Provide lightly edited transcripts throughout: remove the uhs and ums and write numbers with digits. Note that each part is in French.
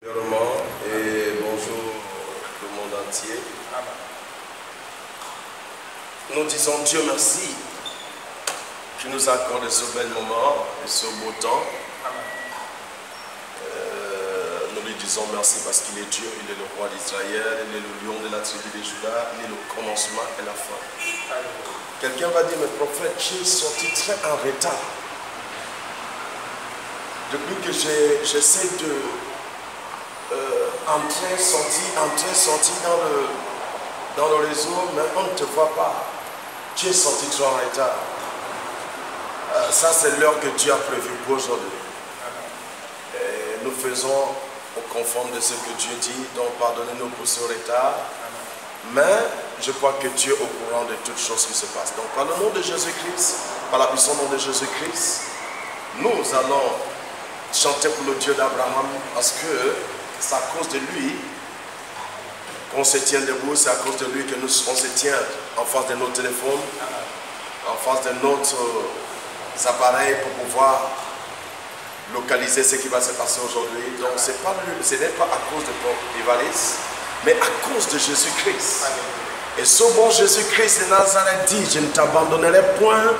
Et bonjour le monde entier. Nous disons Dieu merci qui nous accorde ce bel moment et ce beau temps. Nous lui disons merci parce qu'il est Dieu, il est le roi d'Israël, il est le lion de la tribu de Juda, il est le commencement et la fin. Quelqu'un va dire, mais prophète, j'ai sorti très en retard. Depuis que j'essaie de entrer, sortir dans le réseau, mais on ne te voit pas. Tu es sorti trop en retard. Ça, c'est l'heure que Dieu a prévue pour aujourd'hui. Nous faisons au conforme de ce que Dieu dit, donc pardonnez-nous pour ce retard. Mais je crois que Dieu est au courant de toutes choses qui se passent. Donc, par le nom de Jésus-Christ, par la puissance nom de Jésus-Christ, nous allons chanter pour le Dieu d'Abraham parce que c'est à cause de lui qu'on se tient debout, c'est à cause de lui que on se tient en face de nos téléphones, en face de nos appareils pour pouvoir localiser ce qui va se passer aujourd'hui. Donc ce n'est pas à cause de ton Évariste, mais à cause de Jésus-Christ. Et ce bon Jésus-Christ de Nazareth dit, je ne t'abandonnerai point,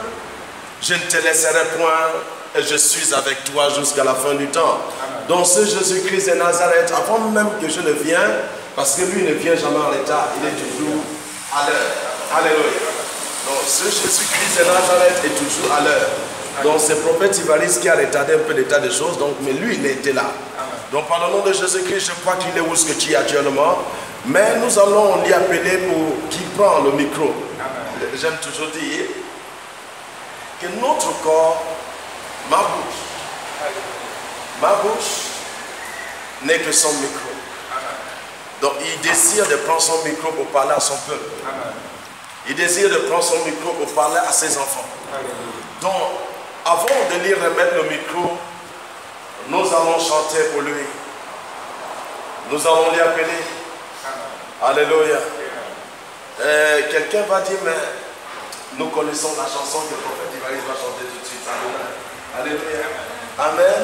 je ne te laisserai point, et je suis avec toi jusqu'à la fin du temps. Donc ce Jésus-Christ de Nazareth, avant même que je ne vienne, parce que lui ne vient jamais en retard, il est toujours à l'heure. Alléluia. Donc ce Jésus-Christ de Nazareth est toujours à l'heure. Donc c'est le prophète Évariste qui a retardé un peu l'état des choses, donc, mais lui il était là. Donc par le nom de Jésus-Christ, je crois qu'il est où ce que tu es actuellement. Mais nous allons lui appeler pour qu'il prenne le micro. J'aime toujours dire que notre corps, ma bouche n'est que son micro. Donc il désire de prendre son micro pour parler à son peuple. Il désire de prendre son micro pour parler à ses enfants. Donc avant de lui remettre le micro, nous allons chanter pour lui. Nous allons lui appeler. Alléluia. Quelqu'un va dire, mais nous connaissons la chanson que le prophète Évariste va chanter tout de suite. Alléluia. Amen.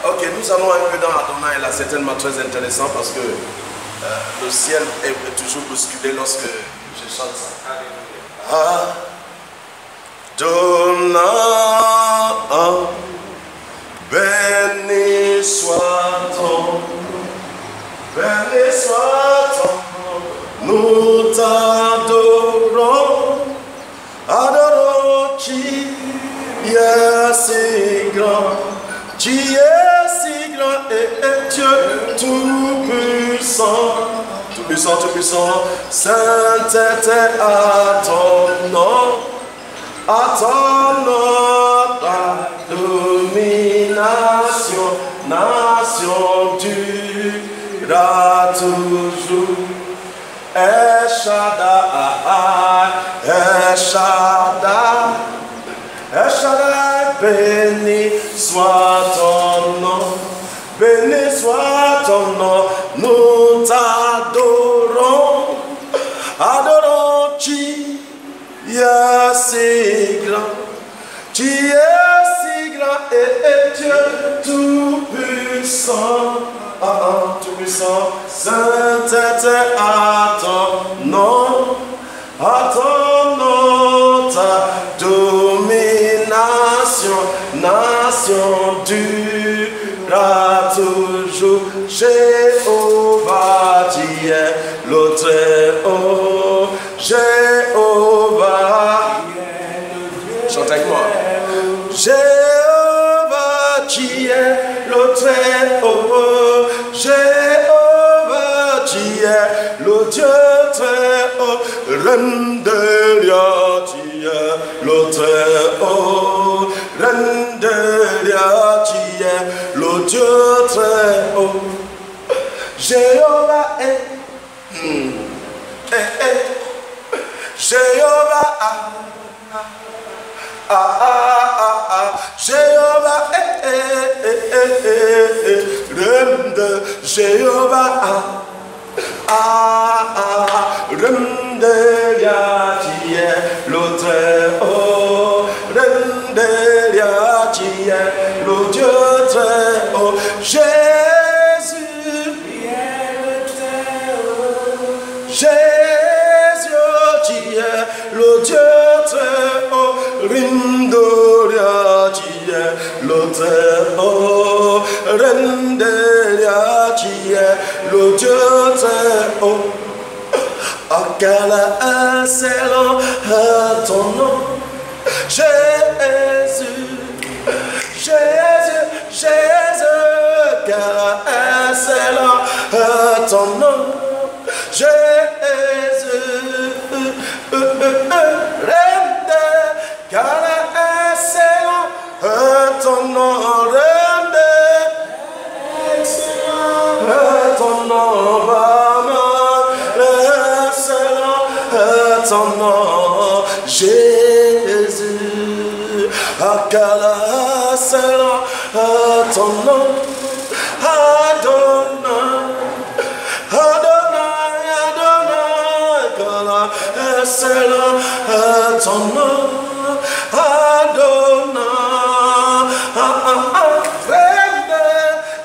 Ok, nous allons un peu dans Adonai, là, c'est tellement très intéressant parce que le ciel est toujours bousculé lorsque je chante ça. Alléluia. Adonai, béni soit ton nom, béni soit ton nom, nous t'adorons, adorons qui est si grand, tu es si grand et Dieu tout-puissant, tout-puissant, tout-puissant, sainteté à ton nom, à ton nom, ta domination, nation durera toujours. El Shaddai, El Shaddai, El Shaddai, béni soit ton nom, béni soit ton nom, nous t'adorons, adorons qui est si grand, tu es si grand et Dieu tout-puissant, tout-puissant, sainteté à ton nom, ta domination, nation durera toujours. Jéhovah, tu es le Très-Haut, Jéhovah, chante avec moi. Jéhovah, tu es le Très-Haut, Jéhovah, tu es le Dieu Très-Haut, Renderia, tu es le Très-Haut, Renderia, tu es le Dieu Très-Haut. Jéhovah est, Jéhovah Jéhovah Rende Jéhovah Rende Yahweh le Très-Haut, Rende Yahweh le Dieu Très-Haut. Jésus tu es le Dieu très haut. Oh, quel excellent ton nom, Jésus, Jésus, Jésus, quel excellent ton nom, Jésus, quel excellent ton nom, ton nom, ton nom, Jésus, quel excellent ton nom, Adonai, Adonai, Adonai, quel excellent ton nom, Adonai,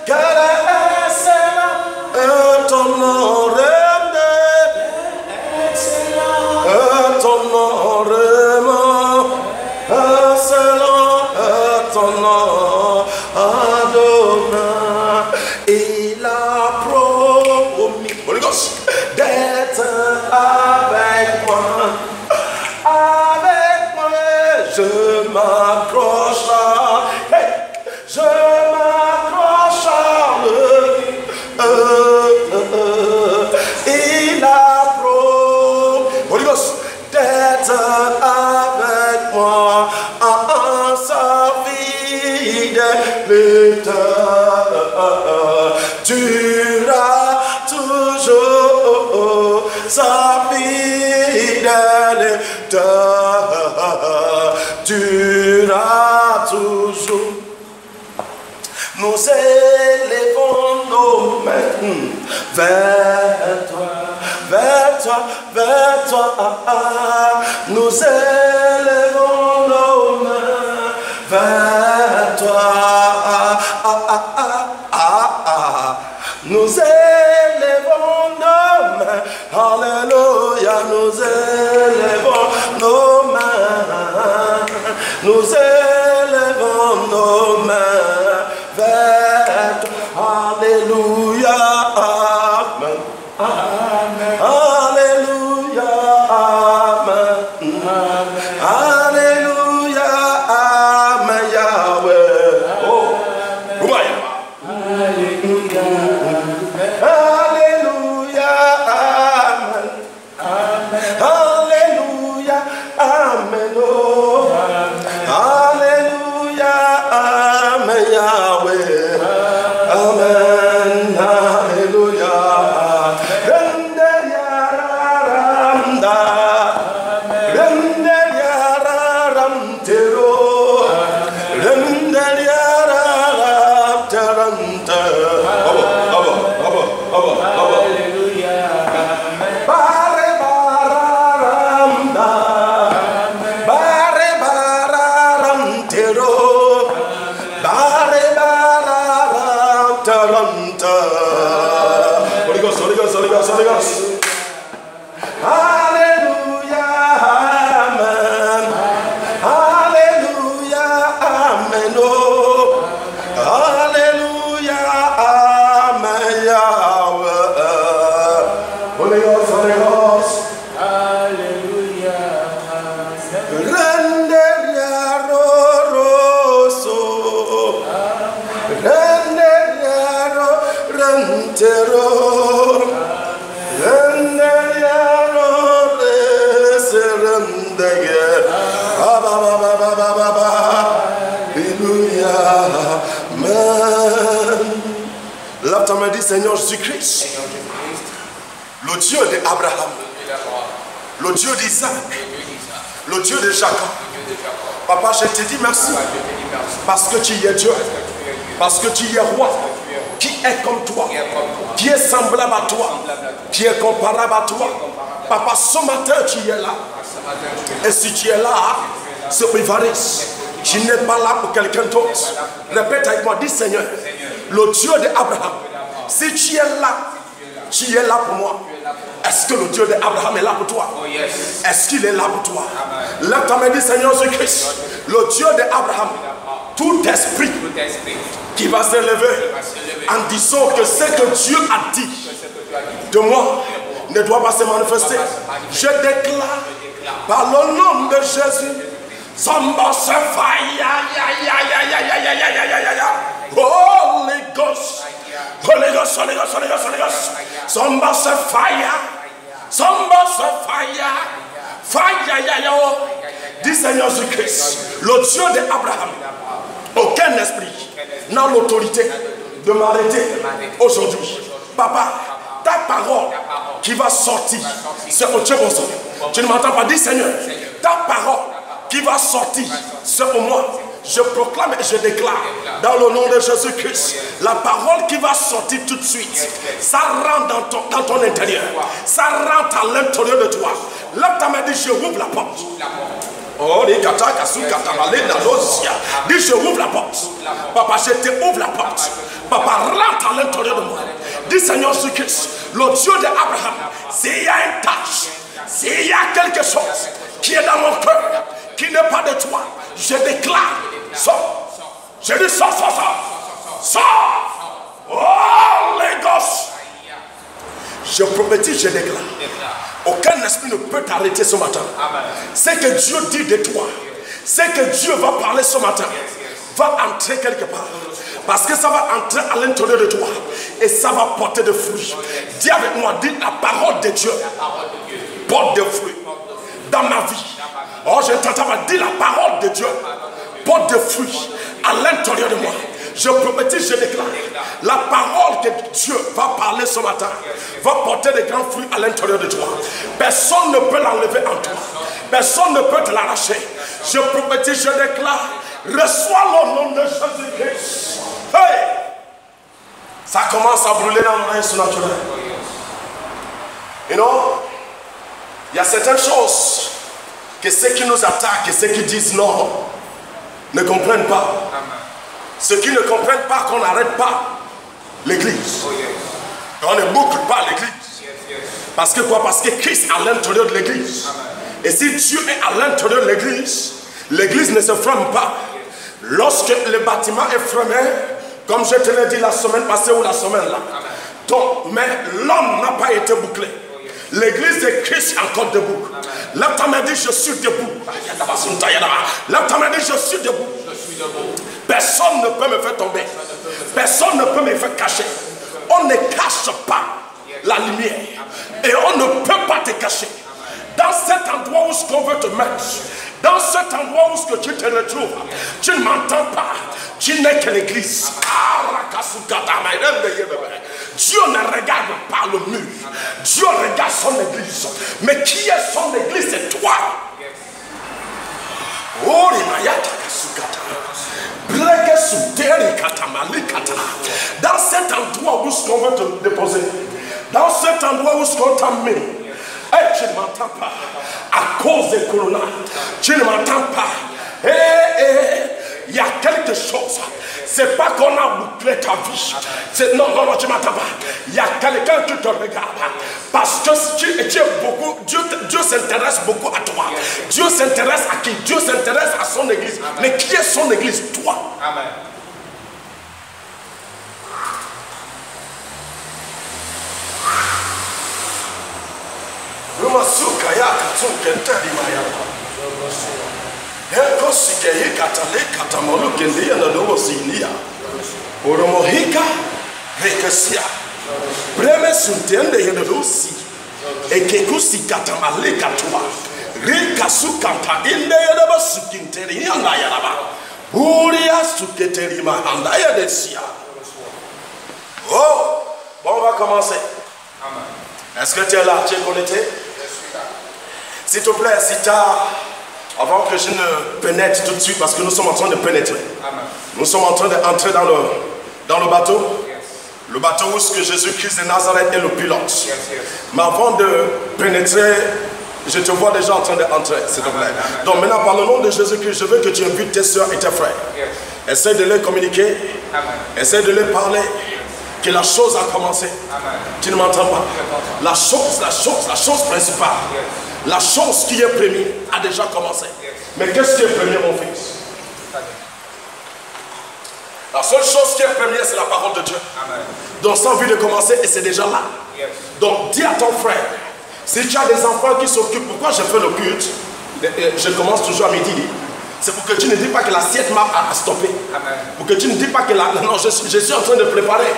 quel excellent ton nom, il a promis d'être avec moi, je m'accroche à lui, il a promis d'être avec moi en sa fidélité. Durera toujours sa fidélité, durera toujours. Nous élevons nos mains vers toi, vers toi, vers toi. Nous élevons nos mains vers toi. Nous élevons nos mains, alléluia, nous élevons nos mains, nous élevons nos mains vers toi, alléluia, amen, amen. Alléluia, amen, amen. Alléluia, amen, Yahweh, oh, Alléluia. Alléluia, amen. Amen. Alléluia, amen. Oh. Alléluia, amen, Yahweh. Amen. Alléluia. Alléluia, amen. Alléluia, amen. Oh. Alléluia, amen, Yahweh. Holy Ghost, Holy Ghost. Alléluia. Renderia roroso. Renderia rentero. L'autre me dit Seigneur Jésus-Christ, le Dieu d'Abraham, le Dieu d'Isaac, le Dieu de Jacob. Papa, je te dis merci parce que tu es Dieu, parce que tu es roi, qui est comme toi, qui est semblable à toi, qui est comparable à toi. Papa, ce matin tu es là. Et si tu es là, c'est Ivaris. Tu n'es pas là pour quelqu'un d'autre. Répète avec moi, dis Seigneur, le Dieu d'Abraham, si tu es là pour moi. Est-ce que le Dieu d'Abraham est là pour toi? Est-ce qu'il est là pour toi? Là, tu m'as dit Seigneur Jésus-Christ, le Dieu d'Abraham, tout esprit qui va s'élever en disant que ce que Dieu a dit de moi ne doit pas se manifester. Je déclare par le nom de Jésus, Samba se fire, Holy Ghost, Holy Ghost, Holy Ghost, Holy Ghost, Holy Ghost, Samba se fire, Samba se fire, fire, dit Seigneur Jésus-Christ, le Dieu d'Abraham. Aucun esprit n'a l'autorité de m'arrêter aujourd'hui. Papa, ta parole qui va sortir, c'est au Dieu bon. Tu ne m'entends pas dire Seigneur, ta parole qui va sortir, c'est pour moi. Je proclame et je déclare dans le nom de Jésus-Christ, la parole qui va sortir tout de suite, ça rentre dans ton intérieur, ça rentre à l'intérieur de toi. Là, tu m'as dit, je ouvre la porte. Oh, les kataka sou katabale dans l'osia. Dis, je ouvre la porte. Papa, je te ouvre la porte. Papa, rentre à l'intérieur de moi. Dis, Seigneur Jésus-Christ, le Dieu d'Abraham, s'il y a une tâche, s'il y a quelque chose qui est dans mon cœur, qui n'est pas de toi, je déclare, sors. Je dis, sors, sors, sors. Sors. Oh, les gosses. Je prophétise, je déclare. Aucun esprit ne peut t'arrêter ce matin. Ce que Dieu dit de toi, ce que Dieu va parler ce matin, va entrer quelque part. Parce que ça va entrer à l'intérieur de toi. Et ça va porter des fruits. Dis avec moi, dis la parole de Dieu porte des fruits dans ma vie. Oh, je t'entends pas dire la parole de Dieu porte des fruits à l'intérieur de moi. Je prophétise, je déclare, la parole que Dieu va parler ce matin va porter des grands fruits à l'intérieur de toi. Personne ne peut l'enlever en toi. Personne ne peut te l'arracher. Je prophétise, je déclare, reçois le nom de Jésus-Christ. Hey! Ça commence à brûler dans l'oreille surnaturelle. You know, il y a certaines choses que ceux qui nous attaquent et ceux qui disent non ne comprennent pas. Ceux qui ne comprennent pas qu'on n'arrête pas l'église. On ne boucle pas l'église. Parce que quoi? Parce que Christ est à l'intérieur de l'église. Et si Dieu est à l'intérieur de l'église, l'église ne se ferme pas. Lorsque le bâtiment est fermé, comme je te l'ai dit la semaine passée ou la semaine là, donc, mais l'homme n'a pas été bouclé. L'église de Christ est encore debout. Lève ta main et dis, je suis debout. Lève ta main et dis, je suis debout. Personne ne peut me faire tomber. Personne ne peut me faire cacher. On ne cache pas la lumière. Et on ne peut pas te cacher. Dans cet endroit où ce qu'on veut te mettre, dans cet endroit où ce que tu te retrouves, tu ne m'entends pas. Tu n'es que l'église. Dieu ne regarde pas le mur. Dieu regarde son église. Mais qui est son église? C'est toi. Oh, dans cet endroit où ce qu'on veut te déposer, dans cet endroit où ce qu'on t'a mis, hey, tu ne m'entends pas. À cause des colonnades, tu ne m'entends pas. Il y a quelque chose. C'est pas qu'on a bouclé ta vie. Non, non, non, tu ne m'entends pas. Il y a quelqu'un qui te regarde. Parce que tu es beaucoup, Dieu s'intéresse beaucoup à toi. Dieu s'intéresse à qui? Dieu s'intéresse à son église. Mais qui est son église? Toi. Amen. Oh, bon, on va commencer. Est-ce que tu es là? Tu es connecté? S'il te plaît, si tu as... Avant que je ne pénètre tout de suite, parce que nous sommes en train de pénétrer. Amen. Nous sommes en train d'entrer dans le bateau. Yes. Le bateau où ce que Jésus-Christ de Nazareth est le pilote. Yes, yes. Mais avant de pénétrer, je te vois déjà en train d'entrer, s'il te plaît. Amen. Donc maintenant, par le nom de Jésus-Christ, je veux que tu invites tes soeurs et tes frères. Yes. Essaie de les communiquer. Amen. Essaie de les parler. Que la chose a commencé. Amen. Tu ne m'entends pas? La chose principale. Yes. La chose qui est première a déjà commencé. Yes. Mais qu'est-ce qui est premier, mon fils? La seule chose qui est première, c'est la parole de Dieu. Amen. Donc, sans envie de commencer, et c'est déjà là. Yes. Donc, dis à ton frère, si tu as des enfants qui s'occupent, pourquoi je fais le culte? Je commence toujours à midi. C'est pour que tu ne dis pas que l'assiette m'a stoppé. Amen. Pour que tu ne dis pas que la... Non, je suis en train de préparer.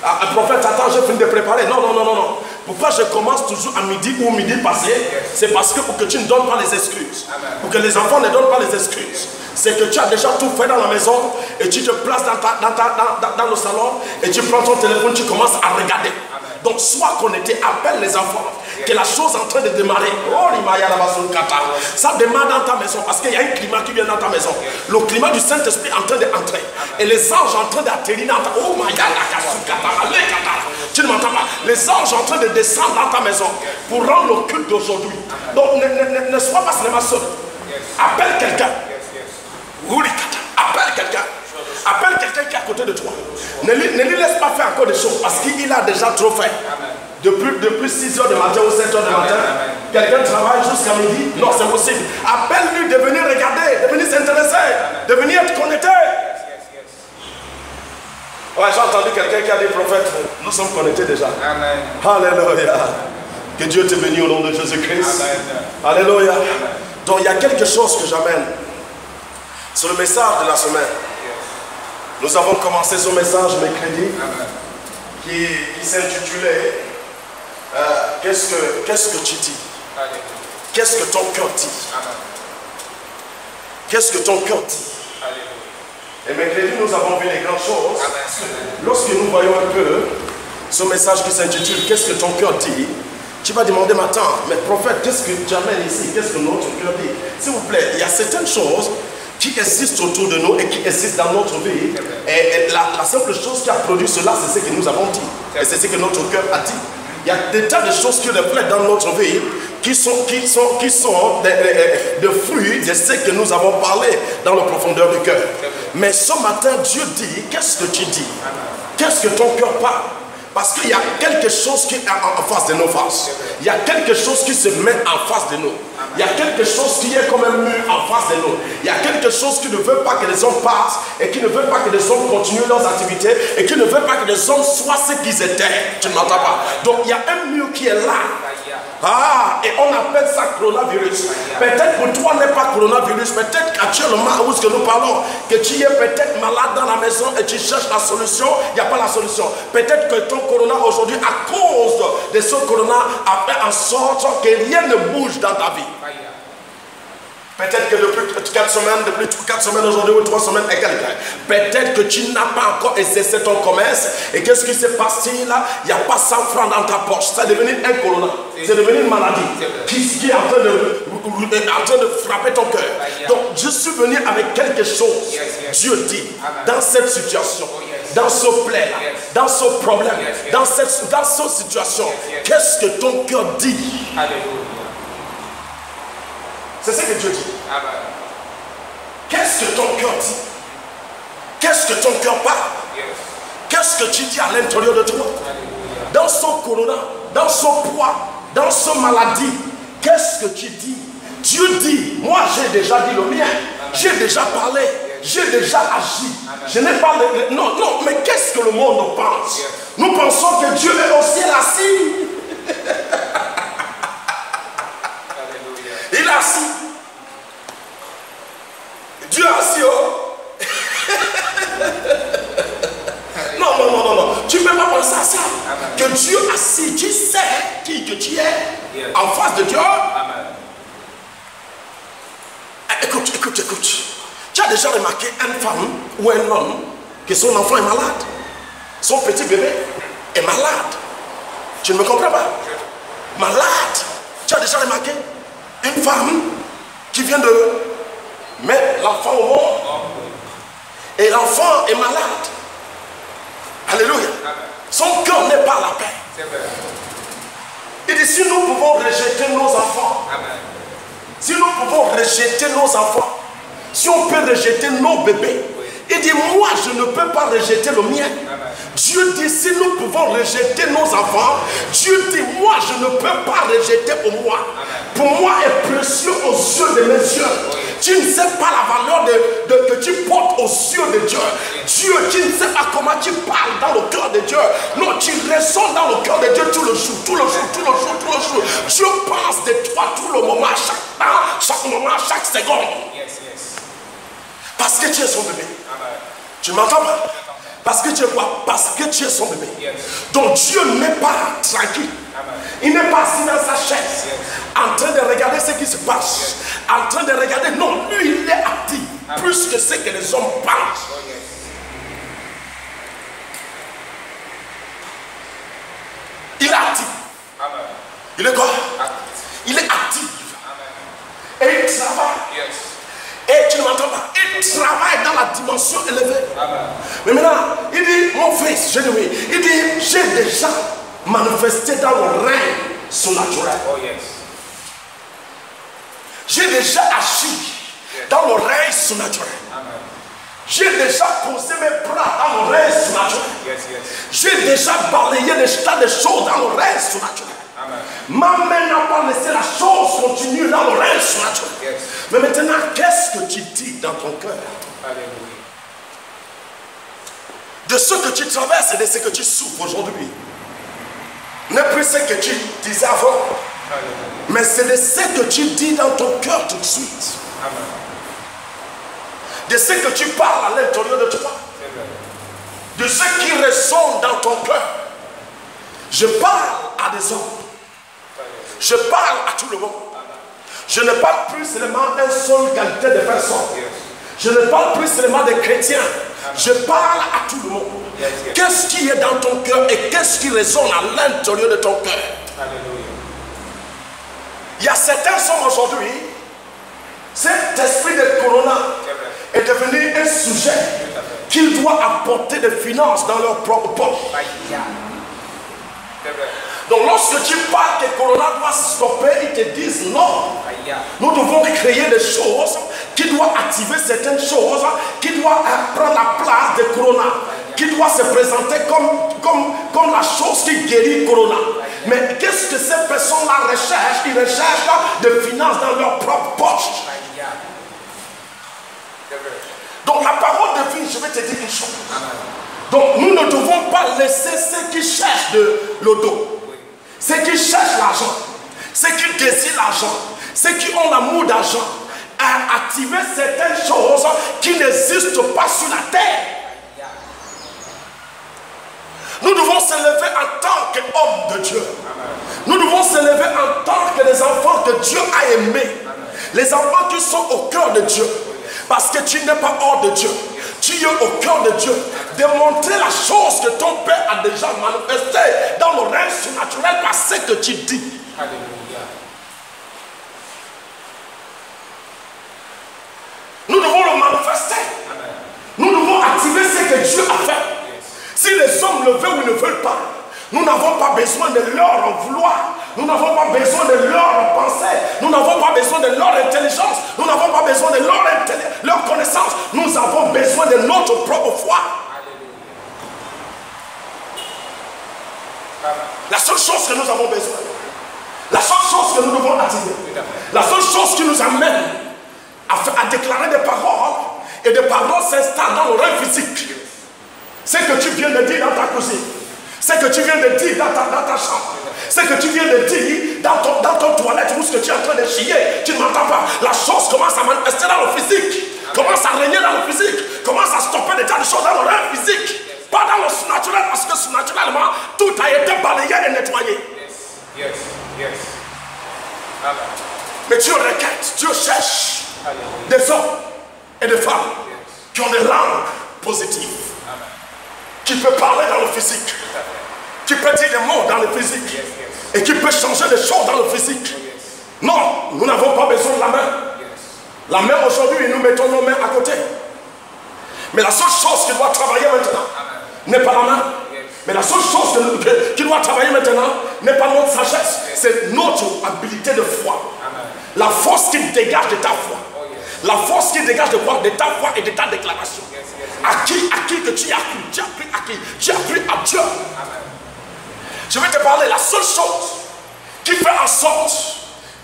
Un prophète, attends, j'ai fini de préparer. Non, non, non, non, non. Pourquoi je commence toujours à midi ou midi passé? C'est parce que pour que tu ne donnes pas les excuses. Amen. Pour que les enfants ne donnent pas les excuses. C'est que tu as déjà tout fait dans la maison et tu te places dans le salon et tu prends ton téléphone, tu commences à regarder. Amen. Donc sois connecté, appelle les enfants. Que la chose est en train de démarrer. Oh, ça démarre dans ta maison parce qu'il y a un climat qui vient dans ta maison. Le climat du Saint-Esprit est en train d'entrer. Et les anges sont en train d'atterrir dans ta maison. Oh, tu ne m'entends pas. Les anges sont en train de descendre dans ta maison pour rendre le culte d'aujourd'hui. Donc ne sois pas seulement seul. Appelle quelqu'un. Appelle quelqu'un. Appelle quelqu'un qui est à côté de toi. Ne lui laisse pas faire encore des choses parce qu'il a déjà trop fait. Depuis 6 h du matin ou 7 h du matin, quelqu'un travaille jusqu'à midi. Non, c'est possible. Appelle-lui de venir regarder, de venir s'intéresser, de venir être connecté. Ouais, j'ai entendu quelqu'un qui a dit, prophète, nous sommes connectés déjà. Amen. Alléluia. Que Dieu te bénisse au nom de Jésus-Christ. Alléluia. Donc il y a quelque chose que j'amène. C'est le message de la semaine. Nous avons commencé ce message mercredi qui s'intitulait qu'est-ce que tu dis? Qu'est-ce que ton cœur dit? Qu'est-ce que ton cœur dit? Et mercredi, nous avons vu les grandes choses. Lorsque nous voyons un peu ce message qui s'intitule qu'est-ce que ton cœur dit? Tu vas demander maintenant, mais prophète, qu'est-ce que tu amènes ici? Qu'est-ce que notre cœur dit? S'il vous plaît, il y a certaines choses qui existent autour de nous et qui existent dans notre vie. Et la simple chose qui a produit cela, c'est ce que nous avons dit. Et c'est ce que notre cœur a dit. Il y a des tas de choses qui reflètent dans notre vie qui sont des fruits de ce que nous avons parlé dans la profondeur du cœur. Mais ce matin, Dieu dit, qu'est-ce que tu dis? Qu'est-ce que ton cœur parle? Parce qu'il y a quelque chose qui est en face de nos faces. Il y a quelque chose qui se met en face de nous. Il y a quelque chose qui est comme un mur en face de nous. Il y a quelque chose qui ne veut pas que les hommes passent et qui ne veut pas que les hommes continuent leurs activités et qui ne veut pas que les hommes soient ce qu'ils étaient. Tu ne m'entends pas? Donc il y a un mur qui est là. Ah, et on appelle ça coronavirus. Peut-être pour toi n'est pas coronavirus. Peut-être qu'actuellement où ce que nous parlons, que tu es peut-être malade dans la maison et tu cherches la solution, il n'y a pas la solution. Peut-être que ton corona aujourd'hui, à cause de ce corona, a fait en sorte que rien ne bouge dans ta vie. Peut-être que depuis 4 semaines aujourd'hui ou 3 semaines et quelques, peut-être que tu n'as pas encore exercé ton commerce. Et qu'est-ce qui s'est passé là? Il n'y a pas 100 francs dans ta poche. Ça est devenu un corona. C'est devenu une maladie qui est en train de frapper ton cœur. Donc je suis venu avec quelque chose. Dieu dit, dans cette situation, dans ce plaie, dans ce problème, dans cette situation, qu'est-ce que ton cœur dit? Alléluia. C'est ce que Dieu dit. Qu'est-ce que ton cœur dit? Qu'est-ce que ton cœur parle? Qu'est-ce que tu dis à l'intérieur de toi? Dans son corona, dans son poids, dans son maladie, qu'est-ce que tu dis? Dieu dit, moi j'ai déjà dit le mien, j'ai déjà parlé, j'ai déjà agi. Je n'ai pas... Non, non, mais qu'est-ce que le monde pense? Nous pensons que Dieu est au ciel assis. Il est assis. Dieu est assis. Oh. Non, non, non, non, non. Tu ne peux pas penser à ça. Que Dieu est assis. Tu sais qui que tu es en face de Dieu. Amen. Écoute, écoute, écoute. Tu as déjà remarqué une femme ou un homme que son enfant est malade. Son petit bébé est malade. Tu ne me comprends pas? Malade. Tu as déjà remarqué une femme qui vient de mettre l'enfant au monde et l'enfant est malade. Alléluia. Son cœur n'est pas à la paix. Il dit, si nous pouvons rejeter nos enfants, si nous pouvons rejeter nos enfants, si on peut rejeter nos bébés, il dit, moi je ne peux pas rejeter le mien. Dieu dit, si nous pouvons rejeter nos enfants, Dieu dit, moi je ne peux pas rejeter pour moi. Pour moi est précieux aux yeux de mes yeux. Tu ne sais pas la valeur que tu portes aux yeux de Dieu. Dieu, tu ne sais pas comment tu parles dans le cœur de Dieu. Non, tu ressens dans le cœur de Dieu tout le jour, tout le jour, tout le jour, tout le jour. Dieu pense de toi tout le moment, chaque temps, chaque moment, chaque seconde. Parce que tu es son bébé. Tu m'entends pas? Parce que tu es quoi? Parce que tu es son bébé. Donc Dieu n'est pas tranquille. Il n'est pas assis dans sa chaise, en train de regarder ce qui se passe, en train de regarder. Non, lui, il est actif, plus que ce que les hommes pensent. Il est actif. Il est quoi? Il est actif. Et il travaille. Et tu ne m'entends pas? Il travaille dans la dimension élevée. Mais maintenant, il dit, mon fils, il dit, j'ai déjà manifesté dans le règne surnaturel. J'ai déjà agi dans le règne surnaturel. J'ai déjà posé mes bras dans le règne surnaturel. J'ai déjà balayé des tas de choses dans le règne surnaturel. Ma main n'a pas laissé la chose continuer dans le règne surnaturel. Mais maintenant, qu'est-ce que tu dis dans ton cœur? De ce que tu traverses et de ce que tu souffres aujourd'hui. Ne plus ce que tu disais avant, mais c'est de ce que tu dis dans ton cœur tout de suite. De ce que tu parles à l'intérieur de toi. De ce qui résonne dans ton cœur. Je parle à des hommes. Je parle à tout le monde. Je ne parle plus seulement d'une seule qualité de personne. Je ne parle plus seulement des chrétiens. Je parle à tout le monde. Qu'est-ce qui est dans ton cœur et qu'est-ce qui résonne à l'intérieur de ton cœur? Il y a certains hommes aujourd'hui, cet esprit de corona est devenu un sujet qu'ils doivent apporter des finances dans leur propre poche. Donc lorsque tu parles que Corona doit stopper, ils te disent non. Nous devons créer des choses qui doivent activer certaines choses, qui doivent prendre la place de Corona, qui doivent se présenter comme la chose qui guérit Corona. Mais qu'est-ce que ces personnes-là recherchent? Ils recherchent des finances dans leur propre poche. Donc la parole de vie, je vais te dire une chose. Donc nous ne devons pas laisser ceux qui cherchent le dos. Ceux qui cherchent l'argent, ceux qui désirent l'argent, ceux qui ont l'amour d'argent, à activer certaines choses qui n'existent pas sur la terre. Nous devons s'élever en tant qu'hommes de Dieu. Nous devons s'élever en tant que les enfants que Dieu a aimés. Les enfants qui sont au cœur de Dieu. Parce que tu n'es pas hors de Dieu. Tu es au cœur de Dieu. Démontrer la chose que ton Père a déjà manifestée dans le règne surnaturel par ce que tu dis. Alléluia. Nous devons le manifester. Amen. Nous devons activer ce que Dieu a fait. Yes. Si les hommes le veulent ou ne veulent pas, nous n'avons pas besoin de leur vouloir. Nous n'avons pas besoin de leur pensée. Nous n'avons pas besoin de leur intelligence. Nous n'avons pas besoin de leur connaissance. Nous avons besoin de notre propre foi. La seule chose que nous avons besoin, la seule chose que nous devons attirer, la seule chose qui nous amène à déclarer des paroles et des paroles s'installent dans le règne physique, c'est que tu viens de dire dans ta cuisine. C'est que tu viens de dire dans ta chambre. C'est que tu viens de dire dans ton toilette où ce que tu es en train de chier. Tu ne m'entends pas. La chose commence à manifester dans le physique. Commence à régner dans le physique. Commence à stopper des tas de choses dans le rêve physique. Pas dans le surnaturel, parce que surnaturellement, tout a été balayé et nettoyé. Yes. Mais Dieu requête, Dieu cherche des hommes et des femmes qui ont des langues positives. Qui peut parler dans le physique, qui peut dire des mots dans le physique, et qui peut changer des choses dans le physique. Non, nous n'avons pas besoin de la main. La main aujourd'hui, nous mettons nos mains à côté. Mais la seule chose qui doit travailler maintenant n'est pas la main. Mais la seule chose qui doit travailler maintenant n'est pas notre sagesse, c'est notre habilité de foi. La force qui dégage de ta foi. La force qui dégage de ta foi et de ta déclaration. À qui que tu as cru? Tu as cru à qui? Tu as cru à Dieu. Amen. Je vais te parler. La seule chose qui fait en sorte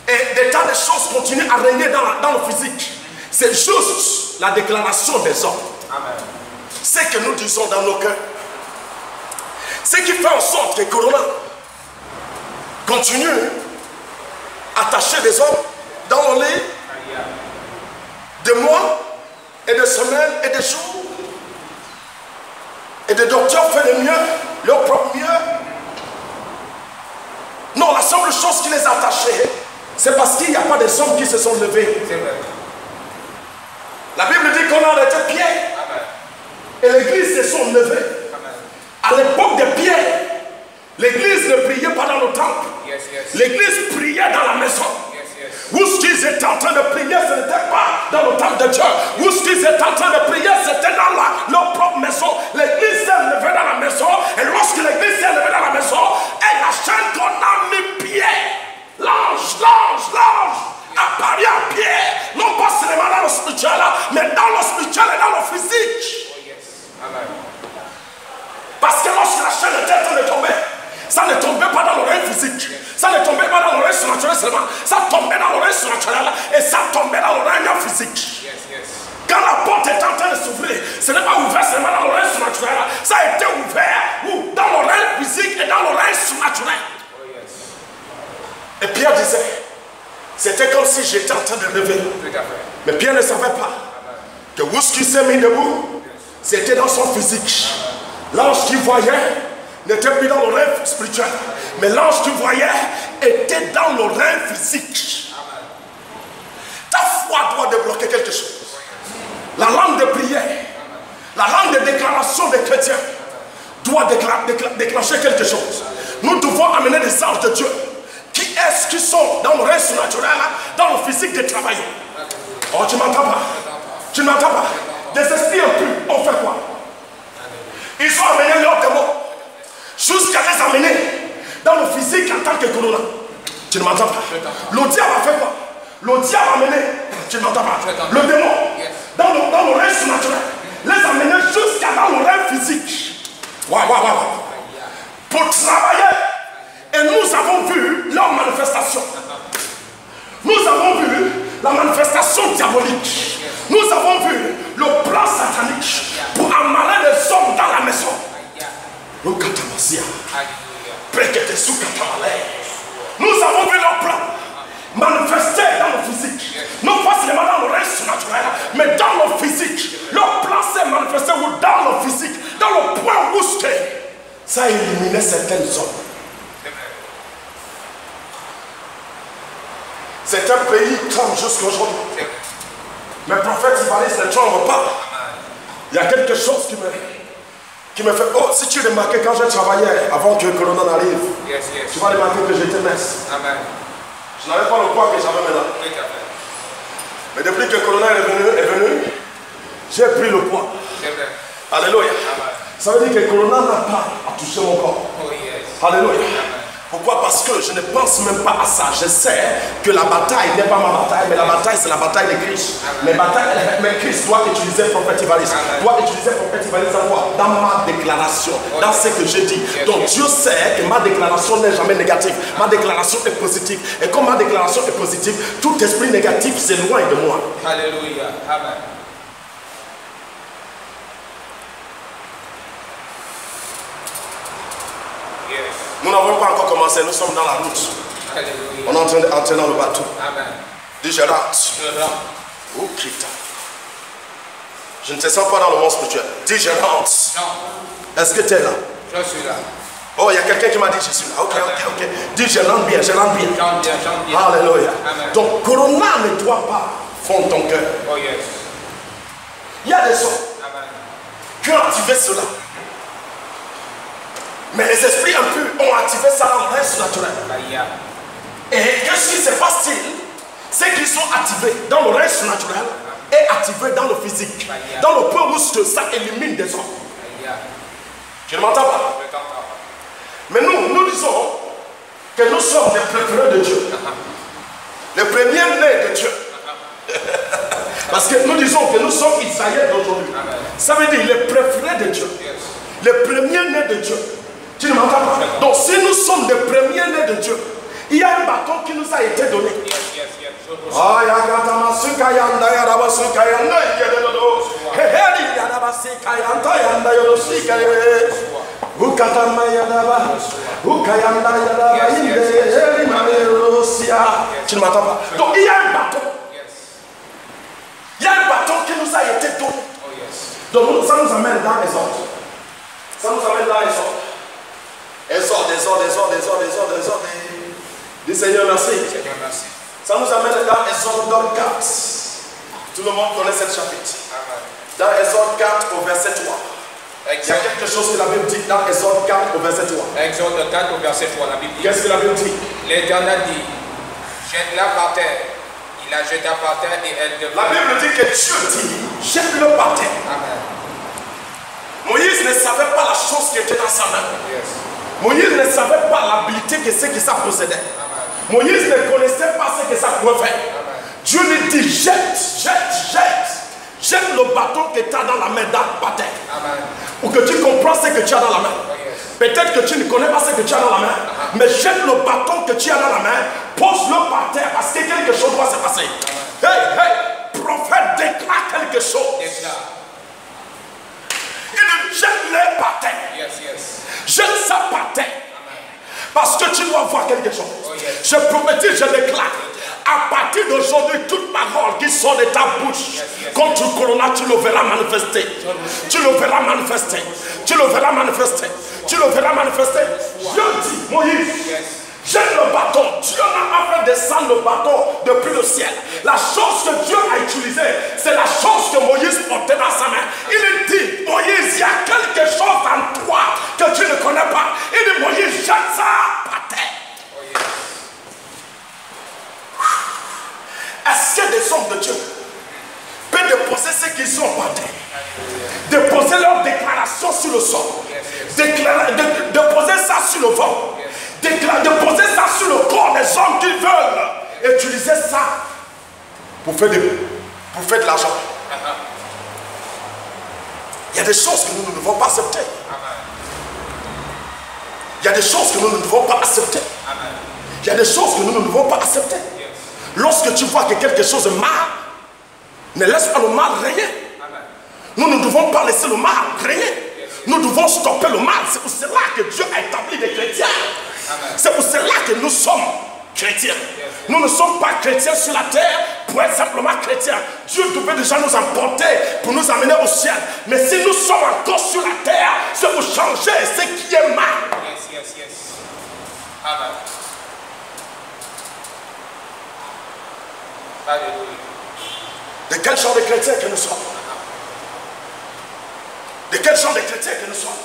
et des tas de choses continuent à régner dans le physique C'est juste la déclaration des hommes. Ce que nous disons dans nos cœurs. Ce qui fait en sorte que Corona continue à attacher des hommes dans le lit, de mois et de semaines et de jours. Et des docteurs font le mieux, leur propre mieux. Non, la seule chose qui les a attachés, c'est parce qu'il n'y a pas des hommes qui se sont levés. La Bible dit qu'on a arrêté Pierre. Et l'église se sont levées. À l'époque de Pierre, l'église ne priait pas dans le temple. L'église priait dans la maison. Où ce qu'ils étaient en train de prier, ce n'était pas dans le temple de Dieu. Où ce qu'ils étaient en train de prier, c'était dans leur propre maison. L'église s'est levée dans la maison. Et lorsque l'église s'est levée dans la maison, et la chaîne qu'on a mis Pierre, l'ange apparu à Pierre. Non pas seulement dans le spirituel, mais dans le spirituel et dans le physique. Parce que lorsque la chaîne était en train de tomber, ça ne tombait pas dans l'oreille physique. Ça ne tombait pas dans l'oreille surnaturelle seulement. Ça tombait dans l'oreille surnaturelle et ça tombait dans l'oreille physique. Quand la porte est en train de s'ouvrir, ce n'est pas ouvert seulement dans l'oreille surnaturelle. Ça a été ouvert dans l'oreille physique et dans l'oreille surnaturelle. Et Pierre disait, c'était comme si j'étais en train de lever. Mais Pierre ne savait pas que où ce qui s'est mis debout, c'était dans son physique. L'ange qui voyait n'était plus dans l'oreille spirituelle, mais l'ange qui voyait était dans l'oreille physique. Ta foi doit débloquer quelque chose. La langue de prière, la langue de déclaration des chrétiens doit déclencher quelque chose. Nous devons amener des anges de Dieu. Qui est-ce qui sont dans l'oreille surnaturelle, dans le physique des travailleurs? Oh, tu m'entends pas? Tu ne m'entends pas? Des esprits impurs ont fait quoi? Ils ont amené leurs démons jusqu'à les amener dans le physique en tant que Corona. Tu ne m'entends pas? Le diable a fait quoi? Le diable a amené, tu ne m'entends pas? Le démon dans l'oreille surnaturelle, les amener jusqu'à dans l'oreille physique. Pour travailler. Et nous avons vu leur manifestation. Nous avons vu la manifestation diabolique. Nous avons vu le plan satanique pour amener les hommes dans la maison. Nous avons vu leur plan manifester dans le physique. Non pas seulement dans l'oreille surnaturelle, mais dans le physique. Leur plan s'est manifesté dans le physique, dans le point où ça a éliminé certaines hommes. C'est un pays qui tremble jusqu'à aujourd'hui. Mais prophète Ibalis ne tremble pas. Il y a quelque chose qui me fait. Oh, si tu remarquais quand je travaillais avant que Corona n'arrive, tu vas remarquer que j'étais mince. Je n'avais pas le poids que j'avais maintenant. Mais depuis que Corona est venu, j'ai pris le poids. Alléluia. Ça veut dire que Corona n'a pas à toucher mon corps. Alléluia. Pourquoi? Parce que je ne pense même pas à ça. Je sais que la bataille n'est pas ma bataille, mais la bataille c'est la bataille de Christ. Mais Christ doit utiliser prophète Ibalis. Doit utiliser prophète Ibalis dans ma déclaration, dans ce que je dis. Donc Dieu sait que ma déclaration n'est jamais négative. Ma déclaration est positive. Et comme ma déclaration est positive, tout esprit négatif s'éloigne de moi. Alléluia. Amen. Nous n'avons pas encore commencé, nous sommes dans la route. Alléluia. On est en train d'entrer dans le bateau. Amen. Dis je rentre. Oh, Christ. Je ne te sens pas dans le monde spirituel. Dis je rentre. Non. Est-ce que tu es là? Je suis là. Oh, il y a quelqu'un qui m'a dit je suis là. Ok. Dis je rentre bien, je rentre bien. J'en bien. Alléluia. Amen. Donc, Corona ne doit pas fondre ton cœur. Oh yes. Il y a des hommes Amen. qui ont activé cela. Mais les esprits impurs ont activé ça dans l'oreille surnaturelle. Et qu'est-ce qui se passe-t-il? C'est qu'ils sont activés dans l'oreille surnaturelle et activés dans le physique. Dans le point où ça élimine des hommes. Tu ne m'entends pas? Mais nous disons que nous sommes les préférés de Dieu. Les premiers-nés de Dieu. Parce que nous disons que nous sommes Israël d'aujourd'hui. Ça veut dire les préférés de Dieu. Les premiers-nés de Dieu. Tu ne m'entends pas? Donc si nous sommes les premiers-nés de Dieu, il y a un bâton qui nous a été donné. Sukayanda Yaraba Sukayanda Yadodo. Heheri Yaraba Sikayanda Yanda Yodoshikaye. Ukatama Yadaba. Ukayanda Yadaba Inde Mamerosia. Tu ne m'entends pas? Donc il y a un bâton. Il y a un bâton qui nous a été donné. Donc ça nous amène dans les ordres. Ça nous amène dans les ordres. Exode. Dis Seigneur merci. Ça nous amène dans Exode 4. Tout le monde connaît cette chapitre. Dans Exode 4 au verset 3. Il y a quelque chose que la Bible dit dans Exode 4 au verset 3. Exode 4 au verset 3, la Bible dit. Qu'est-ce que la Bible dit? L'Éternel dit, jette-la par terre. Il la jeta par terre et elle devint. La Bible dit que Dieu dit, jette-le par terre. Amen. Moïse ne savait pas la chose qui était dans sa main. Moïse ne savait pas l'habilité que c'est que ça possédait. Amen. Moïse ne connaissait pas ce que ça pouvait faire. Amen. Dieu lui dit, jette le bâton que tu as dans la main par terre. Amen. Pour que tu comprends ce que tu as dans la main. Peut-être que tu ne connais pas ce que tu as dans la main, mais jette le bâton que tu as dans la main, pose-le par terre parce que quelque chose doit se passer. Hey, prophète déclare quelque chose. Il dit jette-le par terre. Jette ça par terre. Parce que tu dois voir quelque chose. Je prophétise, je déclare. À partir d'aujourd'hui, toute parole qui sort de ta bouche contre le corona, tu le verras manifester. Tu le verras manifester. Tu le verras manifester. Tu le verras manifester. Dieu dit, Moïse, jette le bâton. Dieu n'a pas fait descendre le bâton depuis le ciel. La chose que Dieu a utilisée, c'est la chose que Moïse portait dans sa main. Il dit, Moïse, il y a quelque chose en toi que tu ne connais pas. Il dit, Moïse, jette ça par terre. Est-ce que des hommes de Dieu peuvent déposer ce qu'ils ont par terre? Déposer leur déclaration sur le sol. Déposer ça sur le vent. Déposer ça sur le corps des hommes qui veulent utiliser ça pour faire de l'argent. Il y a des choses que nous ne devons pas accepter. Il y a des choses que nous ne devons pas accepter. Il y a des choses que nous ne devons pas accepter. Lorsque tu vois que quelque chose est mal, ne laisse pas le mal régner. Nous ne devons pas laisser le mal régner. Nous devons stopper le mal. C'est pour cela que Dieu a établi des chrétiens. C'est pour cela que nous sommes chrétiens. Nous ne sommes pas chrétiens sur la terre pour être simplement chrétiens. Dieu devait déjà nous emporter pour nous amener au ciel. Mais si nous sommes encore sur la terre, c'est pour changer ce qui est mal. Amen. Alléluia. De quel genre de chrétiens que nous sommes? De quel genre de chrétiens que nous sommes?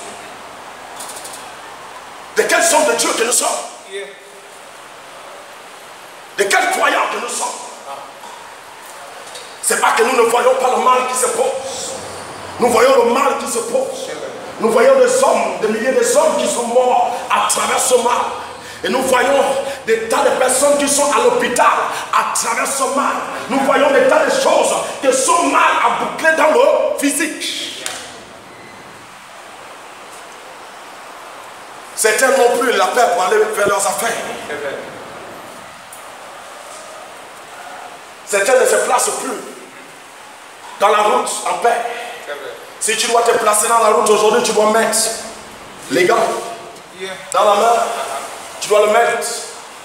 De quel genre de Dieu que nous sommes? De quel croyant que nous sommes? C'est pas que nous ne voyons pas le mal qui se pose. Nous voyons le mal qui se pose. Nous voyons des hommes, des milliers d'hommes qui sont morts à travers ce mal. Et nous voyons des tas de personnes qui sont à l'hôpital à travers ce mal. Nous voyons des tas de choses que sont mal à boucler dans le physique. Certains n'ont plus la paix pour aller faire leurs affaires. Certains ne se placent plus dans la route en paix. Si tu dois te placer dans la route aujourd'hui, tu dois mettre les gants dans la main. Tu dois le mettre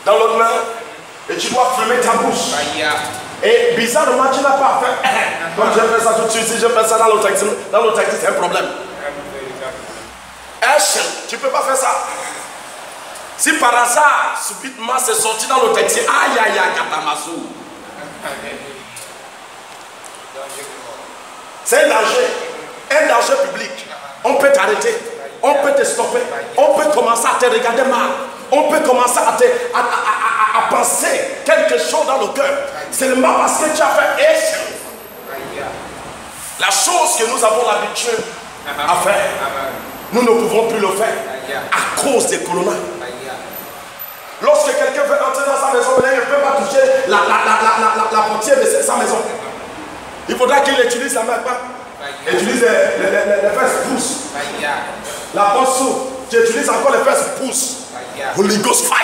dans l'autre main et tu dois fermer ta bouche. Et bizarrement, tu n'as pas fait. Donc je fais ça tout de suite. Si je fais ça dans le taxi, c'est un problème. Tu ne peux pas faire ça. Si par hasard, subitement, c'est sorti dans le taxi, aïe aïe aïe, katamasu. C'est un danger public. On peut t'arrêter, on peut te stopper, on peut commencer à te regarder mal. On peut commencer à penser quelque chose dans le cœur. Seulement parce que tu as fait la chose que nous avons l'habitude à faire. Nous ne pouvons plus le faire à cause des colonnes. Lorsque quelqu'un veut entrer dans sa maison, il ne peut pas toucher la portière de sa maison. Il faudra qu'il utilise la main. Il utilise les fesses pouces. La porte s'ouvre. Tu utilises encore les fesses pouces. Holy Ghost fire.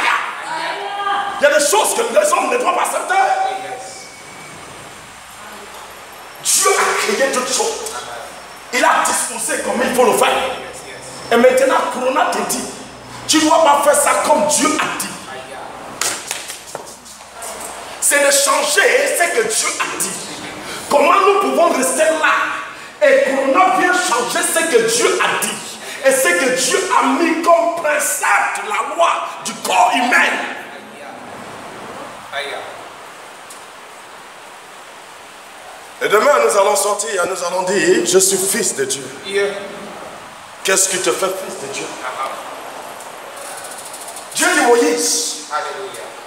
Il y a des choses que les hommes ne doivent pas accepter. Dieu a créé toutes choses. Il a disposé comme il faut le faire. Et maintenant, Corona te dit, tu ne dois pas faire ça comme Dieu a dit. C'est de changer ce que Dieu a dit. Comment nous pouvons rester là et Corona vient changer ce que Dieu a dit et ce que Dieu a mis comme principe de la loi du corps humain. Et demain nous allons sortir et nous allons dire, je suis fils de Dieu. Qu'est-ce qui te fait fils de Dieu? Dieu dit Moïse.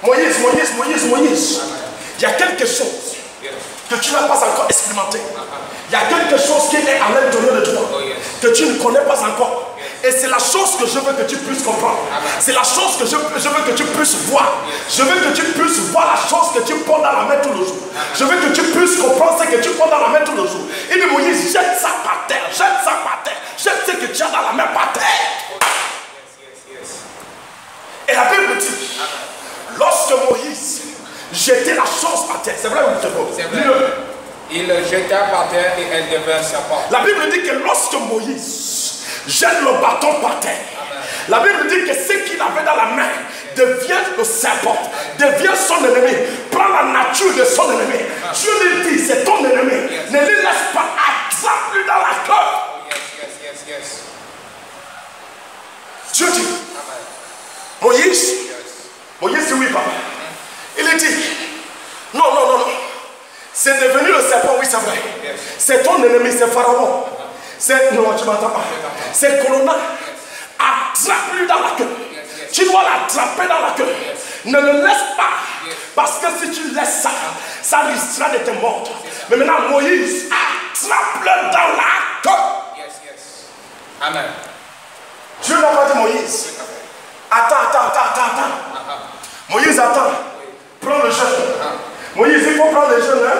Moïse, Moïse, Moïse, Moïse. Il y a quelque chose que tu n'as pas encore expérimenté. Il y a quelque chose qui est à l'intérieur de toi que tu ne connais pas encore. Et c'est la chose que je veux que tu puisses comprendre. C'est la chose que je veux que tu puisses voir. Je veux que tu puisses voir la chose que tu portes dans la main tous les jours. Je veux que tu puisses comprendre ce que tu portes dans la main tous les jours. Il dit Moïse, jette ça par terre, jette ça par terre, jette ce que tu as dans la main par terre. Et la Bible dit, lorsque Moïse jetait la chose par terre, c'est vrai ou c'est vrai? Il le jeta par terre et elle devint serpent. La Bible dit que lorsque Moïse jette le bâton par terre, la Bible dit que ce qu'il avait dans la main devient le serpent, devient son ennemi, prend la nature de son ennemi. Dieu lui dit, c'est ton ennemi, ne lui laisse pas, attrape-lui dans la queue. Dieu dit, Moïse, Moïse dit oui papa. Il dit, non, non, non, non. C'est devenu le serpent, oui c'est vrai. C'est ton ennemi, c'est Pharaon. C'est, non, tu ne m'entends pas. C'est Corona. Attrape-lui dans la queue. Tu dois l'attraper dans la queue. Ne le laisse pas. Parce que si tu laisses ça, ça risquera de te mordre. Mais maintenant, Moïse, attrape-le dans la queue. Amen. Dieu n'a pas dit Moïse. Attends. Moïse, attends. Prends le jeûne. Moïse, il faut prendre le jeûne. Hein?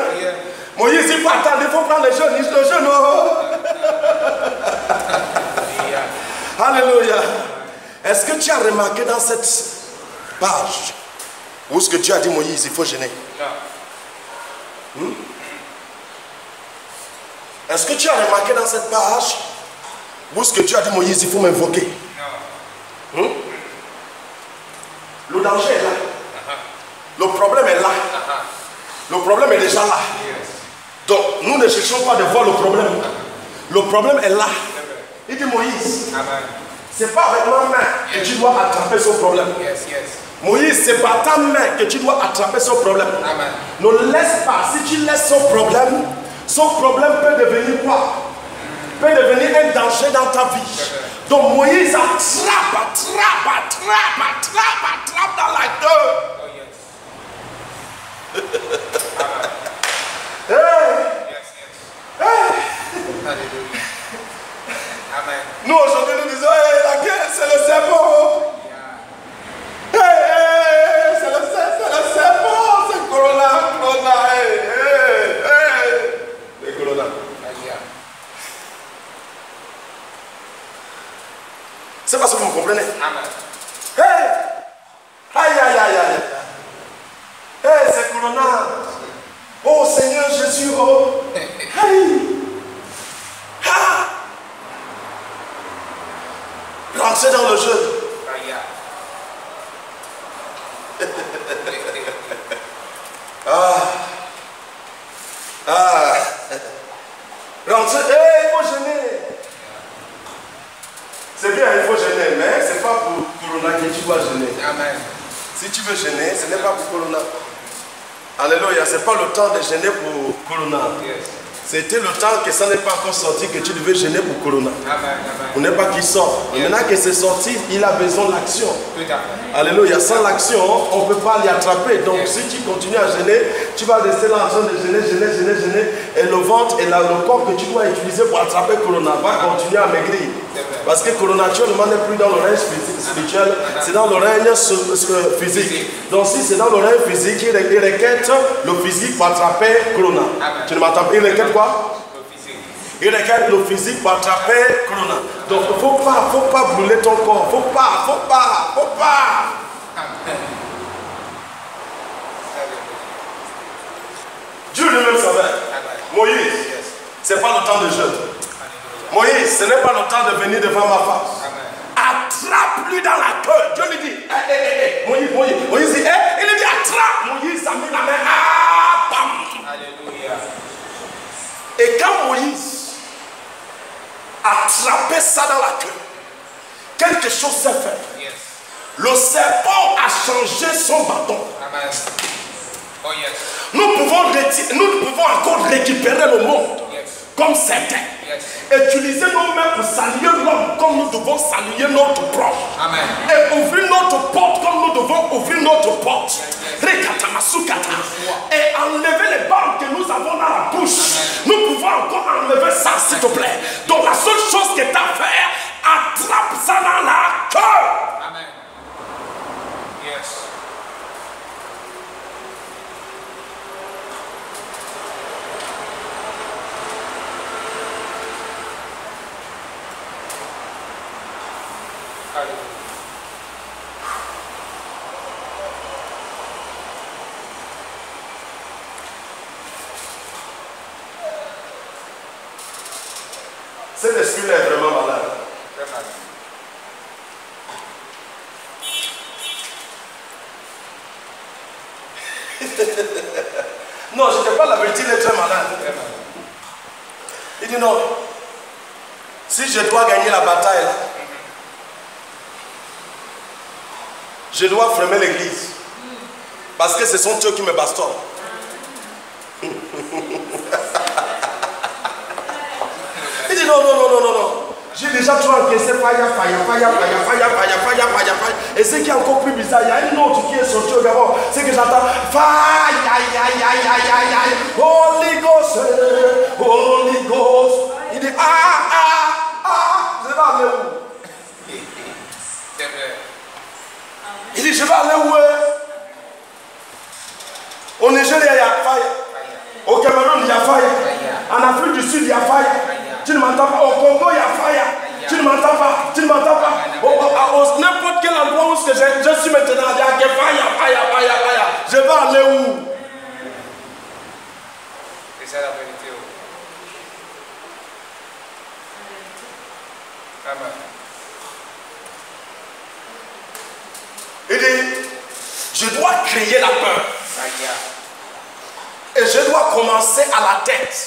Moïse, il faut attendre, il faut prendre le jeûne. Le jeûne, oh. Alléluia. Est-ce que tu as remarqué dans cette page où ce que Dieu a dit Moïse, il faut jeûner? Est-ce que tu as remarqué dans cette page où ce que Dieu a dit Moïse, il faut m'invoquer? Le danger est là. Le problème est là. Le problème est déjà là. Donc, nous ne cherchons pas de voir le problème. Le problème est là. Il dit Moïse, c'est pas avec ma main que tu dois attraper ce problème. Moïse, c'est par ta main que tu dois attraper ce problème. Ne laisse pas. Si tu laisses ce problème peut devenir quoi? Peut devenir un danger dans ta vie. Donc Moïse attrape dans la queue. Nous aujourd'hui nous disons la guerre c'est le serpent. C'est le serpent, c'est Corona. Le Corona. C'est parce que vous me comprenez. C'est Corona. Oh Seigneur Jésus, oh. Rentrez dans le jeu. Rentrez, il faut gêner. C'est bien, il faut gêner, mais c'est pas pour Corona que tu dois gêner. Si tu veux gêner, ce n'est pas pour Corona. Alléluia, ce n'est pas le temps de gêner pour Corona. C'était le temps que ça n'est pas encore sorti que tu devais gêner pour Corona. On n'est pas qui sort. Maintenant que c'est sorti, il a besoin de l'action. Alléluia, sans l'action, on ne peut pas l'y attraper. Donc si tu continues à gêner, tu vas rester là en train de gêner. Et le ventre et le corps que tu dois utiliser pour attraper Corona va continuer à maigrir. Parce que Corona naturellement n'est plus dans le règne spirituel, c'est dans le règne physique. Donc si c'est dans le règne physique, il requiert le physique pour attraper Corona. Tu ne m'entends pas? Il requiert quoi? Il requiert le physique pour attraper Corona. Donc il ne faut pas brûler ton corps. Faut pas. Dieu lui-même savait. Moïse. ce n'est pas le temps de venir devant ma face. Amen. Attrape-lui dans la queue. Dieu lui dit, Moïse dit, il lui dit, attrape. Moïse a mis la main, bam. Alléluia. Et quand Moïse attrapait ça dans la queue, quelque chose s'est fait. Yes. Le serpent a changé son bâton. Amen. Oh yes. Nous pouvons encore récupérer le monde Yes. comme certains. Yes. Utiliser nos mains pour saluer l'homme comme nous devons saluer notre proche. Amen. Et ouvrir notre porte comme nous devons ouvrir notre porte. Et enlever les bandes que nous avons dans la bouche. Nous pouvons encore enlever ça, s'il te plaît. Donc la seule chose que tu as à faire, attrape ça dans la queue. Amen. Yes. Alléluia. Cet esprit-là est vraiment malade. Très malade. Non, je ne te parle la vérité, il est très malade. Très malade. Il dit non. Si je dois gagner la bataille, là, je dois fermer l'église. Parce que ce sont eux qui me bastonnent. Il dit non. J'ai déjà trop encaissé, faya. Et ce qui est encore plus bizarre, il y a une autre qui est sortie au Gabon. C'est que j'entends faya. Holy Ghost. Il dit je vais aller où? C'est vrai. Il dit je vais aller où? Au Nigeria, il y a fire. Au Cameroun, il y a fire. En Afrique du Sud, il y a fire. Tu ne m'entends pas. Au Congo, il y a fire. Tu ne m'entends pas. N'importe quel endroit où je suis maintenant, il y a fire. Je vais aller où? Et c'est la vérité. Amen. Il dit, je dois créer la peur. Aïe. Et je dois commencer à la tête.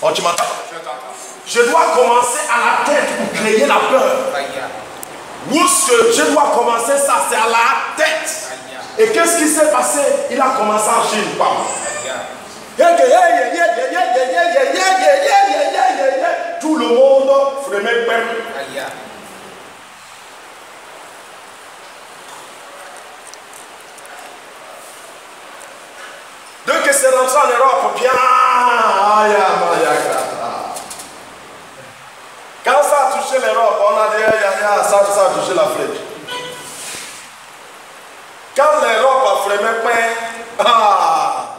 Oh, tu m'entends? Je t'entends. Je dois commencer à la tête pour créer la peur. Aïe. Où ce que je dois commencer ça, c'est à la tête. Aïe. Et qu'est-ce qui s'est passé? Il a commencé en Chine. Tout le monde frémit même. Aïe. Dès que c'est rentré en Europe, bien. Quand ça a touché l'Europe, on a dit ça a touché l'Afrique. Quand l'Europe a frémé,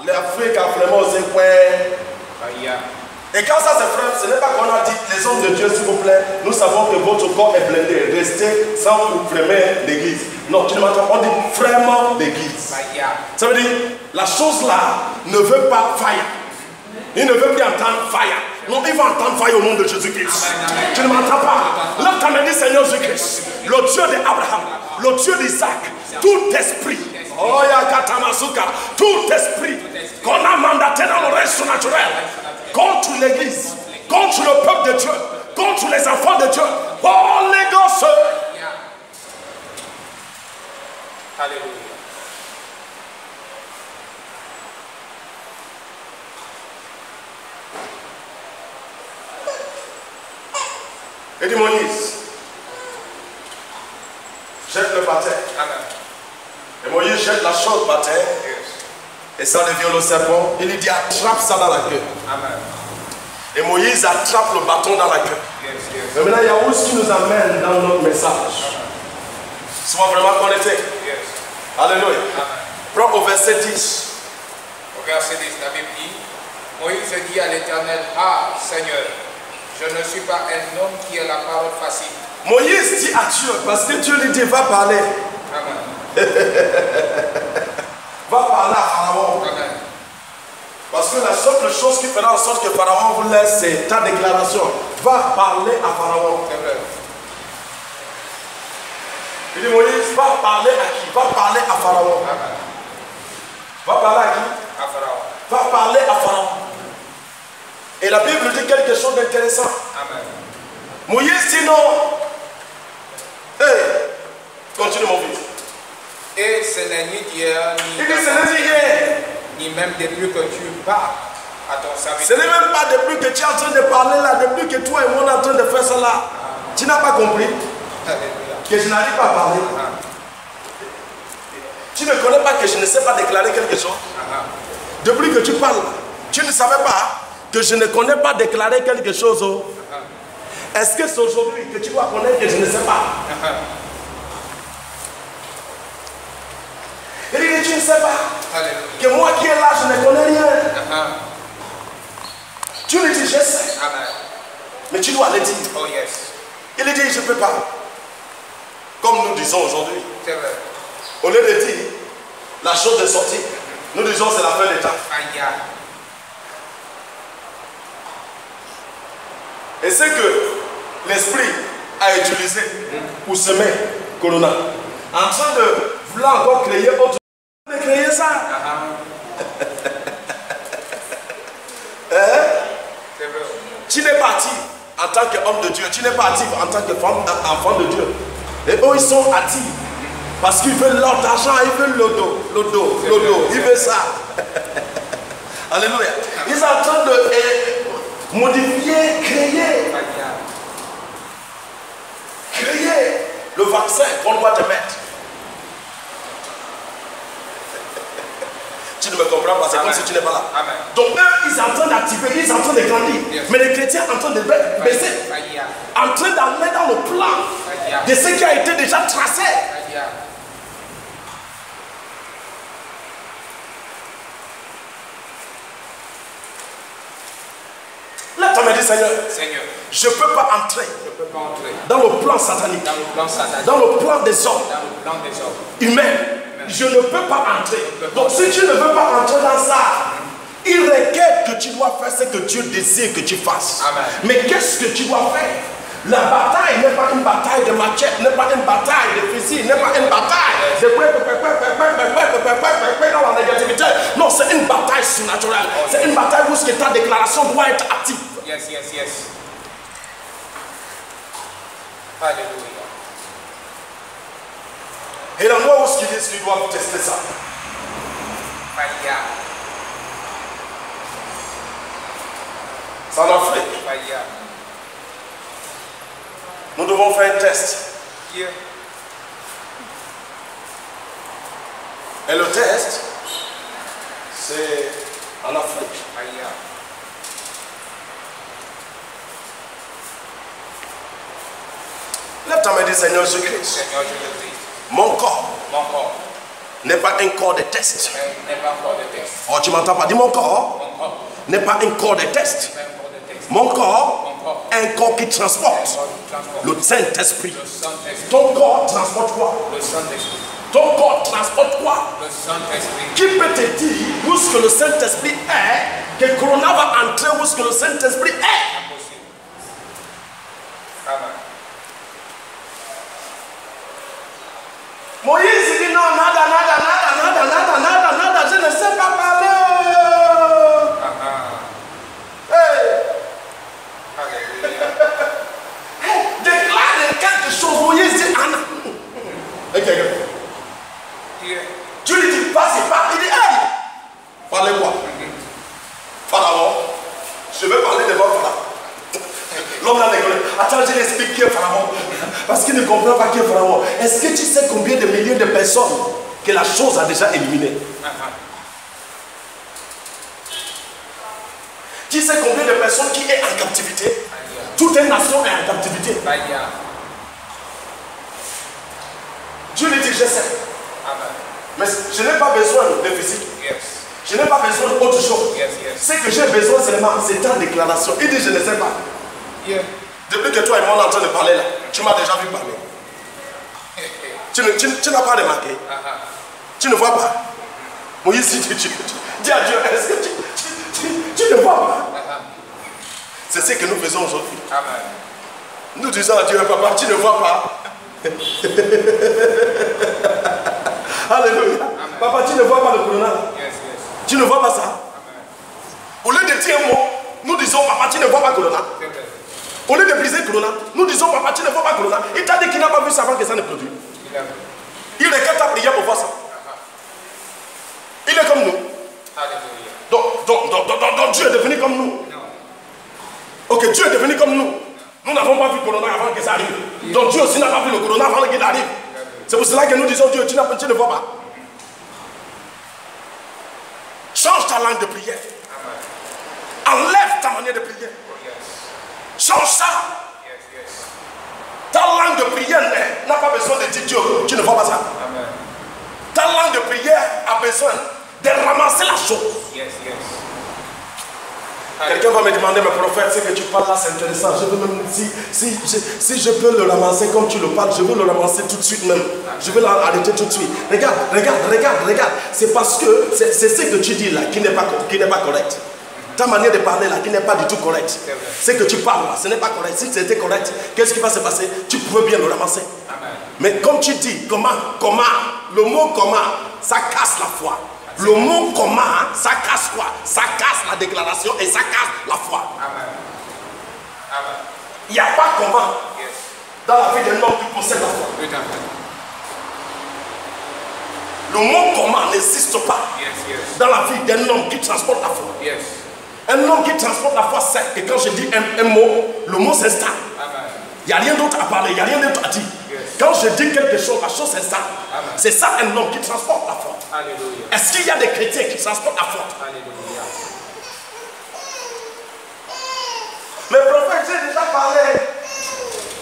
l'Afrique a frémé aussi. Aïe. Et quand ça se frème, ce n'est pas qu'on a dit, les hommes de Dieu, s'il vous plaît, nous savons que votre corps est blindé. Restez sans vous frémer l'église. Non, tu ne m'entends pas, on dit vraiment l'église. Aïe. Ça veut dire, la chose là ne veut pas fire. Il ne veut plus entendre fire. Non, il va entendre fire au nom de Jésus-Christ. Tu ne m'entends pas. Lève ta main, dis Seigneur Jésus-Christ, le Dieu d'Abraham, le Dieu d'Isaac, tout esprit. Oh, Yakatamasuka, tout esprit qu'on a mandaté dans le reste naturel contre l'église, contre le peuple de Dieu, contre les enfants de Dieu. Oh, les gosses. Alléluia. Et dit Moïse, jette le bâton. Amen. Et Moïse jette la chose par terre. Yes. Et ça devient le serpent. Il lui dit attrape ça dans la queue. Amen. Et Moïse attrape le bâton dans la queue. Yes, yes. Mais maintenant, il y a où ce qui nous amène dans notre message. Sois vraiment connecté. Yes. Alléluia. Amen. Prends au verset 10. Au verset 10, la Bible dit, Moïse dit à l'Éternel, ah Seigneur, je ne suis pas un homme qui a la parole facile. Moïse dit à Dieu, parce que Dieu lui dit, va parler. Amen. Va parler à Pharaon. Amen. Parce que la seule chose qui fera en sorte que Pharaon vous laisse, c'est ta déclaration. va parler à Pharaon. C'est vrai. Il dit Moïse, va parler à qui? Va parler à Pharaon. Amen. Va parler à qui? À Pharaon. Va parler à Pharaon. Et la Bible dit quelque chose d'intéressant. Amen. Moïse dit non. Hey, continue mon fils. Et ce n'est ni d'hier, Il dit ce n'est hier. ni même depuis que tu parles à ton Ce serviteur. n'est même pas depuis que tu es en train de parler là, depuis que toi et moi on est en train de faire ça là. Tu n'as pas compris Alléluia. que je n'arrive pas à parler. Tu ne connais pas que je ne sais pas déclarer quelque chose. Depuis que tu parles, tu ne savais pas que je ne connais pas déclarer quelque chose. Est-ce que c'est aujourd'hui que tu dois connaître que je ne sais pas? Il dit que tu ne sais pas. Alléluia. Que moi qui est là, je ne connais rien. Tu lui dis, je sais. Amen. Mais tu dois le dire. Oh yes. Il lui dit, je ne peux pas. Comme nous disons aujourd'hui. C'est vrai. Au lieu de dire la chose de sortie, nous disons c'est la fin des temps. Aïe. Et c'est que l'esprit a utilisé pour semer Corona. En train de vouloir encore créer autre chose. De créer ça. C'est vrai. Tu n'es pas actif en tant qu'homme de Dieu. Tu n'es pas actif en tant qu'enfant de Dieu. Et eux, ils sont actifs. Parce qu'ils veulent leur argent, ils veulent le dos. Ils veulent ça. Alléluia. Ils sont en train de modifier, créer le vaccin qu'on doit te mettre. Tu ne me comprends pas, c'est comme si tu n'es pas là. Amen. Donc eux, ils sont en train d'activer, ils sont en train de grandir. Mais les chrétiens sont en train de baisser. Aïe. En train d'aller dans le plan de ce qui a été déjà tracé. Aïe. Là, tu m'as dit, Seigneur, Seigneur, je ne peux pas entrer je ne peux pas entrer dans le plan satanique, dans le plan satanique, dans le plan des hommes dans le plan des hommes. humains. Je ne peux pas entrer. Donc si tu ne veux pas entrer dans ça, il requiert que tu dois faire ce que Dieu désire que tu fasses. Amen. Mais qu'est-ce que tu dois faire? La bataille n'est pas une bataille de machette, n'est pas une bataille de fusil, n'est pas une bataille de dans la négativité. Non, c'est une bataille surnaturelle. C'est une bataille où ta déclaration doit être active. Yes, yes, yes. Alléluia. Et l'endroit où ils disent qu'ils doivent tester ça. Aïe. C'est en Afrique. Aïe. Nous devons faire un test. Dieu. Et le test, c'est en Afrique. Aïe. Lève ta main et dis Seigneur Jésus-Christ. Seigneur Jésus-Christ. Mon corps Mon corps n'est pas un corps de test. n'est pas encore de test. Oh, tu m'entends pas? Dis mon corps Mon corps n'est pas un corps de test. n'est pas encore de test. Mon corps Mon corps est un corps qui transporte transporte le Saint-Esprit. le Saint-Esprit. Ton corps transporte quoi? Le Saint-Esprit. Ton corps transporte quoi? Le Saint-Esprit. Qui peut te dire où est-ce que le Saint-Esprit est? Que Corona va entrer où est-ce que le Saint-Esprit est? Impossible. Amen. Moïse il dit non, nada, je ne sais pas parler. Hey, Alléluia. hey, déclare quelque chose. Moïse dit Anna. Dieu. Dieu lui dit vas-y, parle. Il dit hey, parlez quoi? Pharaon, je vais parler devant Pharaon. L'homme là rigolé. Attends, je l'explique qui est Pharaon. Parce qu'il ne comprend pas qui est Pharaon. Est-ce que tu sais combien de milliers de personnes que la chose a déjà éliminées? Tu sais combien de personnes qui est en captivité? Toute une nation est en captivité. Aïe. Dieu lui dit je sais. Amen. Mais je n'ai pas besoin de physique. Yes. Je n'ai pas besoin d'autre chose. Yes, yes. Ce que j'ai besoin seulement, c'est ta déclaration. Il dit je ne sais pas. Dieu. Depuis que toi et moi on est en train de parler là, tu m'as déjà vu parler. Tu n'as pas remarqué. Tu ne vois pas. Moïse dit à Dieu, est-ce que tu ne vois pas? C'est ce que nous faisons aujourd'hui. Amen. Nous disons à Dieu, papa, tu ne vois pas. Alléluia. Amen. Papa, tu ne vois pas le corona. Yes, yes. Tu ne vois pas ça. Amen. Au lieu de dire un mot, nous disons, papa, tu ne vois pas corona. C'est vrai. Au lieu de briser corona, nous disons, papa, tu ne vois pas corona. Il t'a dit qu'il n'a pas vu ça avant que ça ne produise. Il a vu. Il est qu'à ta prière pour voir ça. Il est comme nous. Alléluia. Donc Dieu est devenu comme nous. Non. Ok, Dieu est devenu comme nous. Nous n'avons pas vu le corona avant que ça arrive. Donc Dieu aussi n'a pas vu le corona avant qu'il arrive. C'est pour cela que nous disons, Dieu, tu ne vois pas. Change ta langue de prière. Amen. Enlève ta manière de prière. Oh, yes. Change ça. Yes, yes. Ta langue de prière n'a pas besoin de dire Dieu, tu ne vois pas ça. Amen. Ta langue de prière a besoin de ramasser la chose. Yes, yes. Quelqu'un va me demander, mais prophète, ce que tu parles là, c'est intéressant. Je veux même, si je peux le ramasser comme tu le parles, je veux le ramasser tout de suite même. Je veux l'arrêter tout de suite. Regarde. C'est parce que c'est ce que tu dis là qui n'est pas correct. Ta manière de parler là qui n'est pas du tout correcte. Ce que tu parles là, ce n'est pas correct. Si c'était correct, qu'est-ce qui va se passer? Tu pouvais bien le ramasser. Amen. Mais comme tu dis, comment, le mot comment, ça casse la foi. Le mot comment, ça casse quoi? Ça casse la déclaration et ça casse la foi. Amen. Amen. Il n'y a pas comment Yes. dans la vie d'un homme qui possède la foi. Tout à fait. Le mot comment n'existe pas Yes, yes. dans la vie d'un homme qui transporte la foi. Yes. Un homme qui transporte la foi sait que quand je dis un mot, le mot s'installe. Amen. Il n'y a rien d'autre à parler, il n'y a rien d'autre à dire. Yes. Quand je dis quelque chose, la chose s'installe. Amen. C'est ça un homme qui transporte la foi. Alléluia. Est-ce qu'il y a des chrétiens qui transportent la foi? Alléluia. Mais prophète, j'ai déjà parlé.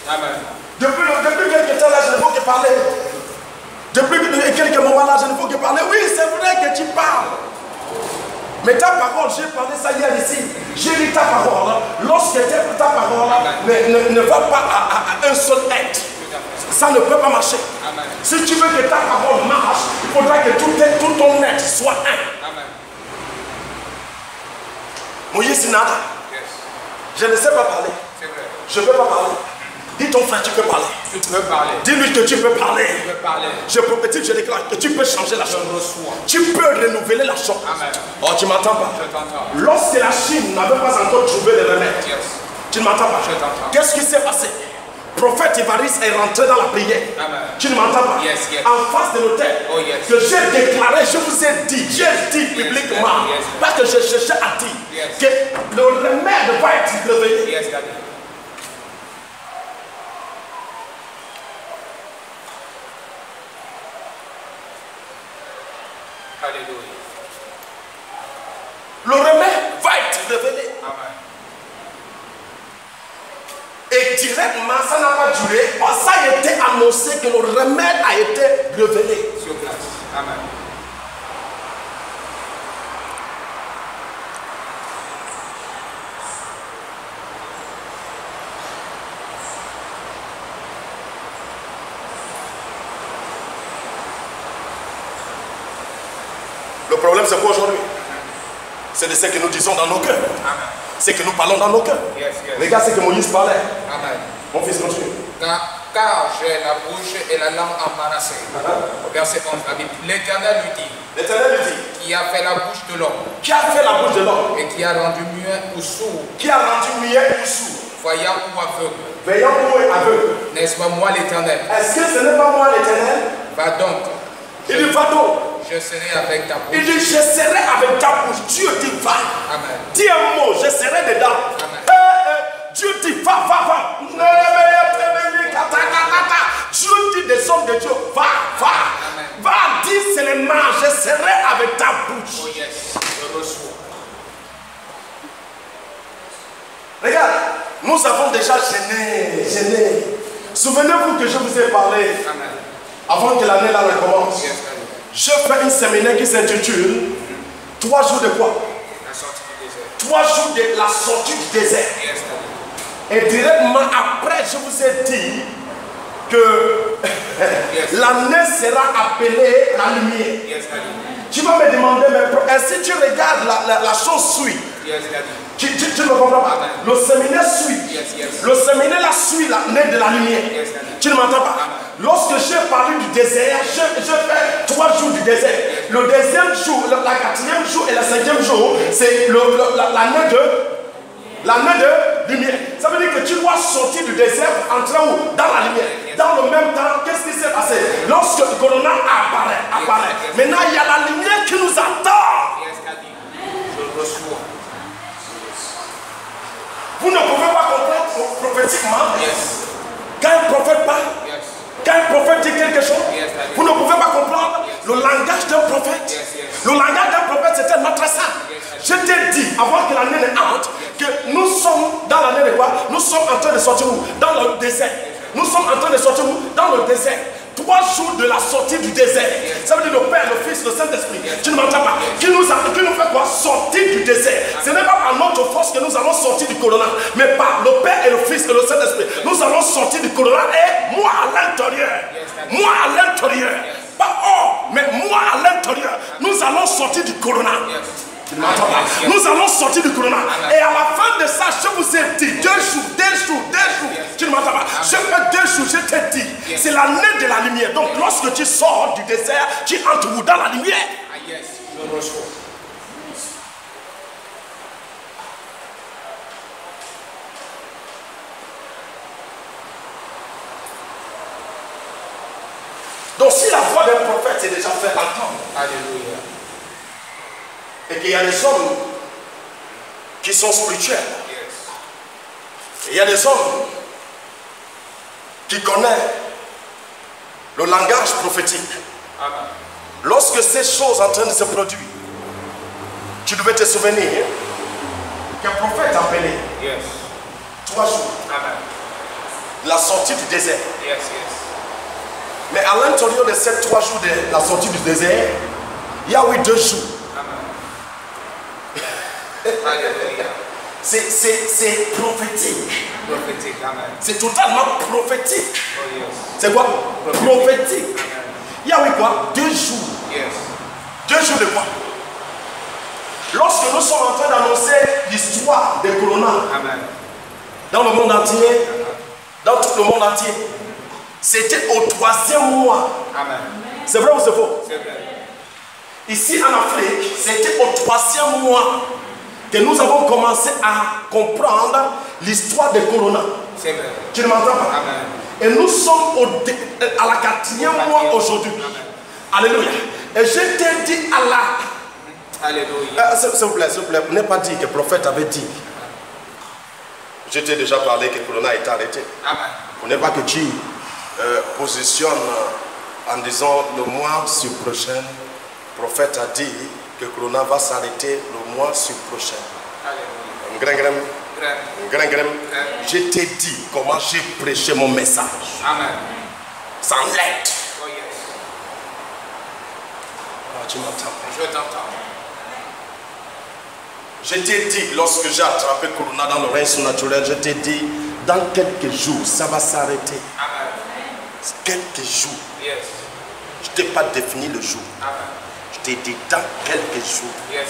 Amen. Depuis quelques temps là, je ne veux que parler. Depuis quelques moments là, je ne veux que parler. Oui, c'est vrai que tu parles. Mais ta parole, j'ai parlé ça hier ici. J'ai lu ta parole. Lorsque ta parole ne va pas à un seul être, ça ne peut pas marcher. Amen. Si tu veux que ta parole marche, il faudra que tout ton être soit un. Amen. Moïse Nada, Yes. je ne sais pas parler. C'est vrai. Je ne peux pas parler. Dis ton frère, tu peux parler. Tu peux parler. Dis-lui que tu peux parler. Tu peux parler. Je prophétise, je déclare que tu peux changer la Je chose. reçois. Tu peux renouveler la chose. Amen. Oh, tu m'entends pas? Je t'entends. Lorsque la Chine n'avait pas encore trouvé le remède, Yes. tu ne m'entends pas? Je t'entends. Qu'est-ce qui s'est passé? Prophète Évariste est rentré dans la prière. Amen. Tu ne m'entends pas? Yes, yes. En face de l'autel. Oh, yes. Que j'ai déclaré, je vous ai dit, j'ai dit publiquement, yes. pas que je cherchais à dire, Yes. que le remède va être révélé. Yes, Daddy. Alléluia. Le remède va être révélé. Amen. Et directement, ça n'a pas duré. Ça a été annoncé que le remède a été révélé. Sur place. Amen. Le problème, c'est quoi aujourd'hui? C'est de ce que nous disons dans nos cœurs. Amen. C'est que nous parlons dans nos cœurs. Yes, yes. Regarde ce que Moïse parlait. Amen. Mon fils, continue. Car j'ai la bouche et la langue embarrassée. Verset 11, la Bible. L'Éternel lui dit, L'Éternel lui dit, qui a fait la bouche de l'homme qui a fait la bouche de l'homme? et qui a rendu muet ou sourd, Qui a rendu muet ou sourd? voyant ou aveugle. Veillant ou aveugle? N'est-ce pas moi l'Éternel? Est-ce que ce n'est pas moi l'Éternel? Va donc, Il dit, va donc. je serai avec ta Il bouche. dit, je serai avec ta bouche. Dieu dit, va. Amen. Dis un mot, je serai dedans. Amen. Dieu dit, va. Dieu dit des hommes de Dieu, va. Amen. Va, dis seulement, je serai avec ta bouche. Oh yes, je reçois. Regarde, nous avons déjà gêné. Souvenez-vous que je vous ai parlé Amen. avant que l'année là recommence. Yes, Daddy. Je fais un séminaire qui s'intitule 3 jours de quoi? La sortie du désert. 3 jours de la sortie du désert. Yes, Daddy. Et directement après, je vous ai dit que l'année sera appelée la lumière. Yes, Daddy. Tu vas me demander, mais si tu regardes la chose suit, Tu ne me comprends pas? Le séminaire suit. Le séminaire là suit la nez de la lumière. Tu ne m'entends pas? Lorsque j'ai parlé du désert, j'ai fait 3 jours du désert. Le deuxième jour, la 4e jour et le 5e jour, c'est l'année de lumière. Ça veut dire que tu dois sortir du désert, entrer où? Dans la lumière. Dans le même temps, qu'est-ce qui s'est passé? Lorsque le corona apparaît. Maintenant, il y a la lumière qui nous attend. Vous ne pouvez pas comprendre prophétiquement. Quand un prophète parle, quand un prophète dit quelque chose, vous ne pouvez pas comprendre le langage d'un prophète. Le langage d'un prophète, c'était notre sang. Je t'ai dit, avant que l'année ne entre, que nous sommes dans l'année de quoi? Nous sommes en train de sortir où? Dans le désert. Nous sommes en train de sortir où? Dans le désert. 3 jours de la sortie du désert. Ça veut dire le Père, le Fils, le Saint-Esprit. Tu ne m'entends pas? Qui nous fait quoi? Sortir du désert. Ce n'est pas par notre force que nous allons sortir du corona, mais par le Père et le Fils et le Saint-Esprit. Nous allons sortir du corona et moi à l'intérieur. Moi à l'intérieur. Pas hors, mais moi à l'intérieur. Nous allons sortir du corona. Tu ne m'entends pas? Nous allons sortir du corona. Et à la fin de ça, je vous ai dit 2 jours. Tu ne m'entends pas? Je fais 2 jours, je t'ai dit. C'est l'année de la lumière. Donc lorsque tu sors du désert, tu entres dans la lumière. Donc si la voix d'un prophète est déjà fait entendre, alléluia, et qu'il y a des hommes qui sont spirituels, et il y a des hommes qui connaissent le langage prophétique. Amen. Lorsque ces choses sont en train de se produire, tu devais te souvenir qu'un prophète appelé 3 jours. Amen. La sortie du désert. Mais à l'intérieur de ces 3 jours de la sortie du désert, il y a 2 jours. C'est prophétique. C'est totalement prophétique. C'est quoi? Prophétique. Il y a quoi? 2 jours. 2 jours de quoi? Lorsque nous sommes en train d'annoncer l'histoire des corona dans le monde entier, dans tout le monde entier, c'était au 3e mois. C'est vrai ou c'est faux? C'est vrai. Ici en Afrique, c'était au 3e mois que nous avons commencé à comprendre l'histoire des corona. C'est vrai. Tu ne m'entends pas? Amen. Et nous sommes à la 4e mois aujourd'hui. Alléluia. Et je t'ai dit à la... Alléluia. S'il vous plaît, vous n'avez pas dit que le prophète avait dit. Je t'ai déjà parlé que le corona est arrêté. Amen. Vous n'avez pas que tu positionnes en disant le mois sur prochain. Le prophète a dit que le corona va s'arrêter le mois sur prochain. Je t'ai dit comment j'ai prêché mon message. Amen. Sans lettre. Oh yes. Tu m'entends? Je t'entends. Je t'ai dit, lorsque j'ai attrapé corona dans le règne surnaturel, je t'ai dit, dans quelques jours, ça va s'arrêter. Amen. Quelques jours. Yes. Je ne t'ai pas défini le jour. Amen. Je t'ai dit dans quelques jours. Yes.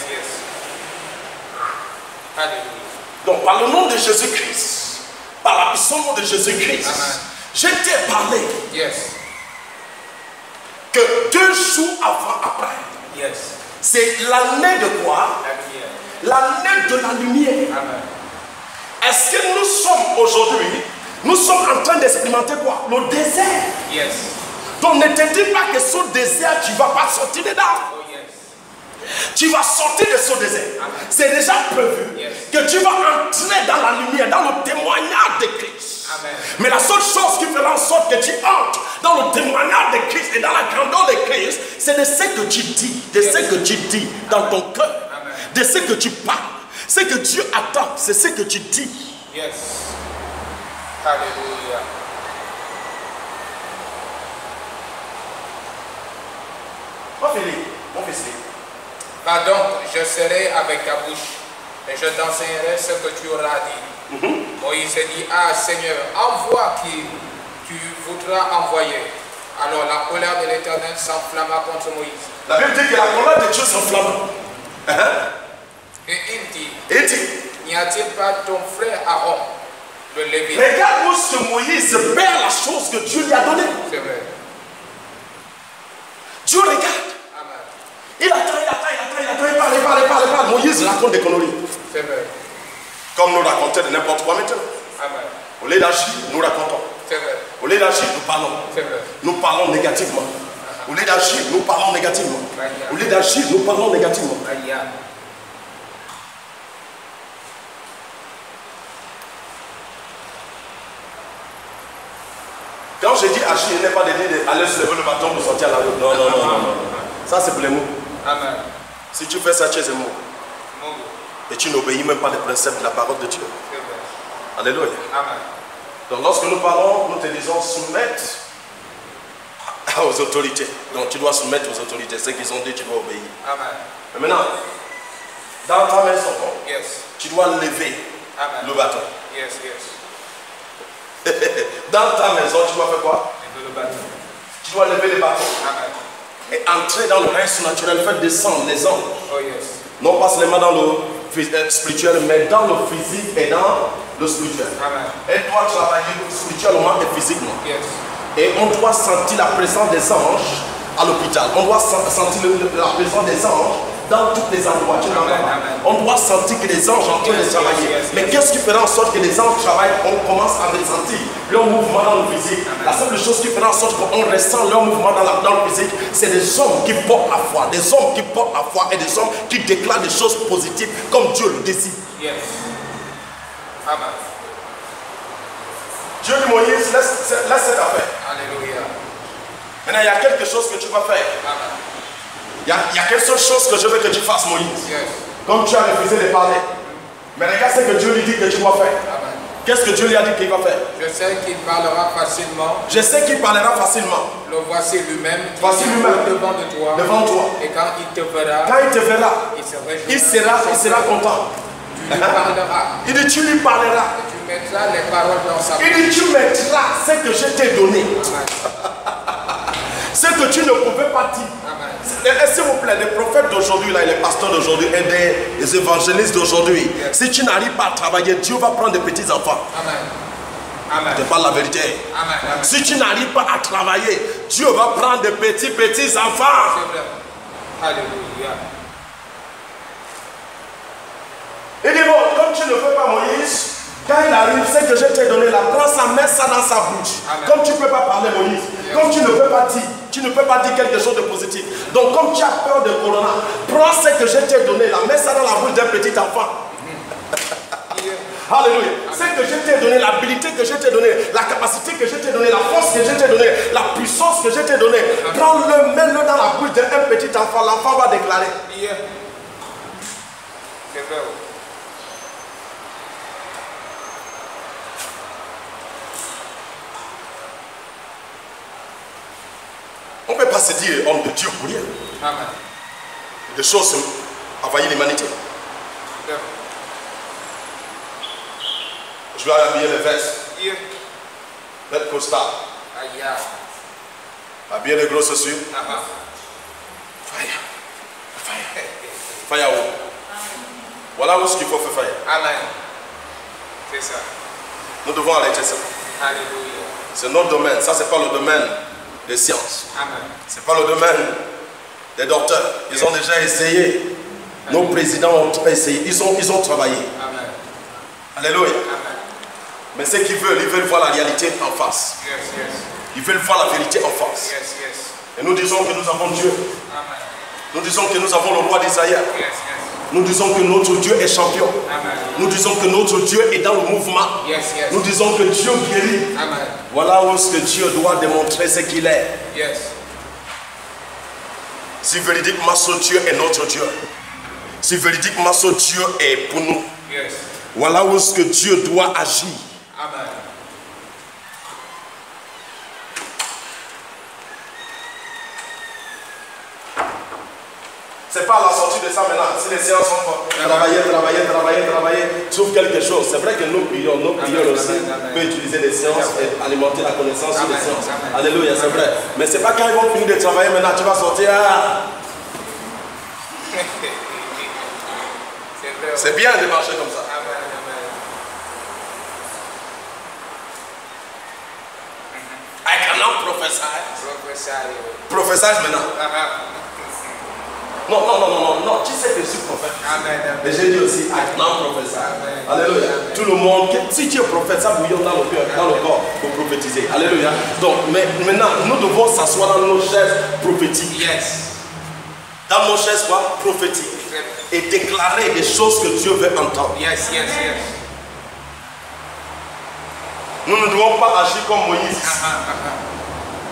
Alléluia. Donc par le nom de Jésus-Christ, par la puissance de Jésus-Christ, je t'ai parlé que 2 jours après, c'est l'année de quoi? L'année de la lumière. Est-ce que nous sommes aujourd'hui, nous sommes en train d'expérimenter quoi? Le désert. Donc ne te dis pas que ce désert, tu ne vas pas sortir dedans. Tu vas sortir de ce désert. C'est déjà prévu que tu vas entrer dans la lumière, dans le témoignage de Christ. Amen. Mais la seule chose qui fera en sorte que tu entres dans le témoignage de Christ et dans la grandeur de Christ, c'est de ce que tu dis, de ce que tu dis dans ton cœur, de ce que tu parles. Ce que Dieu attend, c'est ce que tu dis. Yes. Alléluia. Mon fils. Va donc, je serai avec ta bouche et je t'enseignerai ce que tu auras dit. Moïse dit, ah Seigneur, envoie qui tu voudras envoyer. Alors la colère de l'Éternel s'enflamma contre Moïse. La Bible dit que la colère de Dieu s'enflamma. Et il dit, Il dit, n'y a-t-il pas ton frère Aaron, le Lévite? regarde où ce Moïse perd la chose que Dieu lui a donnée. C'est vrai. Dieu regarde. Amen. Il attend, il parle. Moïse raconte des conneries. C'est vrai. Comme nous racontons de n'importe quoi maintenant. Amen. Au lieu d'agir, nous racontons. C'est vrai. Au lieu d'agir, nous parlons. C'est vrai. Nous parlons négativement. Au lieu d'agir, nous parlons négativement. Au lieu d'agir, nous parlons négativement. Aïe. Quand je dis agir, il n'est pas de dire aller se lever le matin pour sortir à la route. Non. Ça, c'est pour les mots. Amen. Si tu fais ça, tu es un mot. Mungu. Et tu n'obéis même pas les principes de la parole de Dieu. C'est vrai. Alléluia. Amen. Donc, lorsque nous parlons, nous te disons soumettre aux autorités. Donc, tu dois soumettre aux autorités. Ce qu'ils ont dit, tu dois obéir. Amen. Mais maintenant, dans ta maison, Yes. tu dois lever Amen. le bâton. Yes. Dans ta maison, tu dois faire quoi? Lever le bâton. Tu dois lever les bâtons. Amen. Et entrer dans le règne surnaturel, faire descendre les anges. Oh yes. Non pas seulement dans le spirituel, mais dans le physique et dans le spirituel. Amen. Elle doit travailler spirituellement et physiquement. Yes. Et on doit sentir la présence des anges à l'hôpital. On doit sentir la présence des anges dans toutes les endroits. On doit sentir que les anges sont en train de travailler. Mais qu'est-ce qui fera en sorte que les anges travaillent? On commence à ressentir leur mouvement dans le physique. La seule chose qui fera en sorte qu'on ressent leur mouvement dans le physique, c'est des hommes qui portent la foi. Des hommes qui portent la foi et des hommes qui déclarent des choses positives comme Dieu le désire. Yes. Amen. Dieu dit Moïse, laisse cette affaire. Alléluia. Maintenant, il y a quelque chose que tu vas faire. Amen. Il y a quelque chose que je veux que tu fasses, Moïse. Yes. Comme tu as refusé de parler. Mais regarde ce que Dieu lui dit que tu dois faire. Amen. Qu'est-ce que Dieu lui a dit qu'il va faire? Je sais qu'il parlera facilement. Je sais qu'il parlera facilement. Le voici lui-même. Voici lui-même. Devant de toi. Devant toi. Et quand il te verra. Quand il te verra, il sera content. Tu lui parleras. Il dit tu lui parleras. Et tu mettras les paroles dans sa bouche. Il dit tu mettras ce que je t'ai donné. Ce que tu ne pouvais pas dire. S'il vous plaît, les prophètes d'aujourd'hui, les pasteurs d'aujourd'hui et les évangélistes d'aujourd'hui, si tu n'arrives pas à travailler, Dieu va prendre des petits enfants. Amen. Je te parle la vérité. Amen. Si tu n'arrives pas à travailler, Dieu va prendre des petits enfants. C'est vrai. Alléluia. Il dit bon, comme tu ne veux pas Moïse, quand il arrive, ce que je t'ai donné là, prends ça, mets ça dans sa bouche. Amen. Comme tu ne peux pas parler Moïse, comme tu ne peux pas dire, quelque chose de positif. Donc comme tu as peur de corona, prends ce que je t'ai donné là, mets ça dans la bouche d'un petit enfant. Alléluia. Ce que je t'ai donné, l'habilité que je t'ai donné, la capacité que je t'ai donné, la force que je t'ai donné, la puissance que je t'ai donné, prends-le, mets-le dans la bouche d'un petit enfant. L'enfant va déclarer. C'est vrai. On ne peut pas se dire homme de Dieu pour rien. Amen. Des choses envahissent l'humanité. Je vais habiller les vestes. Mettre costard. Aïe. Habiller les grosses chaussures. Fire. Voilà où ce qu'il faut faire fire. Amen. C'est ça. Nous devons arrêter ça. Alléluia. C'est notre domaine. Ça, c'est pas le domaine des sciences. Amen. C'est pas le domaine des docteurs. Ils ont déjà essayé. Nos présidents ont essayé. Ils ont travaillé. Amen. Alléluia. Amen. Mais ce qu'ils veulent, ils veulent voir la réalité en face. Yes. Ils veulent voir la vérité en face. Yes. Et nous disons que nous avons Dieu. Amen. Nous disons que nous avons le roi d'Isaïe. Yes. Nous disons que notre Dieu est champion. Amen. Nous disons que notre Dieu est dans le mouvement. Yes. Nous disons que Dieu guérit. Amen. Voilà où ce que Dieu doit démontrer ce qu'il est. Yes. Si véridiquement ce Dieu est notre Dieu. Si véridiquement ce Dieu est pour nous. Yes. Voilà où ce que Dieu doit agir. Amen. C'est pas à la sortie de ça maintenant. Si les séances sont travailler, trouve quelque chose. C'est vrai que nos prières aussi peuvent utiliser les séances et alimenter la connaissance sur les séances. Alléluia, c'est vrai. Mais c'est pas quand ils vont finir de travailler maintenant, tu vas sortir. C'est C'est bien de marcher comme ça. Amen. I cannot prophesy. Prophesy. Prophesage maintenant. Non. Tu sais que je suis prophète. Amen. Mais j'ai dit aussi, I cannot prophesy. Amen. Alléluia. Tout le monde, si tu es prophète, ça bouillonne dans le cœur, dans le corps pour prophétiser. Alléluia. Donc, mais maintenant, nous devons s'asseoir dans nos chaises prophétiques. Yes. Dans nos chaises quoi? Prophétiques. Et déclarer des choses que Dieu veut entendre. Yes. Nous ne devons pas agir comme Moïse.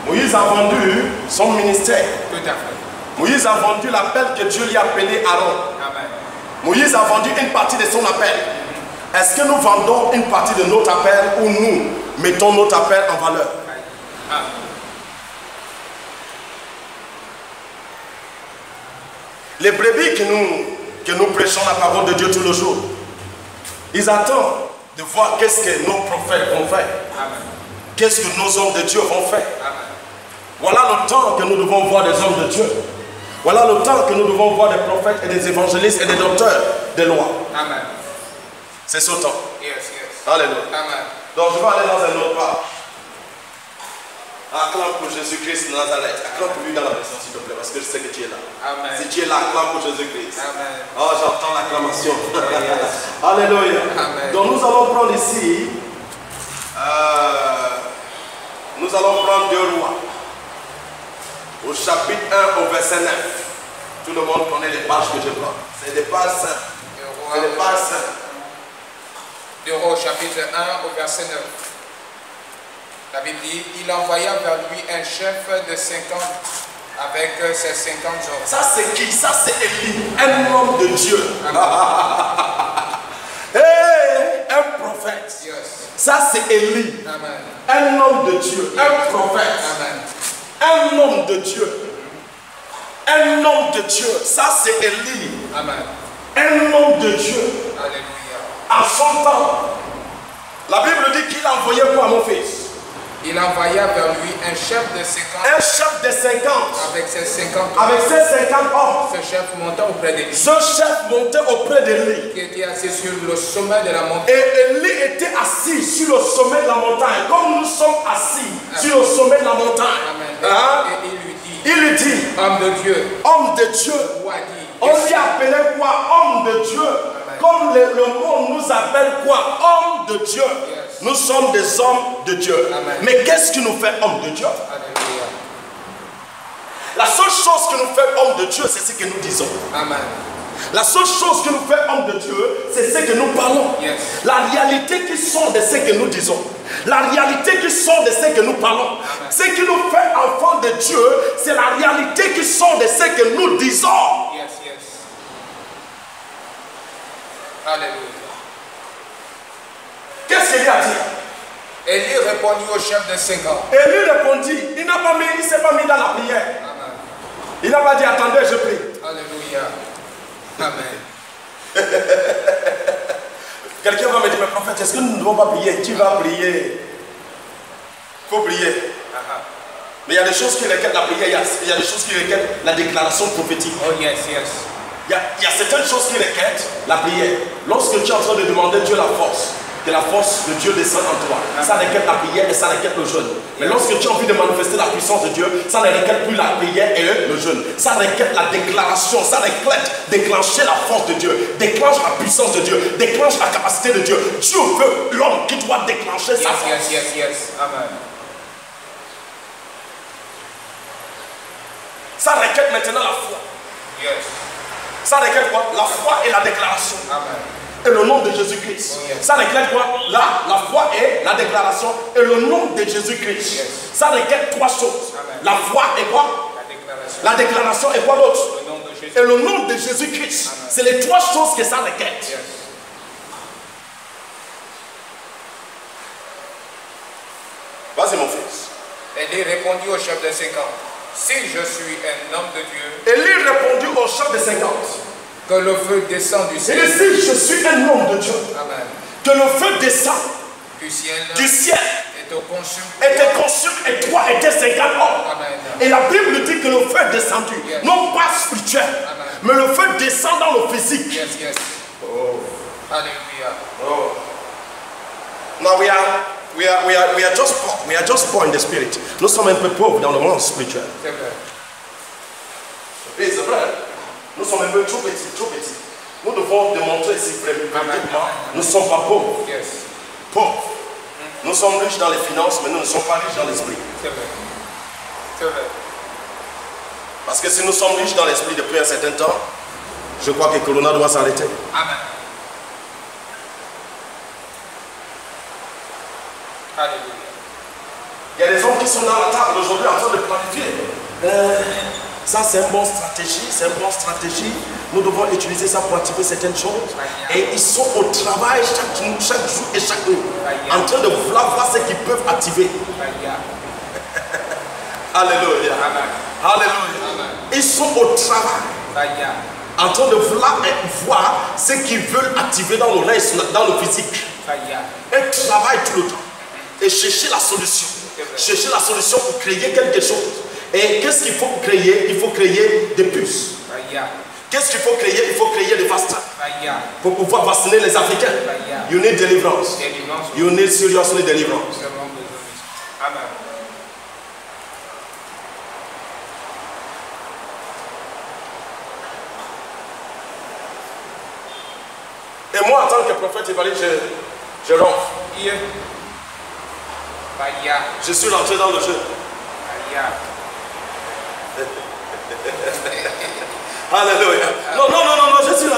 Moïse a vendu son ministère. Tout à fait. Moïse a vendu l'appel que Dieu lui a appelé Aaron. Amen. Moïse a vendu une partie de son appel. Est-ce que nous vendons une partie de notre appel ou nous mettons notre appel en valeur? Les brebis que nous prêchons la parole de Dieu tous les jours, ils attendent de voir qu'est-ce que nos prophètes vont faire. Qu'est-ce que nos hommes de Dieu vont faire. Voilà le temps que nous devons voir des hommes de Dieu. Voilà le temps que nous devons voir des prophètes et des évangélistes et des docteurs des lois. Amen. C'est ce temps. Yes. Alléluia. Amen. Donc je vais aller dans un autre part. Acclame pour Jésus-Christ de Nazareth. Acclame pour lui dans la maison, s'il te plaît, parce que je sais que tu es là. Amen. Si tu es là, acclame pour Jésus-Christ. Amen. Oh, j'entends l'acclamation. Yes. Alléluia. Amen. Donc nous allons prendre ici, nous allons prendre 2 Rois. Au chapitre 1 au verset 9. Tout le monde connaît les pages que je prends. C'est des pages simples. C'est des pages simples. 2 Rois chapitre 1 au verset 9. La Bible dit, il envoya vers lui un chef de 50 avec ses 50 hommes. Ça c'est qui? Ça c'est Élie, un homme de Dieu. Hey, un prophète. Yes. Ça c'est Élie, Amen. un homme de Dieu, un prophète. Amen. Un homme de Dieu. Un homme de Dieu. Ça c'est Élie. Amen. Un homme de Dieu. Alléluia. À son temps, la Bible dit qu'il a envoyé quoi, mon fils? Il envoya vers lui un chef de 50 Un chef de 50. avec ses 50 hommes. Avec ses 50 hommes. Ce chef monta auprès de lui. Ce chef montait auprès d'Élie. Qui était assis sur le sommet de la montagne. Et Élie était assis sur le sommet de la montagne. Comme nous sommes assis sur le sommet de la montagne. Amen. Hein? Et il lui dit, Il lui dit, homme de Dieu, homme de Dieu. roi dit, On lui appelait quoi? Homme de Dieu. Comme le monde nous appelle quoi? Homme de Dieu. Nous sommes des hommes de Dieu. Amen. Mais qu'est-ce qui nous fait homme de Dieu? Alléluia. La seule chose qui nous fait homme de Dieu, c'est ce que nous disons. Amen. La seule chose qui nous fait homme de Dieu, c'est ce que nous parlons. Yes. La réalité qui sort de ce que nous disons. La réalité qui sort de ce que nous parlons. Amen. Ce qui nous fait enfants de Dieu, c'est la réalité qui sort de ce que nous disons. Yes. Alléluia. Qu'est-ce qu'il a dit? Élie répondit au chef de 50. Élie répondit, il ne s'est pas mis dans la prière. Amen. Il n'a pas dit, attendez, je prie. Alléluia. Amen. Quelqu'un va me dire, mais prophète, est-ce que nous ne devons pas prier? Tu vas prier. Il faut prier. Mais il y a des choses qui requièrent la prière, il y a des choses qui requièrent la déclaration prophétique. Oh yes. Il y a certaines choses qui requièrent la prière. Lorsque tu es en train de demander Dieu la force, que la force de Dieu descende en toi, ça requiert la prière et ça requiert le jeûne. Mais lorsque tu as envie de manifester la puissance de Dieu, ça ne requiert plus la prière et le jeûne. Ça requiert la déclaration, ça requiert déclencher la force de Dieu, déclenche la puissance de Dieu, déclenche la capacité de Dieu. Dieu veut l'homme qui doit déclencher sa force. Yes. Amen. Ça requiert maintenant la foi. Yes. Ça requiert quoi? La foi et la déclaration. Amen. Et le nom de Jésus-Christ. Oh, yes. Ça requiert quoi? La foi et la déclaration et le nom de Jésus-Christ. Yes. Ça requiert 3 choses. Amen. La foi et quoi? La déclaration et quoi d'autre? Le nom de Jésus. Et le nom de Jésus-Christ. C'est les 3 choses que ça requiert. Yes. Vas-y mon fils. Élie répondit au chef de 50. Si je suis un homme de Dieu, Élie répondit au chef de 50. que le feu descend du Il ciel. dit, si je suis un homme de Dieu, Amen. que le feu descend Du ciel. du ciel Et te consume. et te consume et toi et tes 50 hommes. Amen. Et la Bible dit que le feu est descendu, Yes. non pas spirituel, Amen. mais le feu descend dans le physique. Yes. Oh. Alléluia. Oh. Now we are just poor. We are just poor in the spirit. Nous sommes un peu pauvres dans le monde spirituel. C'est vrai. Oui, c'est vrai. Nous sommes un peu trop petits, trop petits. Nous devons démontrer si vraiment nous ne sommes pas pauvres. Yes. Pauvres. Nous sommes riches dans les finances, mais nous ne sommes pas riches dans l'esprit. C'est vrai. C'est vrai. Parce que si nous sommes riches dans l'esprit depuis un certain temps, je crois que Corona doit s'arrêter. Amen. Alléluia. Il y a des hommes qui sont dans la table aujourd'hui en train de planifier. Ça c'est une bonne stratégie, c'est une bonne stratégie. Nous devons utiliser ça pour activer certaines choses. Et ils sont au travail chaque jour et chaque nuit, en train de vouloir voir ce qu'ils peuvent activer. Alléluia. Alléluia. Ils sont au travail, en train de vouloir voir ce qu'ils veulent activer dans le reste, dans le physique. Ils travaillent tout le temps et chercher la solution. Chercher la solution pour créer quelque chose. Et qu'est-ce qu'il faut créer? Il faut créer des puces. Qu'est-ce qu'il faut créer? Il faut créer des vaccins pour pouvoir vacciner les Africains. You need deliverance. You need seriously deliverance. Amen. Et moi, en tant que prophète évangéliste, je ronfle. Je suis rentré dans le jeu. Alléluia. Non, non, non, non, je suis là.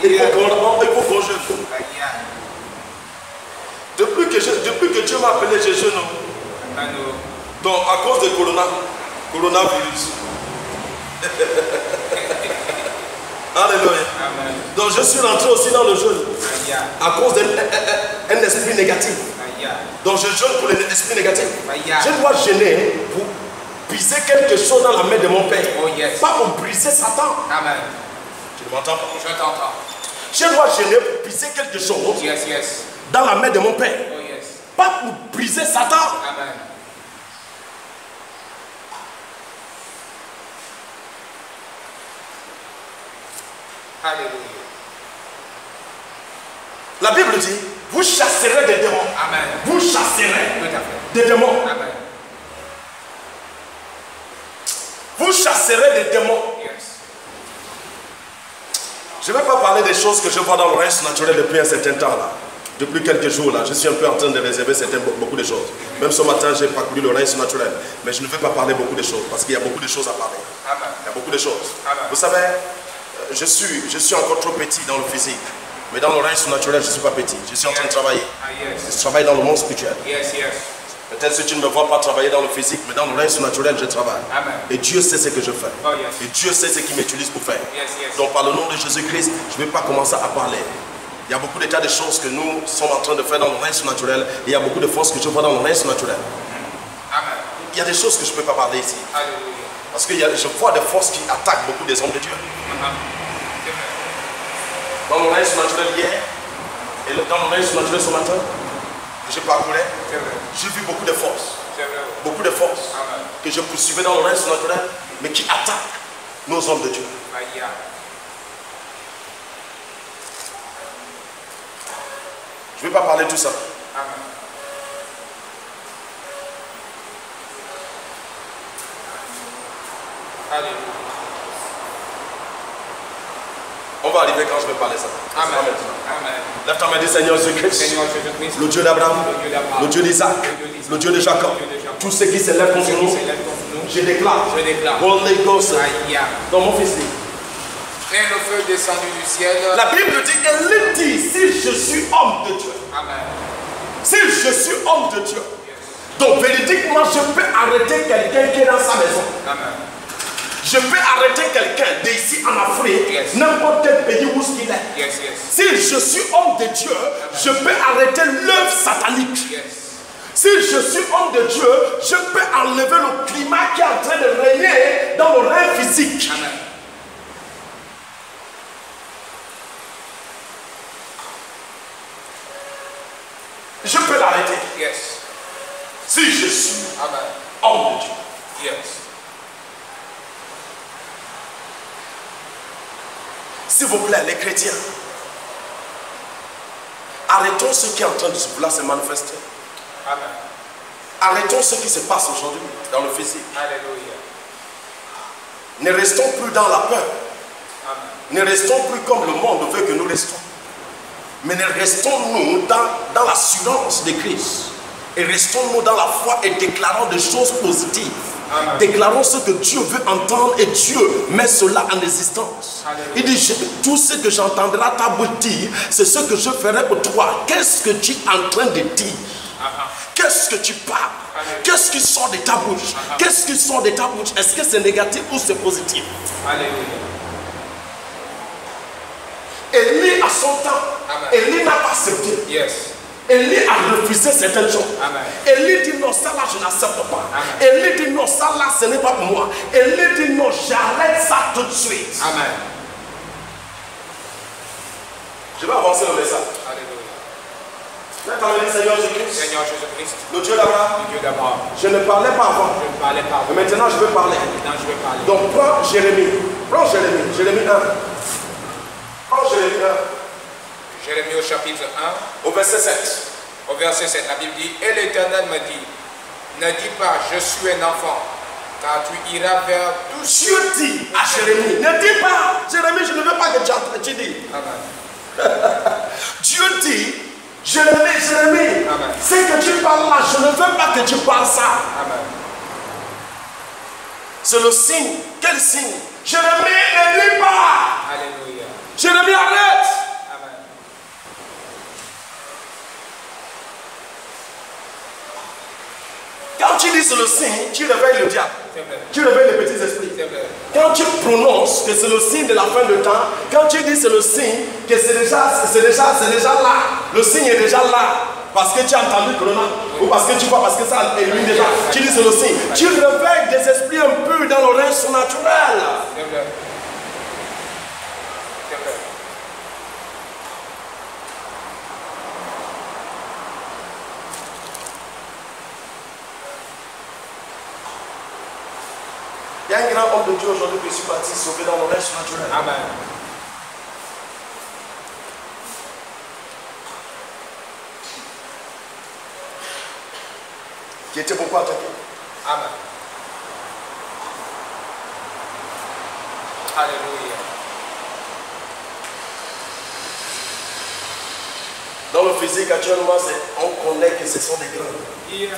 Il faut qu'on jeûne. Depuis que Dieu m'a appelé, je jeûne. Donc, à cause de coronavirus. Alléluia. Donc, je suis rentré aussi dans le jeûne. À cause d'un esprit négatif. Donc, je jeûne pour l'esprit négatif. Je dois jeûner pour briser quelque chose dans la main de mon Père. Pas pour briser Satan. Amen. Tu m'entends pas? Je t'entends. Je dois jeûner pour briser quelque chose dans la main de mon Père. Pas pour briser Satan. Amen. Alléluia. La Bible dit, vous chasserez des démons. Amen. Vous chasserez Tout à fait. des démons. Amen. Vous chasserez des démons. Yes. Je ne vais pas parler des choses que je vois dans le reste naturel depuis un certain temps là. Depuis quelques jours là, je suis un peu en train de réserver beaucoup de choses. Même ce matin, j'ai parcouru le reste naturel. Mais je ne vais pas parler beaucoup de choses parce qu'il y a beaucoup de choses à parler. Amen. Il y a beaucoup de choses. Amen. Vous savez, je suis encore trop petit dans le physique. Mais dans le reste naturel, je ne suis pas petit. Je suis en train de travailler. Je travaille dans le monde spirituel. Peut-être que tu ne me vois pas travailler dans le physique, mais dans le reste naturel, je travaille. Amen. Et Dieu sait ce que je fais. Oh, yes. Et Dieu sait ce qu'il m'utilise pour faire. Yes. Donc par le nom de Jésus-Christ, je ne vais pas commencer à parler. Il y a beaucoup de tas de choses que nous sommes en train de faire dans le reste naturel. Et il y a beaucoup de forces que je vois dans le reste naturel. Amen. Il y a des choses que je ne peux pas parler ici. Alléluia. Parce que je vois des forces qui attaquent beaucoup des hommes de Dieu. Dans le reste naturel hier, et dans le reste naturel ce matin, je parcourais, j'ai vu beaucoup de forces. Beaucoup de forces que je poursuivais dans le reste naturel, mais qui attaquent nos hommes de Dieu. Je ne vais pas parler de tout ça. Alléluia. On va arriver quand je vais parler ça. Amen. Lève ta main, dis Seigneur Jésus-Christ, le Dieu d'Abraham, le Dieu d'Isaac, le Dieu de Jacob, tous ceux qui s'élèvent contre nous, je déclare, Holy Ghost, dans mon fils. Et le feu descendu du ciel. La Bible dit, elle dit, si je suis homme de Dieu, Amen. si je suis homme de Dieu, donc véridiquement je peux arrêter quelqu'un qui est dans sa maison. Amen. Je peux arrêter quelqu'un d'ici en Afrique, n'importe quel pays où il est. Si je suis homme de Dieu, je peux arrêter l'œuvre satanique. Si je suis homme de Dieu, je peux enlever le climat qui est en train de régner dans le règne physique. Amen. Je peux l'arrêter. Yes. Si je suis Amen. homme de Dieu. Yes. S'il vous plaît, les chrétiens, arrêtons ce qui est en train de se manifester. Amen. Arrêtons ce qui se passe aujourd'hui dans le physique. Alléluia. Ne restons plus dans la peur. Amen. Ne restons plus comme le monde veut que nous restons. Mais restons-nous dans l'assurance de Christ. Et restons-nous dans la foi et déclarons des choses positives. Amen. Déclarons ce que Dieu veut entendre et Dieu met cela en existence. Alléluia. Il dit, tout ce que j'entendrai ta bouche dire, c'est ce que je ferai pour toi. Qu'est-ce que tu es en train de dire? Qu'est-ce que tu parles? Qu'est-ce qui sort de ta bouche? Qu'est-ce qui sort de ta bouche? Est-ce que c'est négatif ou c'est positif? Alléluia. Élie, à son temps, Élie n'a pas accepté. Yes. Élie a refusé certaines choses. Amen. Élie dit non, ça là je n'accepte pas. Amen. Élie dit non, ça là ce n'est pas pour moi. Élie dit non, j'arrête ça tout de suite. Amen. Je vais avancer le message. Alléluia. Maintenant, le Seigneur Jésus-Christ, Seigneur Jésus-Christ, le Dieu d'Abraham, le Dieu d'Abraham. je ne parlais pas avant. Je ne parlais pas. Mais maintenant je vais parler. Maintenant je vais parler. Donc prends Jérémie. Prends Jérémie. Jérémie 1. Prends Jérémie 1. Jérémie au chapitre 1. Au verset 7. Au verset 7, la Bible dit, et l'Éternel me dit, ne dis pas, je suis un enfant, car tu iras vers tout ce... Dieu dit à Jérémie, ne dis pas, Jérémie, je ne veux pas que tu dis. Amen. Dieu dit, Jérémie, Amen. ce que tu parles là, je ne veux pas que tu parles ça. Amen. C'est le signe. Quel signe? Jérémie, ne dis pas. Alléluia. Jérémie, arrête. Amen. Quand tu dis c'est le signe, tu réveilles le diable. C'est vrai. Tu réveilles les petits esprits. C'est vrai. Quand tu prononces que c'est le signe de la fin de temps, quand tu dis c'est le signe, que c'est déjà là, le signe est déjà là, parce que tu as entendu Corona, ou parce que tu vois, parce que ça est lui déjà, tu dis c'est le signe. Tu réveilles des esprits impurs dans l'oreille surnaturelle. C'est vrai. C'est vrai. Il y a un grand homme de Dieu aujourd'hui qui est parti sauver dans l'oreille surnaturelle. Amen. Qui était beaucoup attaqué. Amen. Alléluia. Dans le physique actuellement, on connaît que ce sont des grands. Yeah.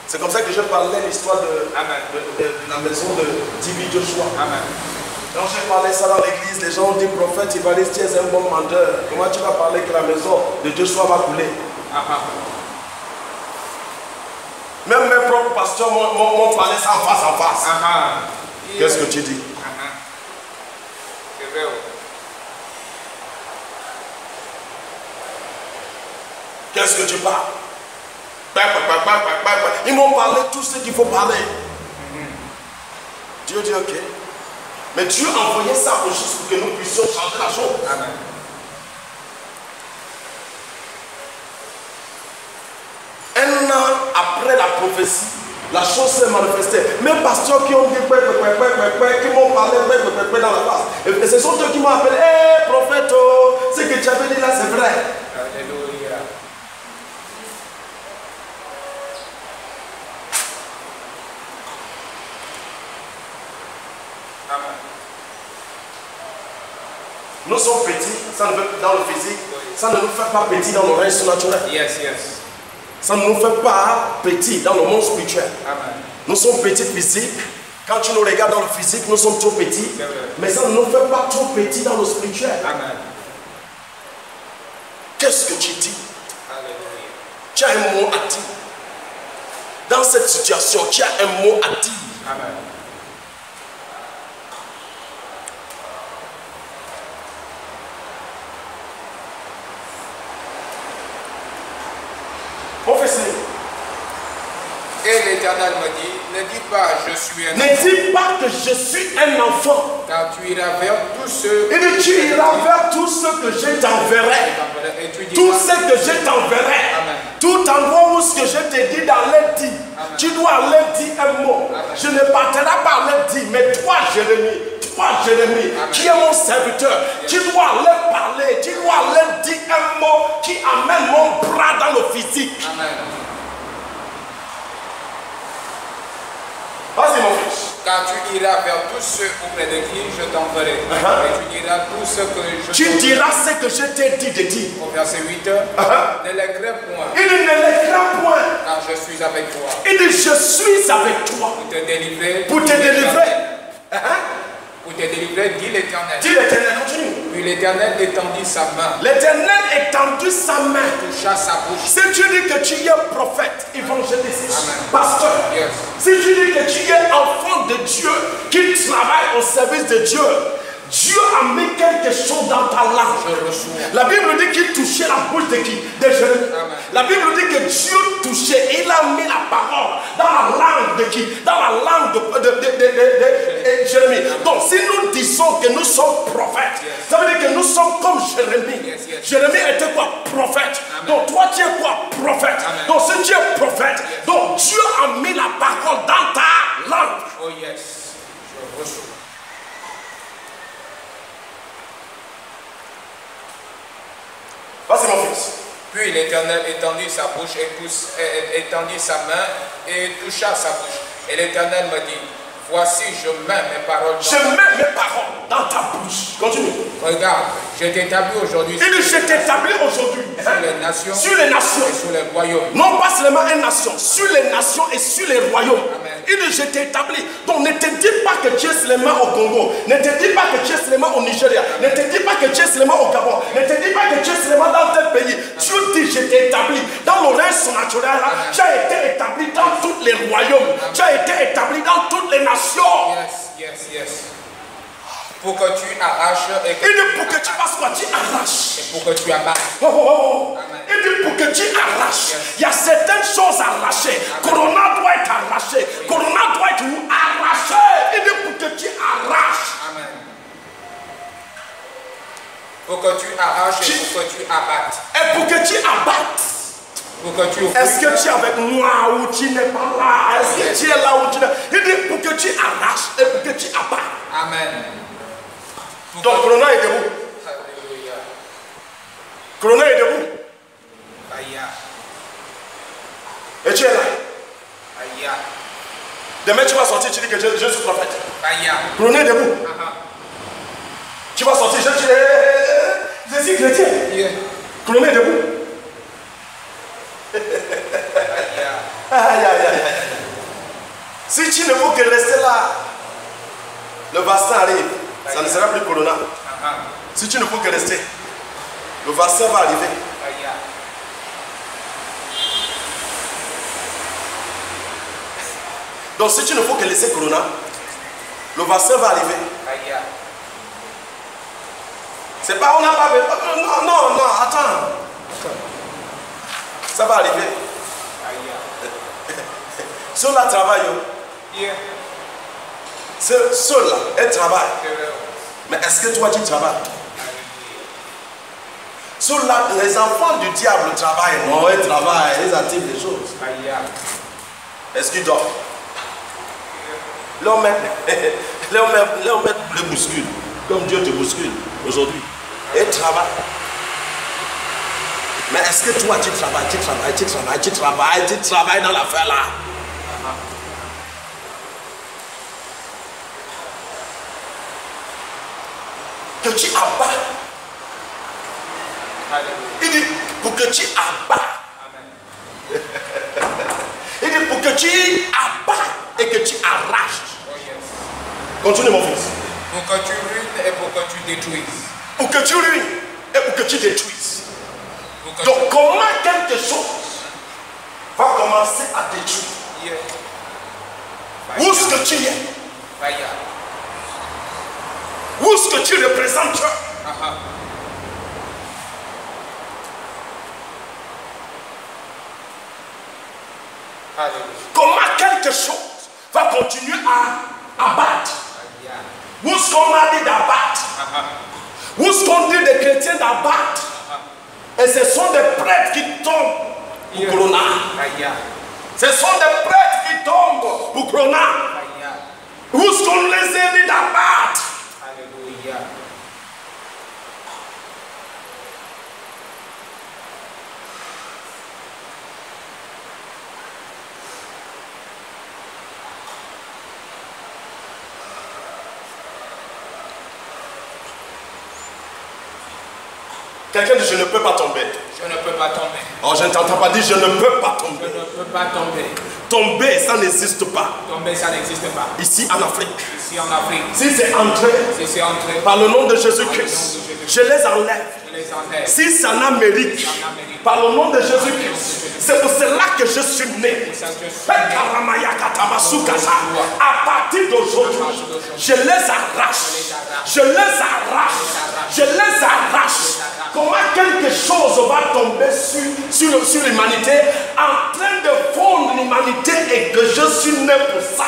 C'est comme ça que je parlais l'histoire de Amen. la maison de Divi Joshua. Amen. Quand j'ai parlé ça dans l'église, les gens ont dit, prophète Ivaniste, tu es un bon menteur. Comment tu vas parler que la maison de Joshua va couler? Même mes propres pasteurs m'ont parlé ça en face en face. Yeah. Qu'est-ce que tu dis? C'est vrai. Qu'est-ce que tu parles? Ils m'ont parlé tout ce qu'il faut parler. Dieu dit ok. Mais Dieu a envoyé ça au juste pour que nous puissions changer la chose. Amen. Un an après la prophétie, la chose s'est manifestée. Mes pasteurs qui ont dit qui m'ont parlé dans la face. Et ce sont eux qui m'ont appelé, hé prophète, ce que tu avais dit là c'est vrai. Alléluia. Amen. Nous sommes petits, ça ne veut, dans le physique, ça ne nous fait pas petits dans l'oreille surnaturelle. Yes, yes. Ça ne nous fait pas petits dans le monde spirituel. Amen. Nous sommes petits physiques. Quand tu nous regardes dans le physique, nous sommes trop petits. C'est vrai. Mais ça ne nous fait pas trop petits dans le spirituel. Amen. Qu'est-ce que tu dis? Alléluia. Tu as un mot à dire. Dans cette situation, tu as un mot à dire. Amen. Prophétie. Et l'Éternel me dit, ne dis pas je suis un Ne enfant, dis pas que je suis un enfant. car tu iras vers tous ceux Il dit, tu iras vers tout ce que je t'enverrai. et tu Tout diras, ce que je t'enverrai. Amen. Tout endroit où ce que je te dis dans leur dit, tu dois leur dire un mot. Amen. Je ne partirai pas leur dire, mais toi, Jérémie, Jérémie, qui est mon serviteur, qui doit leur parler, qui doit leur dire un mot qui amène mon bras dans le physique. Amen. Vas-y mon fils. Quand tu iras vers tous ceux auprès de qui je t'enverrai, et tu diras tout ce que je Tu diras ce que je t'ai dit de dire. Au verset 8, ne les crains point, Il dit ne les crains point. car je suis avec toi. Il dit je suis avec toi. Pour te délivrer. Pour te délivrer. Pour te délivrer, dit l'Éternel. Dis l'Éternel, continue. Puis l'Éternel étendit sa main, L'Éternel étendit sa main. toucha sa bouche. Si tu dis que tu es prophète, évangéliste, Amen. pasteur, Yes. si tu dis que tu es enfant de Dieu, qui travaille au service de Dieu, Dieu a mis quelque chose dans ta langue. Je reçois. La Bible dit qu'il touchait la bouche de qui? De Jérémie. Amen. La Bible dit que Dieu touchait, il a mis la parole dans la langue de qui? Dans la langue de Jérémie. Donc si nous disons que nous sommes prophètes, ça veut dire que nous sommes comme Jérémie. Yes, yes. Jérémie était quoi? Prophète. Amen. Donc toi tu es quoi? Prophète. Amen. Donc si tu es prophète, donc Dieu a mis la parole dans ta langue. Oh yes, je reçois. Vas-y mon fils. Puis l'Éternel étendit sa bouche et étendit sa main et toucha sa bouche. Et l'Éternel me dit, voici, je mets mes paroles dans Je mets mes paroles dans ta bouche. Continue. Regarde, je t'établis aujourd'hui Il dit, je t'établis aujourd'hui sur les nations sur les nations. et sur les royaumes. Non pas seulement une nation, sur les nations et sur les royaumes. Amen. Il dit, je t'ai établi. Donc ne te dis pas que tu es seulement au Congo. Ne te dis pas que tu es seulement au Nigeria. Ne te dis pas que tu es seulement au Gabon. Ne te dis pas que tu es seulement dans tel pays. Dieu dit, je t'ai établi. Dans l'oreille surnaturelle, tu as été établi dans tous les royaumes. Tu as été établi dans toutes les nations. Yes. Pour que tu arraches et que Il dit, pour que tu fasses quoi? Tu arraches. pour que tu abattes. Amen. Il dit pour que tu arraches. Il y a certaines choses arrachées. Corona doit être arraché. Corona doit être arraché. Il dit pour que tu arraches. Amen. Pour que tu arraches et pour que tu abattes. Et pour que tu abattes. Pour que tu Est-ce que tu es avec moi ou tu n'es pas là? Est-ce que tu es là ou tu n'es pas là? Il dit pour que tu arraches et pour que tu abattes. Amen. Donc Corona est debout. Alléluia. Corona est debout. Aïe. Et tu es là. Aïe. Demain tu vas sortir, tu dis que je suis prophète. Aïe. Corona est debout. Tu vas sortir, je suis chrétien. Yeah. Corona est debout. Aïe. Si tu ne veux que rester là, le vaccin arrive. Ça ne sera plus Corona. Si tu ne veux que rester, le vaccin va arriver. Aïe. Donc si tu ne veux que laisser Corona, le vaccin va arriver. Aïe. C'est pas on n'a pas besoin. Non, attends. Ça va arriver. Aïe. Ceux-là travaillent. Yeah. Ceux-là, elles travaillent. Mais est-ce que toi tu travailles? Ceux-là, les enfants du diable travaillent. Non, ils travaillent, ils activent des choses. Aïe. Est-ce qu'ils dorment? L'homme met le bouscule, comme Dieu te bouscule aujourd'hui. Et travaille. Mais est-ce que toi tu travailles dans l'affaire là? Que tu abats. Il dit pour que tu abats. Il dit pour que tu abats et que tu arraches. Continue mon fils. Pour que tu ruines et pour que tu détruises. Pour que tu ruines et pour que tu détruises. Donc comment quelque chose va commencer à détruire? Où est-ce que tu es? Où est-ce que tu représentes? Comment quelque chose va continuer à abattre? Où est-ce qu'on a dit d'abattre? Où est-ce qu'on dit des chrétiens d'abattre? Et ce sont des prêtres qui tombent pour Corona. Ce sont des prêtres qui tombent pour Corona. Où est-ce qu'on les a dit d'abattre? Quelqu'un dit je ne peux pas tomber. Je ne peux pas tomber. Oh, je ne t'entends pas dire je ne peux pas tomber. Je ne peux pas tomber. Tomber, ça n'existe pas. Tomber, ça n'existe pas. Ici en Afrique. Ici en Afrique. Si c'est entré, Si c'est entré par le nom de Jésus-Christ, je les enlève. je les enlève. Si c'est en Amérique, par le nom de Jésus-Christ, c'est pour cela que je suis né. À partir d'aujourd'hui, je les arrache. Je les arrache. Je les arrache. Comment quelque chose va tomber sur l'humanité en train de fondre l'humanité et que je suis né pour ça.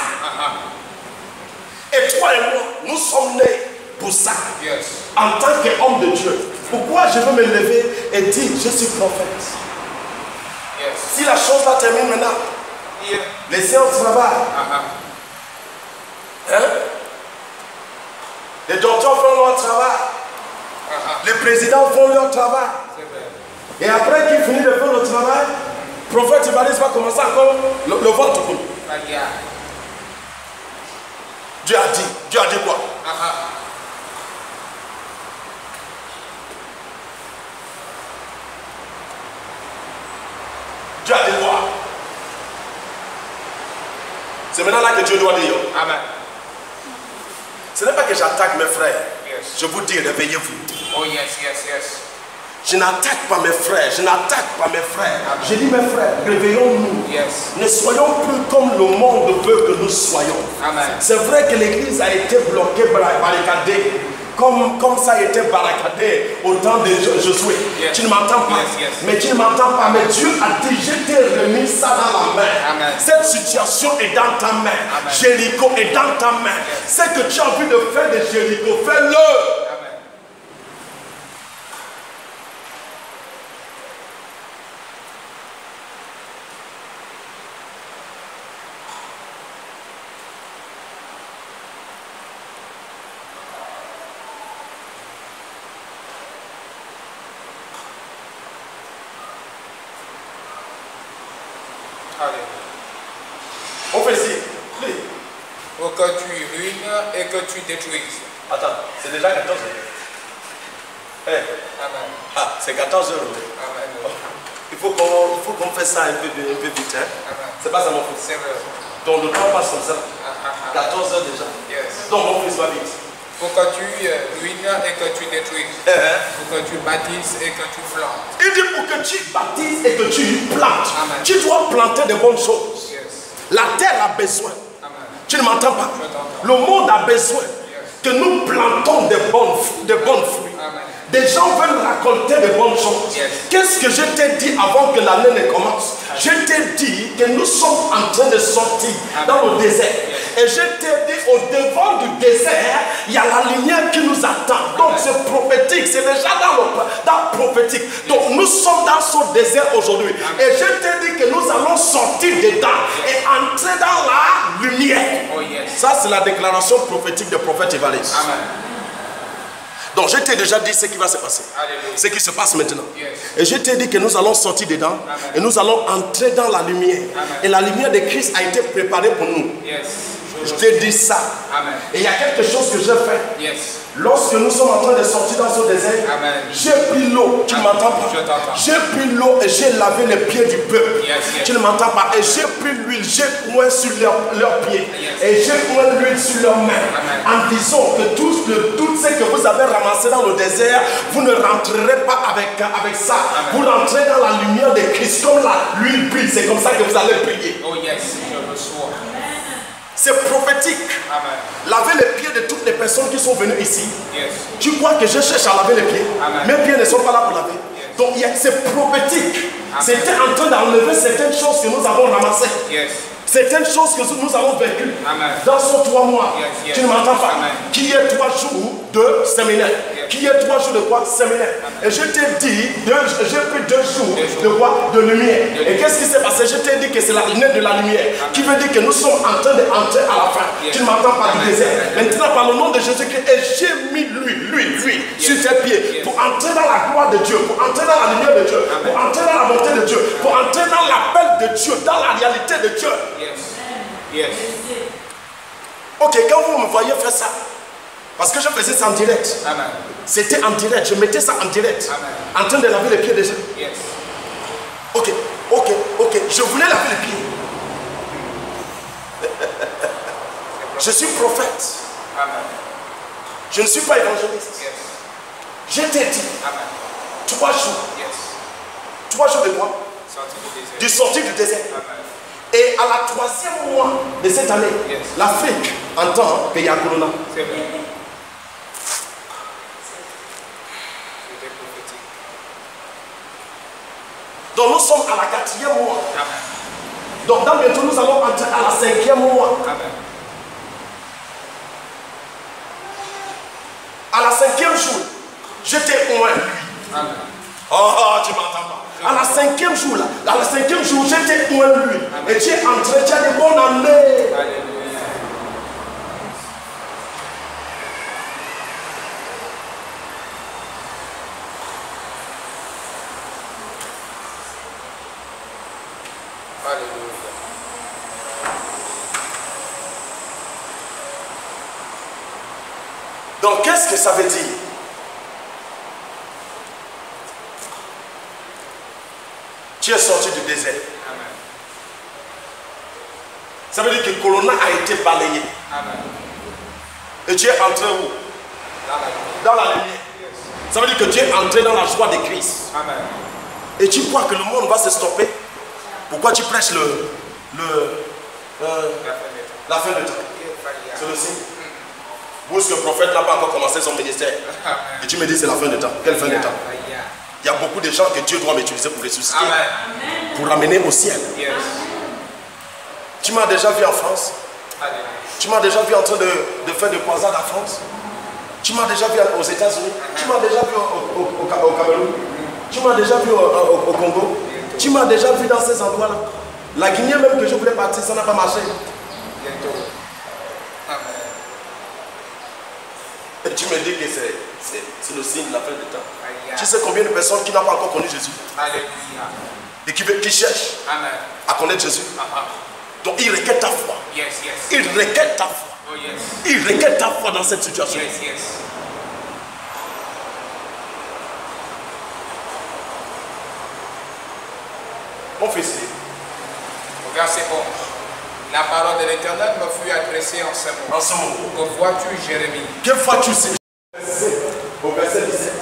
Et toi et moi, nous sommes nés pour ça. Yes. En tant qu'homme de Dieu. Pourquoi je veux me lever et dire je suis prophète? Yes. Si la chose là termine maintenant, Yeah. les séances travaillent. Hein? Les docteurs font leur travail. Les présidents font leur travail. C'est vrai. Et après qu'ils finissent de faire le travail, le prophète Ibalis va commencer encore le ventre. Dieu a dit. Dieu a dit quoi? Dieu a dit quoi? C'est maintenant là que Dieu doit dire. Amen. Ce n'est pas que j'attaque mes frères. Yes. Je vous dis, réveillez-vous. Oh yes, yes, yes. Je n'attaque pas mes frères. Je n'attaque pas mes frères. Amen. Je dis mes frères, réveillons-nous. Yes. Ne soyons plus comme le monde veut que nous soyons. Amen. C'est vrai que l'église a été bloquée, barricadée. Comme ça a été barricadé au temps de Josué. Yes. Tu ne m'entends pas. Yes, yes. Mais tu ne m'entends pas. Mais Dieu a dit, je t'ai remis ça dans la main. Amen. Cette situation est dans ta main. Amen. Jéricho est dans ta main. Yes. Ce que tu as envie de faire de Jéricho, fais-le. Amen. Alléluia. On fait ici. Lis. Pour que tu ruines et que tu détruises. Attends, c'est déjà 14 heures. Hey. Amen. Ah, c'est 14 heures. Amen. Il faut qu'on fasse ça un peu vite. Hein? Amen. C'est pas ça mon fils. C'est vrai. Donc le temps passe comme ça. 14 heures déjà. Yes. Donc mon fils va vite. Pour que tu ruines et que tu détruises. Pour que tu bâtisses et que tu plantes. Il dit pour que tu bâtisses et que tu plantes. Amen. Tu dois planter de bonnes choses. Yes. La terre a besoin. Amen. Tu ne m'entends pas? Je t'entends. Le monde a besoin Yes. que nous plantons de bons fruits. Amen. Des gens veulent raconter de bonnes choses. Yes. Qu'est-ce que je t'ai dit avant que l'année ne commence? Je t'ai dit que nous sommes en train de sortir dans le désert. Yes. Et je t'ai dit au devant du désert, il y a la lumière qui nous attend. Donc c'est prophétique, c'est déjà dans prophétique. Donc nous sommes dans ce désert aujourd'hui. Et je t'ai dit que nous allons sortir dedans et entrer dans la lumière. Oh yes. Ça c'est la déclaration prophétique du prophète Ivalis. Amen. Donc je t'ai déjà dit ce qui va se passer. Alléluia. Ce qui se passe maintenant. Yes. Et je t'ai dit que nous allons sortir dedans. Amen. Et nous allons entrer dans la lumière. Amen. Et la lumière de Christ a été préparée pour nous. Yes. Je t'ai dit ça. Amen. Et il y a quelque chose que j'ai fait. Yes. Lorsque nous sommes en train de sortir dans ce désert, Amen. j'ai pris l'eau. Tu ne m'entends pas? Je t'entends. J'ai pris l'eau et j'ai lavé les pieds du peuple. Yes, yes. Tu ne m'entends pas? Et j'ai pris l'huile, j'ai oint sur leurs pieds. Yes. Et j'ai oint l'huile sur leurs mains. Amen. En disant que tout ce que vous avez ramassé dans le désert, vous ne rentrerez pas avec ça. Amen. Vous rentrez dans la lumière de Christ. Comme l'huile brille, c'est comme ça que vous allez prier. Oh yes. Je reçois. C'est prophétique. Amen. Laver les pieds de toutes les personnes qui sont venues ici. Yes. Tu crois que je cherche à laver les pieds? Amen. Mes pieds ne sont pas là pour laver. Yes. Donc c'est prophétique. Amen. C'était en train d'enlever certaines choses que nous avons ramassées. Yes. Certaines choses que nous avons vécues Amen. dans ce 3 mois. Yes, yes. Tu ne m'entends pas? Amen. Qui est 3 jours de séminaire? Yes. Qui est 3 jours de quoi? Séminaire. Et je t'ai dit, j'ai pris 2 jours de quoi? De lumière. Et qu'est-ce qui s'est passé? Je t'ai dit que c'est la lumière de la lumière. Amen. Qui veut dire que nous sommes en train d'entrer à la fin. Yes. Tu ne m'entends pas? Amen. Du désert. Amen. Maintenant, par le nom de Jésus-Christ, et j'ai mis l'huile sur tes pieds Yes. pour entrer dans la gloire de Dieu, pour entrer dans la lumière de Dieu, Amen. pour entrer dans la bonté de Dieu, pour entrer dans l'appel de Dieu, dans la réalité de Dieu. Yes. Yes. Ok, quand vous me voyez faire ça, Parce que je faisais ça en direct. Amen. C'était en direct. Je mettais ça en direct. Amen. En train de laver les pieds des gens. Yes. Ok. Je voulais laver les pieds. Je suis prophète. Amen. Je ne suis pas évangéliste. Yes. Je t'ai dit, Amen. 3 jours. Yes. 3 jours de quoi? Sorti du désert. Du sortie du désert. Amen. Et à la 3e mois de cette année, Yes. l'Afrique entend qu'il y a Corona. C'est vrai. C'était prophétique. Donc nous sommes à la 4e mois. Amen. Donc dans bientôt nous allons entrer à la 5e mois. Amen. À la 5e jour, je t'ai oint. Amen. Oh, tu m'entends pas. À la 5e jour, là, à la 5e jour, je t'ai oint lui. Et tu es entré, tu as des bonnes années. Alléluia. Alléluia. Donc qu'est-ce que ça veut dire? Tu es sorti du désert. Amen. Ça veut dire que Corona a été balayé. Amen. Et tu es entré où? Dans la lumière. Dans la lumière. Yes. Ça veut dire que tu es entré dans la joie de Christ. Amen. Et tu crois que le monde va se stopper? Pourquoi tu prêches la fin de temps? C'est le signe. Où est-ce que le prophète n'a pas encore commencé son ministère? Et tu me dis c'est la fin de temps. Quelle fin de temps? Il y a beaucoup de gens que Dieu doit m'utiliser pour ressusciter. Amen. Pour ramener au ciel. Yes. Tu m'as déjà vu en France. Alléluia. Tu m'as déjà vu en train de faire des croisades en France. Tu m'as déjà vu aux États-Unis. Tu m'as déjà vu au Cameroun. Tu m'as déjà vu au Congo. Tu m'as déjà vu dans ces endroits-là. La Guinée même que je voulais partir, ça n'a pas marché. Bientôt. Amen. Et tu me dis que c'est le signe de la fin du temps. Amen. Tu sais combien de personnes qui n'ont pas encore connu Jésus Alléluia. et qui cherchent Amen. à connaître Jésus. Amen. Donc ils requièrent ta foi. Yes, yes. Ils requièrent ta foi. Oh, yes. Ils requièrent ta foi dans cette situation. Yes, yes. Mon fils, Au verset 11. La parole de l'Éternel me fut adressée en ce moment. en ce moment, Que vois-tu, Jérémie? quelle fois tu sais au verset 17.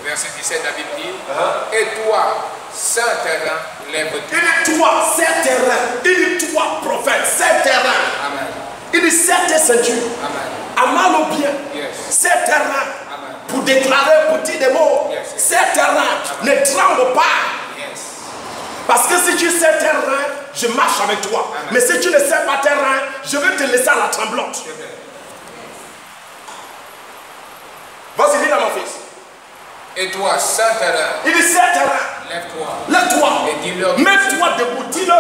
Au verset 17, la Bible dit, et toi, saint terrain, lève-toi. Il dit toi, c'est terrain. Il dit toi, prophète, c'est terrain. Amen. Il dit c'est tes ceintures. Amen. À mal ou bien, Yes. c'est terrain. Amen. Pour déclarer, pour dire des mots, Yes, yes. c'est terrain. Ne tremble pas. Yes. Parce que si tu sais terrain, je marche avec toi. Amen. Mais si tu ne sais pas terrain, je vais te laisser à la tremblante. C'est vrai. Vas-y, dis là, mon fils. Et toi, saint terrain, Il dit c'est terrain. lève-toi. Lève-toi. Et dis-leur Mets-toi debout. Dis-le.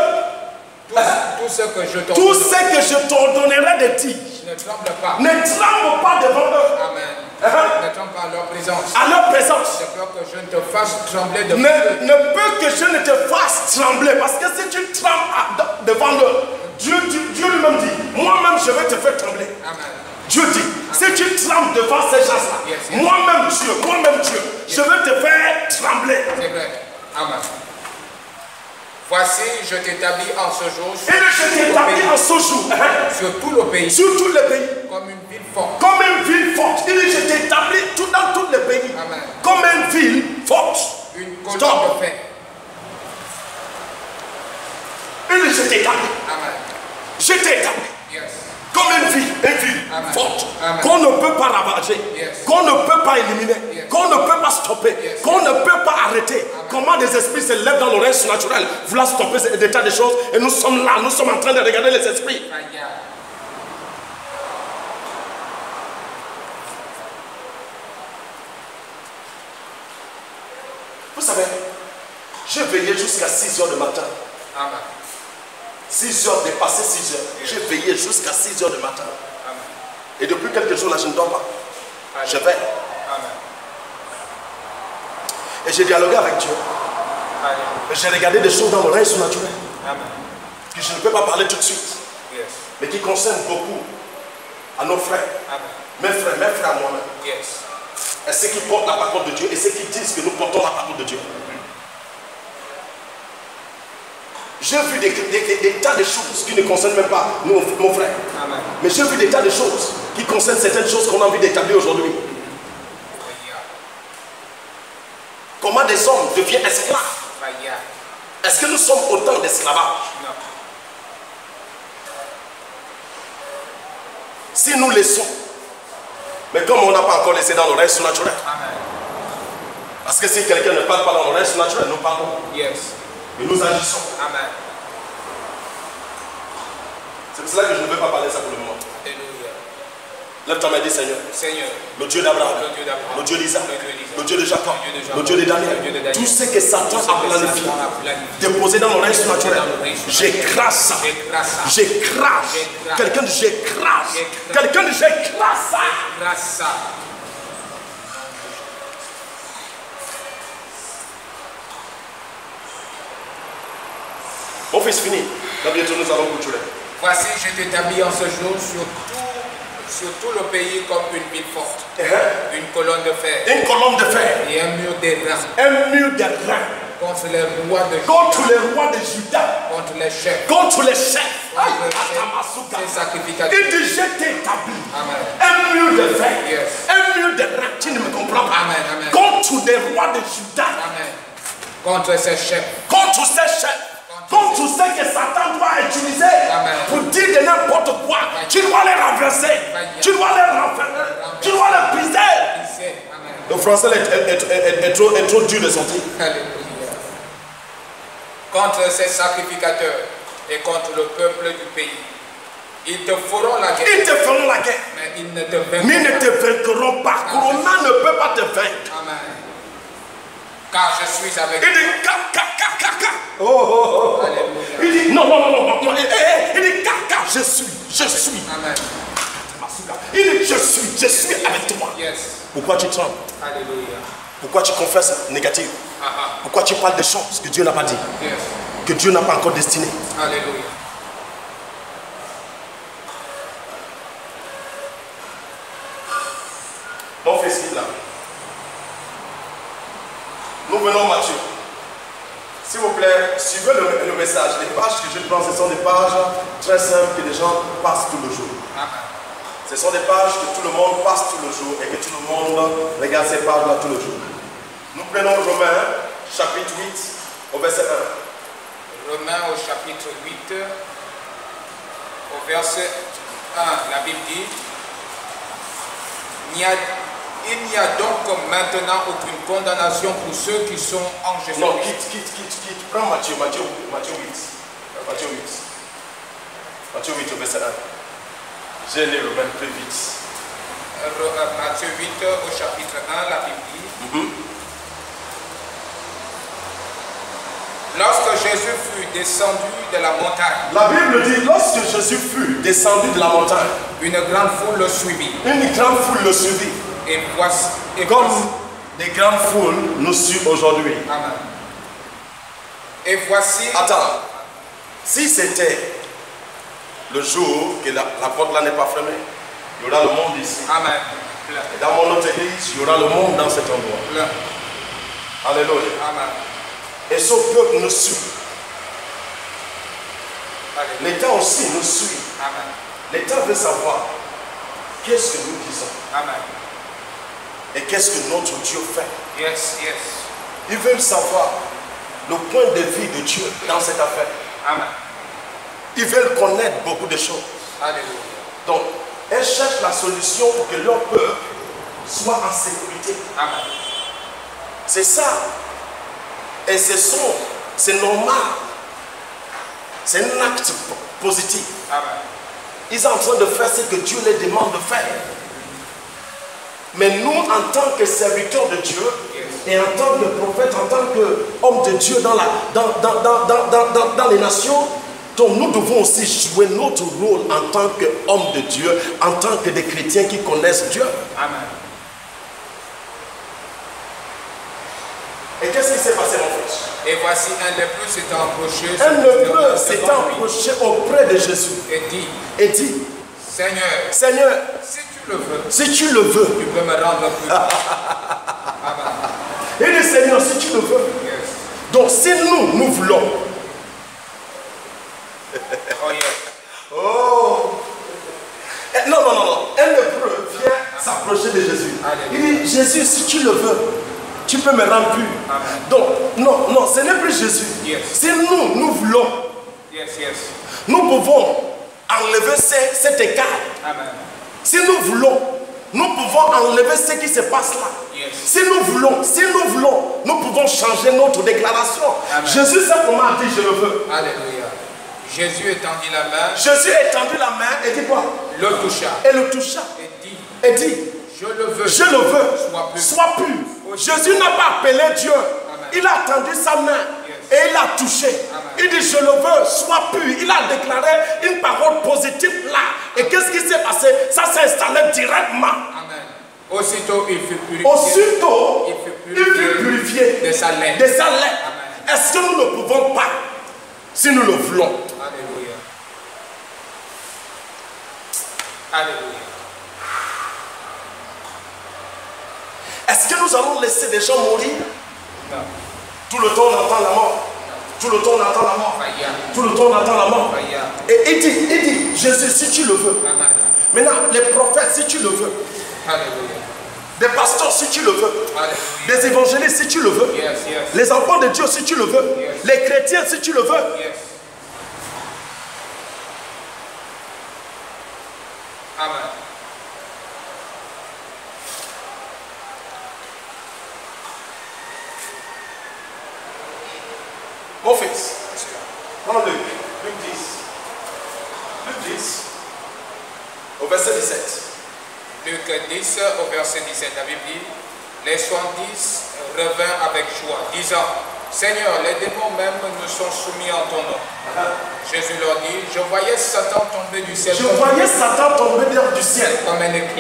tout ce que je Tout t'ordonne. ce que je t'ordonnerai de dire. Ne tremble pas. Ne tremble pas devant eux. Amen. Uh-huh. Ne tremble pas à leur présence. À leur présence. J'ai peur que je ne te fasse trembler de Ne peut que je ne te fasse trembler. Parce que si tu trembles devant eux, Dieu lui-même dit, moi-même je vais te faire trembler. Amen. Dieu dit, si tu trembles devant ces gens-là, Yes, yes. moi-même Dieu, je vais te faire trembler. C'est vrai. Amen. Voici, je t'établis en ce jour Et je t'établis en ce jour, sur tout le pays sur tous les pays, comme une ville forte. comme une ville forte. Il dit, je t'établis dans tous les pays, Amen. comme une ville forte. Une colonne Stop. de fer. Il dit, je t'établis. Amen. Je t'établis. Yes. Comme une ville Amen. forte, Amen. qu'on ne peut pas ravager, Yes. qu'on ne peut pas éliminer, Yes. qu'on ne peut pas stopper, Yes. qu'on ne peut pas arrêter. Comment des esprits se lèvent dans l'oreille surnaturelle, vouloir stopper des tas de choses, et nous sommes là, nous sommes en train de regarder les esprits. Aïe. Vous savez, j'ai veillé jusqu'à 6 heures du matin. Amen. 6 heures, dépassé 6 heures. Yes. J'ai veillé jusqu'à 6 heures du matin. Amen. Et depuis quelques jours là, je ne dors pas. Je Amen. veille. Amen. Et j'ai dialogué avec Dieu. Amen. Et j'ai regardé des choses dans l'oreille surnaturelle Amen. que je ne peux pas parler tout de suite, Yes. mais qui concernent beaucoup à nos frères, mes frères à moi-même. Yes. Et ceux qui portent la parole de Dieu et ceux qui disent que nous portons la parole de Dieu. J'ai vu des tas de choses qui ne concernent même pas mon frère. Amen. Mais j'ai vu des tas de choses qui concernent certaines choses qu'on a envie d'établir aujourd'hui. Comment des hommes deviennent esclaves? Est-ce que nous sommes autant d'esclavage? Non. Si nous laissons, mais comme on n'a pas encore laissé dans l'oreille surnaturelle. Amen. Parce que si quelqu'un ne parle pas dans l'oreille surnaturelle, nous parlons. Yes. Et nous agissons. Amen. C'est pour cela que je ne veux pas parler ça pour le moment. Alléluia. Lève ta main et dis Seigneur, Seigneur, le Dieu d'Abraham, le Dieu d'Abraham, le Dieu d'Isaac, le Dieu d'Isaac, le Dieu de Jacob, le Dieu de Jacob, le Dieu de le Dieu de Daniel, Daniel, tout ce que Satan a planifié, déposé dans l'oreille surnaturelle, j'écrase ça. J'écrase. Quelqu'un dit j'écrase. Quelqu'un dit j'écrase ça. Grâce ça. Mon fils, fini. Là, bientôt nous allons clôturer. Voici, je t'établis en ce jour sur tout le pays comme une ville forte, une colonne de fer Une colonne de fer. et un mur d'airain Un mur de rein. contre les rois de Contre Juda, les rois de Juda. contre les chefs, Contre les chefs. Aïe, contre Atamasuka. les sacrificateurs. Il dit je t'établis. Amen. Un mur de fer. Yes. Un mur de rein. Tu ne me comprends pas. Amen, amen. Contre les rois de Juda. Amen. Contre ces chefs. Contre ces chefs. Contre ce que Satan doit utiliser pour dire de n'importe quoi. Tu dois les renverser. Tu dois les renverser. Tu dois les briser. Amen. Le français est trop dur de sortir. Alléluia. Contre ces sacrificateurs et contre le peuple du pays. Ils te feront la guerre. Ils te feront la guerre. Mais ils ne te vaincront Mais ils ne pas. te vaincront pas. Corona ne peut pas te vaincre. Amen. Car je suis avec Il toi. dit ka. Oh. Alléluia. Il dit non. Il dit ka. Je suis. Amen. Il dit je suis avec toi. Yes. Pourquoi tu trembles? Alléluia. Pourquoi tu confesses négatif? Pourquoi tu parles des choses que Dieu n'a pas dit? Yes. Que Dieu n'a pas encore destiné? Alléluia. Mon fils est là. Nous venons Matthieu. S'il vous plaît, suivez le message. Les pages que je prends, ce sont des pages très simples que les gens passent tout le jour. Amen. Ce sont des pages que tout le monde passe tout le jour et que tout le monde regarde ces pages-là tout le jour. Nous prenons Romains, chapitre 8, au verset 1. Romains au chapitre 8, au verset 1, la Bible dit, il n'y a donc maintenant aucune condamnation pour ceux qui sont en Jésus. Non, quitte. Prends Matthieu 8. Matthieu 8 au verset 1. J'ai lu Romains très vite. Matthieu 8 au chapitre 1, la Bible dit, lorsque Jésus fut descendu de la montagne, La Bible dit, lorsque Jésus fut descendu de la montagne, une grande foule le suivit. une grande foule le suivit. Et voici, Comme des grandes foules nous suivent aujourd'hui. Amen. Et voici, Attends, si c'était le jour que la porte là n'est pas fermée, il y aura le monde ici. Amen. Et dans mon autre église, il y aura le monde dans cet endroit. Plein. Alléluia. Amen. Et ce peuple nous suit. Alléluia. L'État aussi nous suit. Amen. L'État veut savoir qu'est-ce que nous disons Amen. et qu'est-ce que notre Dieu fait. Yes, yes. Ils veulent savoir le point de vue de Dieu dans cette affaire. Amen. Ils veulent connaître beaucoup de choses. Alléluia. Donc, elles cherchent la solution pour que leur peuple soit en sécurité. Amen. C'est ça. Et c'est normal. C'est un acte positif. Amen. Ils sont en train de faire ce que Dieu les demande de faire. Mais nous, en tant que serviteurs de Dieu, et en tant que prophète, en tant qu'homme de Dieu dans les nations, donc nous devons aussi jouer notre rôle en tant qu'homme de Dieu, en tant que des chrétiens qui connaissent Dieu. Amen. Et qu'est-ce qui s'est passé, mon frère? Et voici un lépreux s'était approché. Un lépreux s'est approché auprès de Jésus Et dit, et dit, Seigneur, Seigneur, si tu le veux, tu peux me rendre plus. Amen. Il dit, Seigneur, si tu le veux. Yes. Donc, si nous voulons. Oh, yes. Oh. Non. Un hébreu vient s'approcher de Jésus. Il dit, Jésus, si tu le veux, tu peux me rendre plus. Amen. Donc, non, ce n'est plus Jésus. Yes. Si nous voulons, Yes. nous pouvons enlever cet écart. Amen. Si nous voulons, nous pouvons enlever ce qui se passe là. Yes. Si nous voulons, nous pouvons changer notre déclaration. Amen. Jésus simplement a dit, je le veux. Alléluia. Jésus étendit la main. Jésus étendit la main et dit quoi? Le toucha. Et le toucha. Et dit, je le veux. Sois pur. Jésus n'a pas appelé Dieu. Amen. Il a tendu sa main. Yes. Et il a touché. Amen. Il dit, je le veux, sois pur. Il a déclaré une parole positive là. Et qu'est-ce qui s'est passé? Ça s'est installé directement. Amen. Aussitôt, il fut purifié de sa lettre. Est-ce que nous ne pouvons pas, si nous le voulons? Alléluia. Alléluia. Est-ce que nous allons laisser des gens mourir? Non. Tout le temps on entend la mort. Tout le temps on entend la mort. Tout le temps on entend la mort. Et il dit, Jésus, si tu le veux. Amen. Maintenant, les prophètes, si tu le veux. Alléluia. Des pasteurs, si tu le veux. Alléluia. Des évangélistes, si tu le veux. Yes. Les enfants de Dieu, si tu le veux. Yes. Les chrétiens, si tu le veux. Yes. Amen. Mon fils, prends Luc 10, au verset 17. Luc 10, au verset 17, la Bible dit, les 70 revinrent avec joie, disant, Seigneur, les démons même nous sont soumis en ton nom. Jésus leur dit, je voyais Satan tomber du ciel.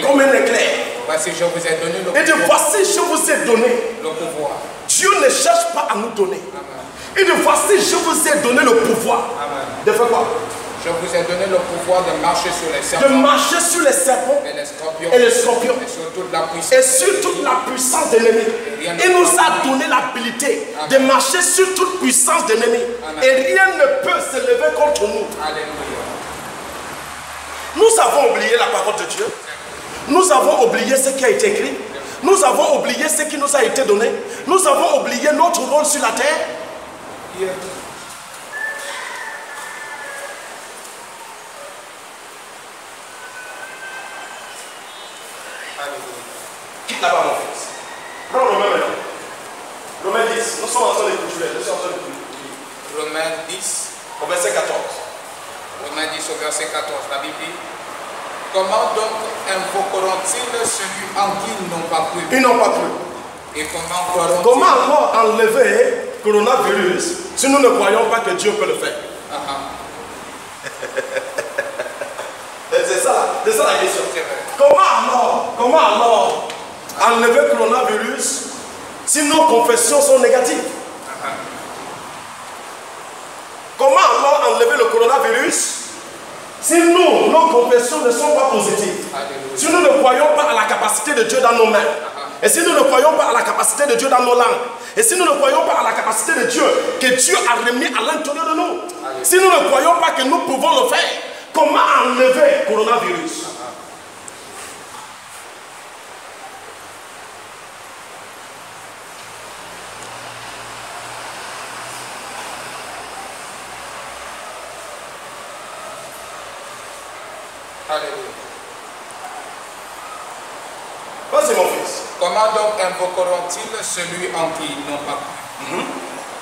Comme un éclair. Voici, je vous ai donné le pouvoir. Et de voici, je vous ai donné le pouvoir. Dieu ne cherche pas à nous donner. Amen. Et de voici, je vous ai donné le pouvoir. Amen. De faire quoi? Je vous ai donné le pouvoir de marcher sur les serpents. De marcher sur les serpents et les scorpions. Et sur toute la puissance. Et sur toute la puissance de l'ennemi. Il nous a donné l'habilité de marcher sur toute puissance de l'ennemi. Et rien ne peut se lever contre nous. Alléluia. Nous avons oublié la parole de Dieu. Nous avons oublié ce qui a été écrit. Nous avons oublié ce qui nous a été donné. Nous avons oublié notre rôle sur la terre. Yeah. Quitte là-bas, mon fils. Prends Romain maintenant. Romain 10. Nous sommes en train d'écouter. Romains 10. Au verset 14. Romains 10 au verset 14. La Bible dit, comment donc invoqueront-ils celui en qui ils n'ont pas cru? Ils n'ont pas cru. Et comment croiront-ils? Comment alors enlever le coronavirus si nous ne croyons pas que Dieu peut le faire? C'est ça la question. Comment alors enlever le coronavirus si nos confessions sont négatives? Comment alors enlever le coronavirus si nos confessions ne sont pas positives? Alléluia. Si nous ne croyons pas à la capacité de Dieu dans nos mains, et si nous ne croyons pas à la capacité de Dieu dans nos langues, et si nous ne croyons pas à la capacité de Dieu que Dieu a remis à l'intérieur de nous, Alléluia. si nous ne croyons pas que nous pouvons le faire, comment enlever le coronavirus? Alléluia. Vas-y mon fils. Comment donc invoqueront-ils celui en qui ils n'ont pas cru?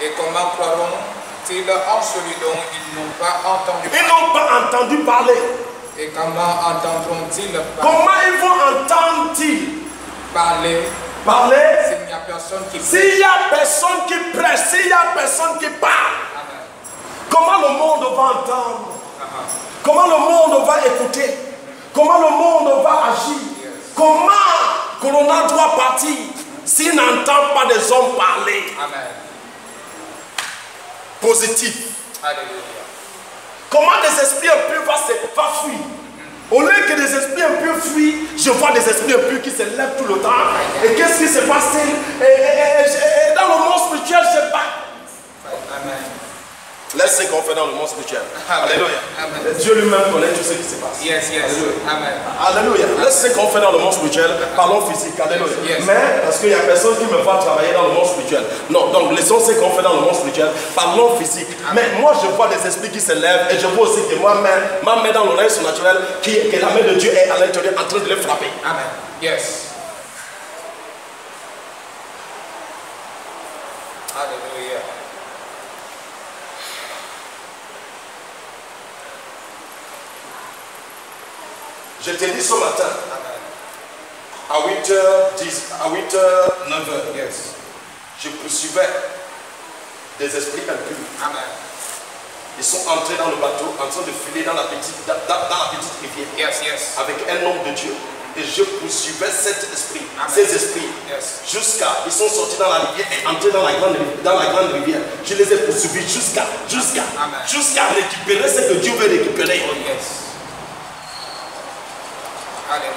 Et comment croiront-ils en celui dont ils n'ont pas entendu parler? Ils n'ont pas entendu parler. Et comment entendront-ils parler? Comment ils vont entendre-ils Parler parler s'il n'y a personne qui s'il prêche? n'y a personne qui prêche, s'il n'y a personne qui parle? Amen. Comment le monde va entendre? Amen. Comment le monde va écouter? Comment le monde va agir? Yes. Comment Corona doit partir s'il n'entend pas des hommes parler Amen. positif? Alléluia. Comment des esprits impurs va fuir? Au lieu que des esprits impurs fuient, je vois des esprits impurs qui se lèvent tout le temps. Et qu'est-ce qui se passe? Et dans le monde spirituel, je bats. Amen. Laisse ce qu'on fait dans le monde spirituel. Alléluia. Dieu lui-même connaît tout ce qui se passe. Yes, yes. Amen. Alléluia. Laisse ce qu'on fait dans le monde spirituel. Parlons physique. Alléluia. Yes. Mais, parce qu'il y a personne qui me voit travailler dans le monde spirituel. Non, donc laissons ce qu'on fait dans le monde spirituel. Parlons physique. Mais moi, je vois des esprits qui se lèvent et je vois aussi que moi-même, ma main dans l'oreille surnaturelle, que la main de Dieu est à l'intérieur en train de les frapper. Amen. Yes. Alléluia. Je te dis ce matin, à 8h10, à 8h, 9h, Yes. je poursuivais des esprits impurs. Amen. Ils sont entrés dans le bateau, en train de filer dans la petite rivière, Yes, yes. avec un homme de Dieu. Et je poursuivais Amen. ces esprits, Yes. jusqu'à, ils sont sortis dans la rivière et entrés dans la grande rivière. Je les ai poursuivis jusqu'à récupérer ce que Dieu veut récupérer. Oh, yes. Alléluia.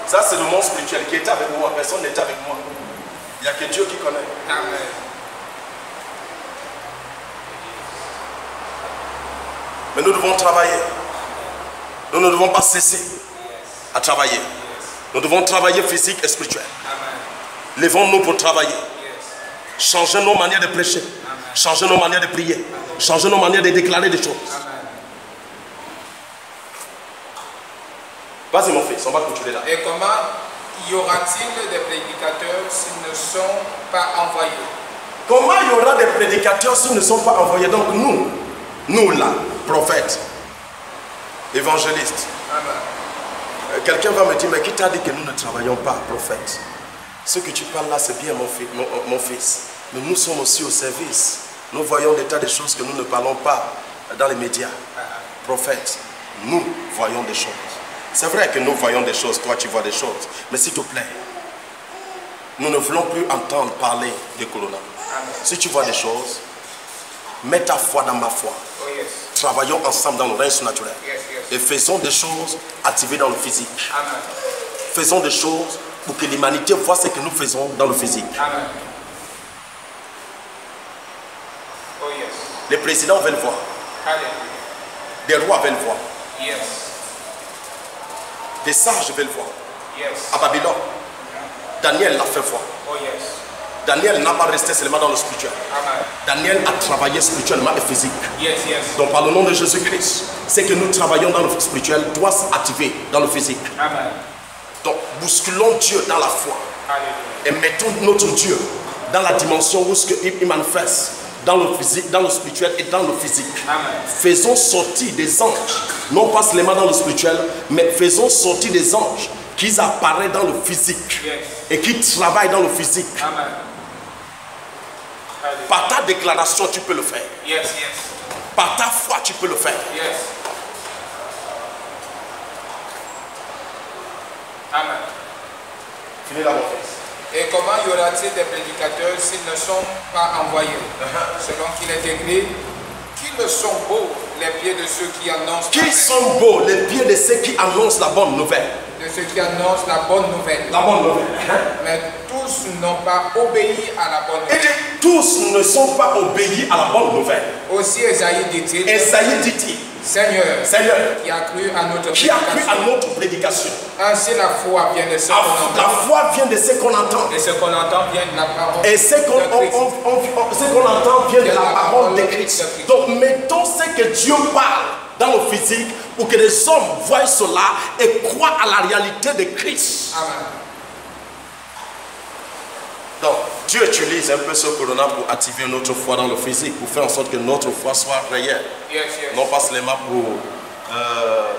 Ça, c'est le monde spirituel qui était avec moi. Personne n'était avec moi. Il n'y a que Dieu qui connaît. Amen. Mais nous devons travailler. Nous ne devons pas cesser à travailler. Nous devons travailler physique et spirituel. Amen. Levons-nous pour travailler. Yes. Changer nos manières de prêcher. Amen. Changer nos manières de prier. Changer nos manières de déclarer des choses. Amen. Vas-y mon fils, on va continuer là. Et comment y aura-t-il des prédicateurs s'ils ne sont pas envoyés? Comment il y aura des prédicateurs s'ils ne sont pas envoyés? Donc nous là, prophètes, évangélistes. Amen. Quelqu'un va me dire, mais qui t'a dit que nous ne travaillons pas, prophète? Ce que tu parles là, c'est bien mon fils. Mais nous sommes aussi au service. Nous voyons des tas de choses que nous ne parlons pas dans les médias. Prophète, nous voyons des choses. C'est vrai que nous voyons des choses, toi tu vois des choses. Mais s'il te plaît, nous ne voulons plus entendre parler de Corona. Si tu vois des choses, mets ta foi dans ma foi. Oh, yes. Travaillons ensemble dans le règne surnaturel. Yes, yes. Et faisons des choses activées dans le physique. Amen. Faisons des choses pour que l'humanité voit ce que nous faisons dans le physique. Amen. Oh, yes. Les présidents veulent voir. Alléluia. Des rois veulent voir. Yes. Des sages veulent voir. Yes. À Babylone, Daniel l'a fait voir. Oh, yes. Daniel n'a pas resté seulement dans le spirituel. Amen. Daniel a travaillé spirituellement et physique. Yes, yes. Donc par le nom de Jésus-Christ, ce que nous travaillons dans le spirituel doit s'activer dans le physique. Amen. Donc bousculons Dieu dans la foi. Alléluia. Et mettons notre Dieu dans la dimension où il manifeste, dans le physique, dans le spirituel et dans le physique. Amen. Faisons sortir des anges, non pas seulement dans le spirituel, mais faisons sortir des anges qui apparaissent dans le physique. Yes. Et qui travaillent dans le physique. Amen. Alléluia. Par ta déclaration, tu peux le faire. Yes, yes. Par ta foi, tu peux le faire. Yes. Amen. Finis là, mon fils. Et comment y aura-t-il des prédicateurs s'ils ne sont pas envoyés? Selon qu'il est écrit, qu'ils sont beaux les pieds de ceux qui annoncent Qui sont beaux les pieds de ceux qui annoncent la bonne nouvelle. de ceux qui annoncent la bonne nouvelle. La bonne nouvelle. Mais tous n'ont pas obéi à la bonne Et nouvelle. tous ne sont pas obéis à la bonne nouvelle. Aussi Esaïe dit-il, Esaïe dit-il, Seigneur, Seigneur, qui a cru à notre qui a cru prédication. à notre prédication. Ainsi la foi vient de ce qu'on La entend. foi vient de ce qu'on entend. Et ce qu'on entend vient de la parole Et ce qu'on de Christ. ce qu'on entend vient de la parole de Christ. Donc mettons ce que Dieu parle dans le physique pour que les hommes voient cela et croient à la réalité de Christ. Amen. Donc Dieu utilise un peu ce corona pour activer notre foi dans le physique, pour faire en sorte que notre foi soit réelle. Yes, yes. Non pas seulement pour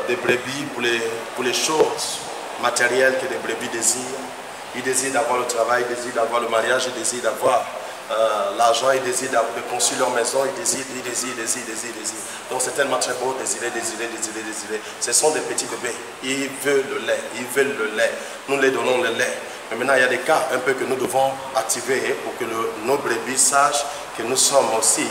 des brebis, pour les choses matérielles que les brebis désirent. Ils désirent d'avoir le travail, ils désirent d'avoir le mariage, ils désirent d'avoir l'argent, ils désirent de construire leur maison, ils désirent. Donc c'est tellement très beau, désirer. Ce sont des petits bébés, ils veulent le lait, nous les donnons le lait. Mais maintenant il y a des cas un peu que nous devons activer pour que nos brebis sachent que nous sommes aussi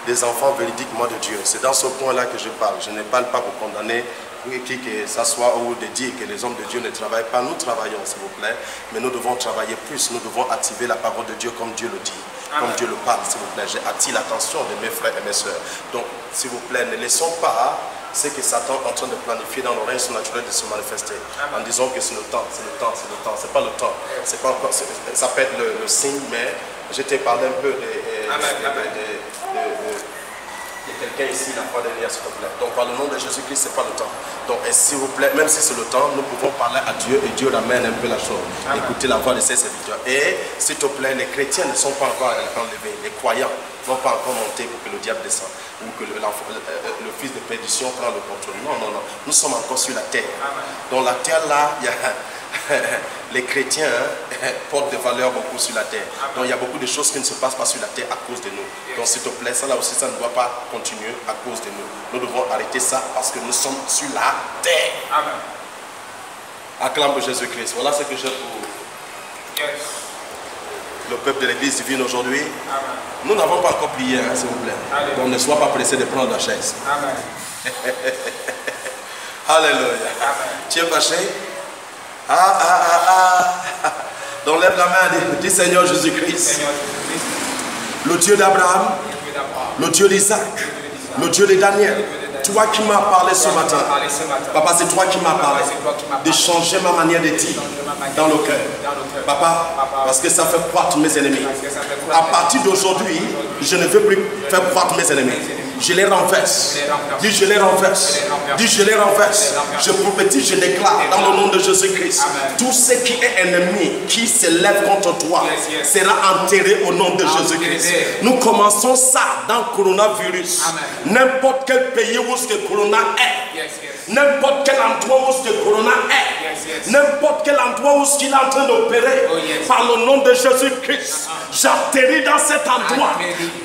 des enfants véridiquement de Dieu. C'est dans ce point-là que je parle. Je ne parle pas pour condamner que ça soit ou de dire que les hommes de Dieu ne travaillent pas. Nous travaillons, s'il vous plaît, mais nous devons travailler plus. Nous devons activer la parole de Dieu comme Dieu le dit, comme Dieu le parle, s'il vous plaît. J'ai attiré l'attention de mes frères et mes soeurs. Donc, s'il vous plaît, ne laissons pas ce que Satan est en train de planifier dans le règne surnaturel de se manifester. En disant que c'est le temps, c'est le temps, c'est le temps. C'est pas le temps. C'est pas encore, ça peut être le signe, mais je t'ai parlé un peu de quelqu'un ici la fois dernière, s'il te plaît. Donc par le nom de Jésus-Christ, c'est pas le temps. Donc s'il vous plaît, même si c'est le temps, nous pouvons parler à Dieu et Dieu ramène un peu la chose. Écoutez la voix de ses serviteurs. Et s'il te plaît, les chrétiens ne sont pas encore enlevés. Les croyants n'ont pas encore monté pour que le diable descende ou que le fils de perdition prend le contrôle. Non, non, non. Nous sommes encore sur la terre. Dans la terre là, il y a les chrétiens portent des valeurs beaucoup sur la terre. Donc il y a beaucoup de choses qui ne se passent pas sur la terre à cause de nous. Donc s'il te plaît, ça là aussi, ça ne doit pas continuer à cause de nous. Nous devons arrêter ça parce que nous sommes sur la terre. Amen. Acclame Jésus-Christ. Voilà ce que j'ai pour le peuple de l'église divine aujourd'hui. Nous n'avons pas encore prié, hein, s'il vous plaît. Amen. Donc ne sois pas pressé de prendre la chaise. Amen. Alléluia. Tu es fâché? Donc lève la main, dis Seigneur Jésus-Christ, le Dieu d'Abraham, le Dieu d'Isaac, le Dieu de Daniel, toi qui m'as parlé ce matin. Papa, c'est toi qui m'as parlé de changer ma manière de dire dans le cœur. Papa, parce que ça fait croître mes ennemis. À partir d'aujourd'hui, je ne veux plus faire croître mes ennemis. Je les renverse. Dis je les renverse. Dis je les renverse. Je prophétise, je déclare dans le nom de Jésus-Christ. Tout ce qui est ennemi, qui se lève contre toi, sera enterré au nom de Jésus-Christ. Nous commençons ça dans le coronavirus. N'importe quel pays où ce corona est. N'importe quel endroit où ce corona est. N'importe quel endroit où ce qu'il est en train d'opérer. Par le nom de Jésus-Christ. J'atterris dans cet endroit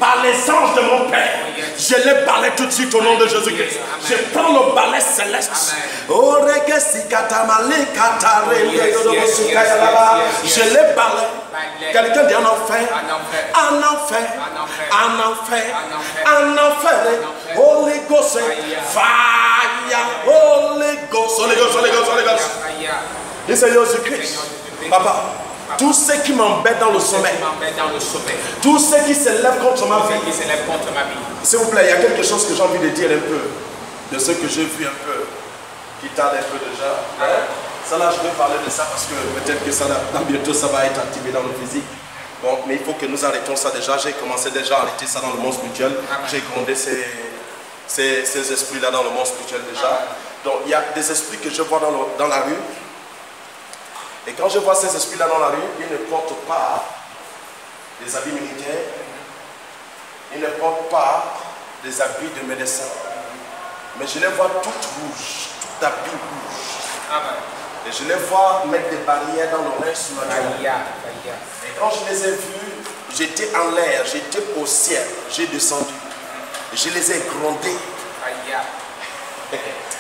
par les anges de mon Père. Je les balaye tout de suite au nom de Jésus-Christ. Je prends le balai céleste. Je les balaye. Quelqu'un dit en enfer. En enfer. En enfer. En enfer. Holy Ghost. Fire. Holy Ghost. Holy Ghost. Holy Ghost. Holy Ghost. Et Seigneur Jésus-Christ. Papa. Tout ce qui m'embête dans le sommeil, tout ce qui se lève contre ma vie, s'il vous plaît, il y a quelque chose que j'ai envie de dire un peu, de ce que j'ai vu un peu, qui tarde un peu déjà. Ça là, je vais parler de ça parce que peut-être que ça là, bientôt ça va être activé dans le physique. Bon, mais il faut que nous arrêtons ça déjà. J'ai commencé déjà à arrêter ça dans le monde spirituel. J'ai grondé ces esprits-là dans le monde spirituel déjà. Donc il y a des esprits que je vois dans la rue. Et quand je vois ces esprits-là dans la rue, ils ne portent pas des habits militaires, ils ne portent pas des habits de médecin. Mais je les vois toutes rouges, tout habits rouges. Et je les vois mettre des barrières dans le règne surnaturel. Et quand je les ai vus, j'étais en l'air, j'étais au ciel, j'ai descendu. Je les ai grondés.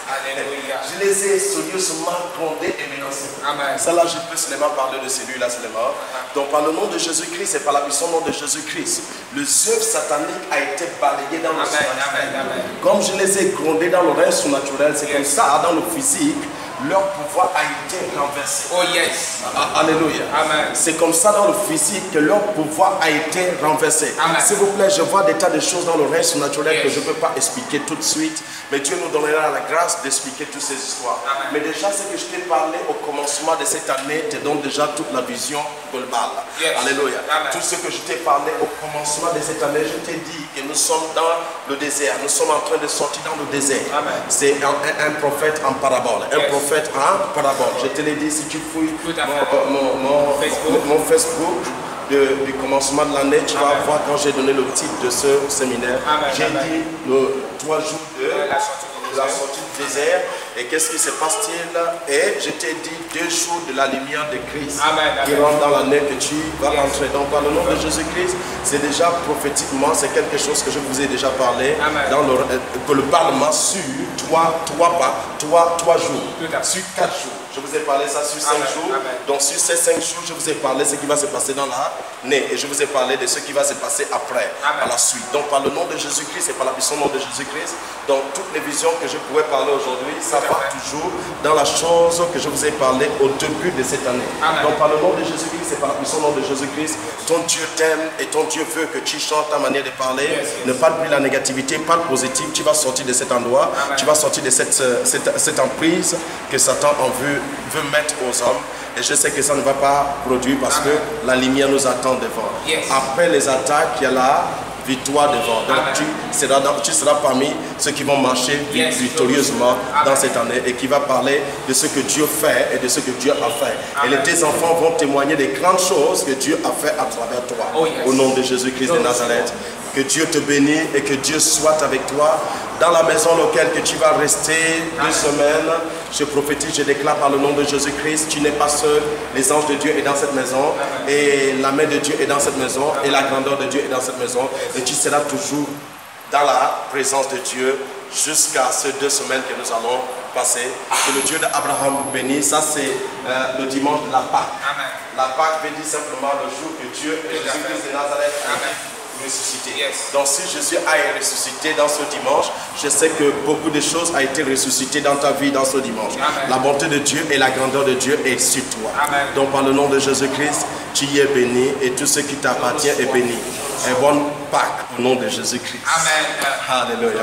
Alléluia. Je les ai sérieusement grondés et menacés. Ça là, je peux seulement parler de celui-là seulement. Donc par le nom de Jésus-Christ et par la puissance nom de Jésus-Christ, le œuvre satanique a été balayé dans le surnaturel. Comme je les ai grondés dans le règne surnaturel, c'est comme ça dans le physique. Leur pouvoir a été renversé. Oh yes. Alléluia. C'est comme ça dans le physique que leur pouvoir a été renversé. S'il vous plaît, je vois des tas de choses dans le règne surnaturel que je ne peux pas expliquer tout de suite. Mais Dieu nous donnera la grâce d'expliquer toutes ces histoires. Mais déjà, ce que je t'ai parlé au commencement de cette année te donne déjà toute la vision globale. Alléluia. Tout ce que je t'ai parlé au commencement de cette année, je t'ai dit que nous sommes dans le désert. Nous sommes en train de sortir dans le désert. C'est un prophète en parabole. Un prophète en parabole. Je te l'ai dit, si tu fouilles mon Facebook du commencement de l'année, tu vas voir quand j'ai donné le titre de ce séminaire. J'ai dit le 3 jours de la sortie du désert. Et qu'est-ce qui se passe-t-il? Et je t'ai dit 2 jours de la lumière de Christ qui rentre dans l'année que tu vas entrer. Donc par le nom de Jésus-Christ, c'est déjà prophétiquement, c'est quelque chose que je vous ai déjà parlé que le parlement sur 3 jours, sur 4 jours. Je vous ai parlé ça sur 5 jours. Amen. Donc sur ces 5 jours, je vous ai parlé de ce qui va se passer dans l'année. Et je vous ai parlé de ce qui va se passer après, à la suite. Donc par le nom de Jésus-Christ et par la puissance nom de Jésus-Christ, donc toutes les visions que je pourrais parler aujourd'hui, ça va toujours dans la chose que je vous ai parlé au début de cette année. Amen. Donc par le nom de Jésus-Christ et par la puissance nom de Jésus-Christ, ton Dieu t'aime et ton Dieu veut que tu chantes ta manière de parler. Ne parle plus la négativité, parle positif. Tu vas sortir de cet endroit, tu vas sortir de cette emprise que Satan veut mettre aux hommes. Et je sais que ça ne va pas produire parce que la lumière nous attend devant. Après les attaques, il y a la victoire devant. Donc tu seras parmi ceux qui vont marcher victorieusement dans cette année et qui va parler de ce que Dieu fait et de ce que Dieu a fait. Et tes enfants vont témoigner des grandes choses que Dieu a fait à travers toi. Au nom de Jésus-Christ de Nazareth. Que Dieu te bénisse et que Dieu soit avec toi dans la maison locale que tu vas rester 2 semaines. Je prophétise, je déclare par le nom de Jésus-Christ, tu n'es pas seul. Les anges de Dieu est dans cette maison et la main de Dieu est dans cette maison et la grandeur de Dieu est dans cette maison. Et tu seras toujours dans la présence de Dieu jusqu'à ces 2 semaines que nous allons passer. Que le Dieu d'Abraham vous bénisse. Ça c'est le dimanche de la Pâque. La Pâque veut dire simplement le jour que Dieu et Jésus-Christ de Nazareth a ressuscité. Donc si Jésus a ressuscité dans ce dimanche, je sais que beaucoup de choses ont été ressuscitées dans ta vie dans ce dimanche. La bonté de Dieu et la grandeur de Dieu est sur toi. Donc par le nom de Jésus-Christ, tu y es béni et tout ce qui t'appartient est béni. Et bonne Pâque au nom de Jésus-Christ. Alléluia.